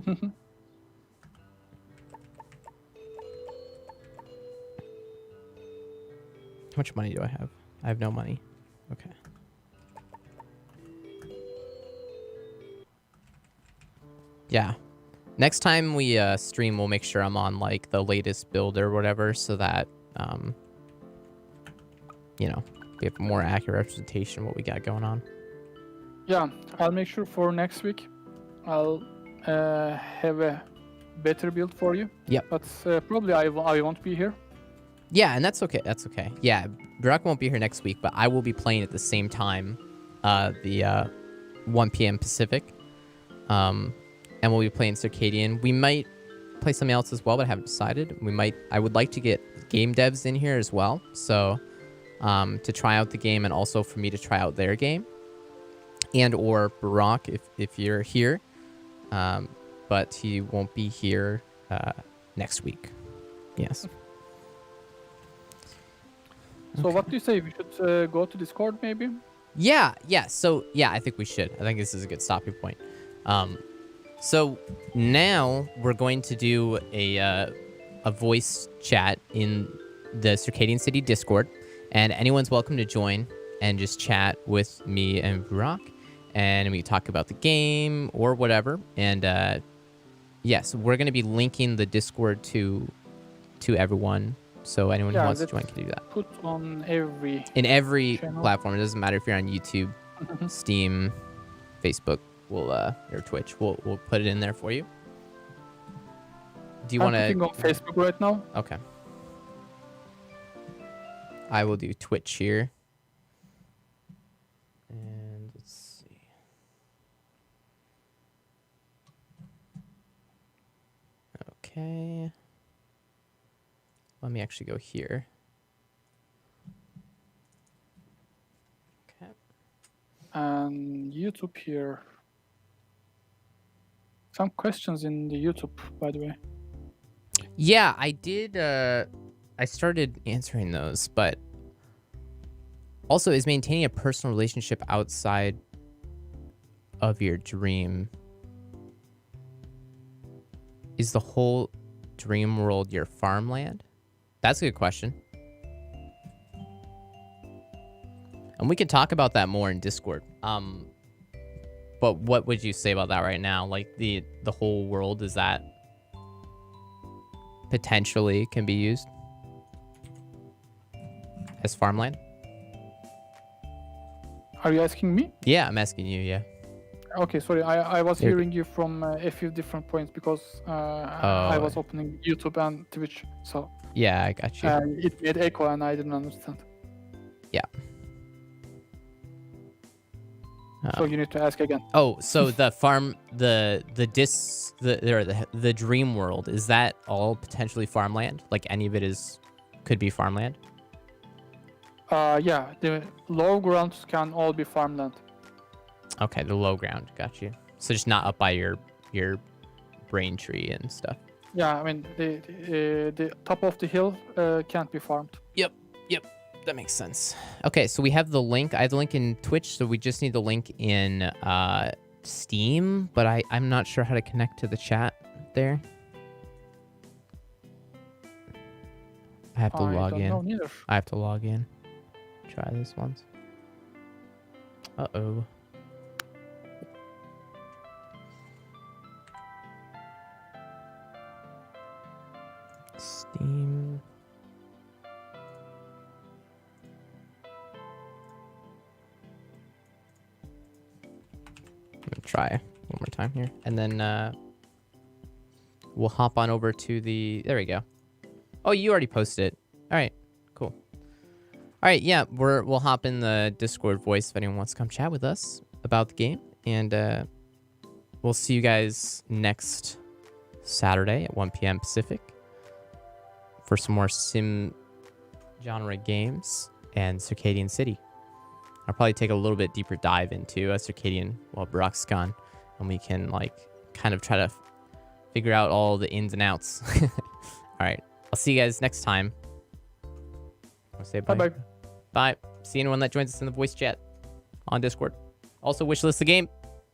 much money do I have? I have no money. Okay. Yeah. Next time we stream, we'll make sure I'm on, like, the latest build or whatever so that, we have a more accurate representation of what we got going on. Yeah, I'll make sure for next week I'll have a better build for you. Yep. But probably I won't be here. Yeah, and that's okay. That's okay. Yeah, Barack won't be here next week, but I will be playing at the same time, the 1 p.m. Pacific. And we'll be playing Circadian. We might play something else as well, but I haven't decided. I would like to get game devs in here as well. So, to try out the game and also for me to try out their game. And or Barack if you're here. But he won't be here next week. Yes. So what do you say? We should go to Discord maybe? Yeah. So, yeah, I think we should. I think this is a good stopping point. So now we're going to do a voice chat in the Circadian City Discord, and anyone's welcome to join and just chat with me and Burak, and we talk about the game or whatever. And yes, we're going to be linking the Discord to everyone, so anyone who wants to join can do that. Put on every channel. Platform. It doesn't matter if you're on YouTube, Steam, Facebook. Or Twitch. We'll put it in there for you. Do you want to? I'm on Facebook right now. Okay. I will do Twitch here. And let's see. Okay. Let me actually go here. Okay. And YouTube here. Some questions in the YouTube, by the way. Yeah, I did. I started answering those, but also, is maintaining a personal relationship outside of your dream is the whole dream world your farmland? That's a good question. And we could talk about that more in Discord. But what would you say about that right now? Like the whole world, is that potentially can be used as farmland? Are you asking me? Yeah, I'm asking you, yeah. Okay, sorry. I was Here- hearing you from a few different points because I was opening YouTube and Twitch, so Yeah, I got you. it made echo and I didn't understand. Yeah. So you need to ask again. Oh, so the farm, the dream world, is that all potentially farmland? Like any of it could be farmland? Yeah, the low grounds can all be farmland. Okay, the low ground, got you. So just not up by your brain tree and stuff. Yeah, I mean the top of the hill can't be farmed. Yep. That makes sense. Okay, so we have the link. I have the link in Twitch, so we just need the link in Steam, but I'm not sure how to connect to the chat there. I have to log don't in. know neither. I have to log in. Try this once. Uh-oh. Steam. Let me try one more time here. And then we'll hop on over to the... There we go. Oh, you already posted it. All right, cool. All right, yeah, we'll hop in the Discord voice if anyone wants to come chat with us about the game. And we'll see you guys next Saturday at 1 p.m. Pacific for some more sim genre games and Circadian City. I'll probably take a little bit deeper dive into Circadian while Barack's gone, and we can like kind of try to figure out all the ins and outs. All right, I'll see you guys next time. Wanna say bye? Bye. Bye. See anyone that joins us in the voice chat on Discord. Also, wishlist the game.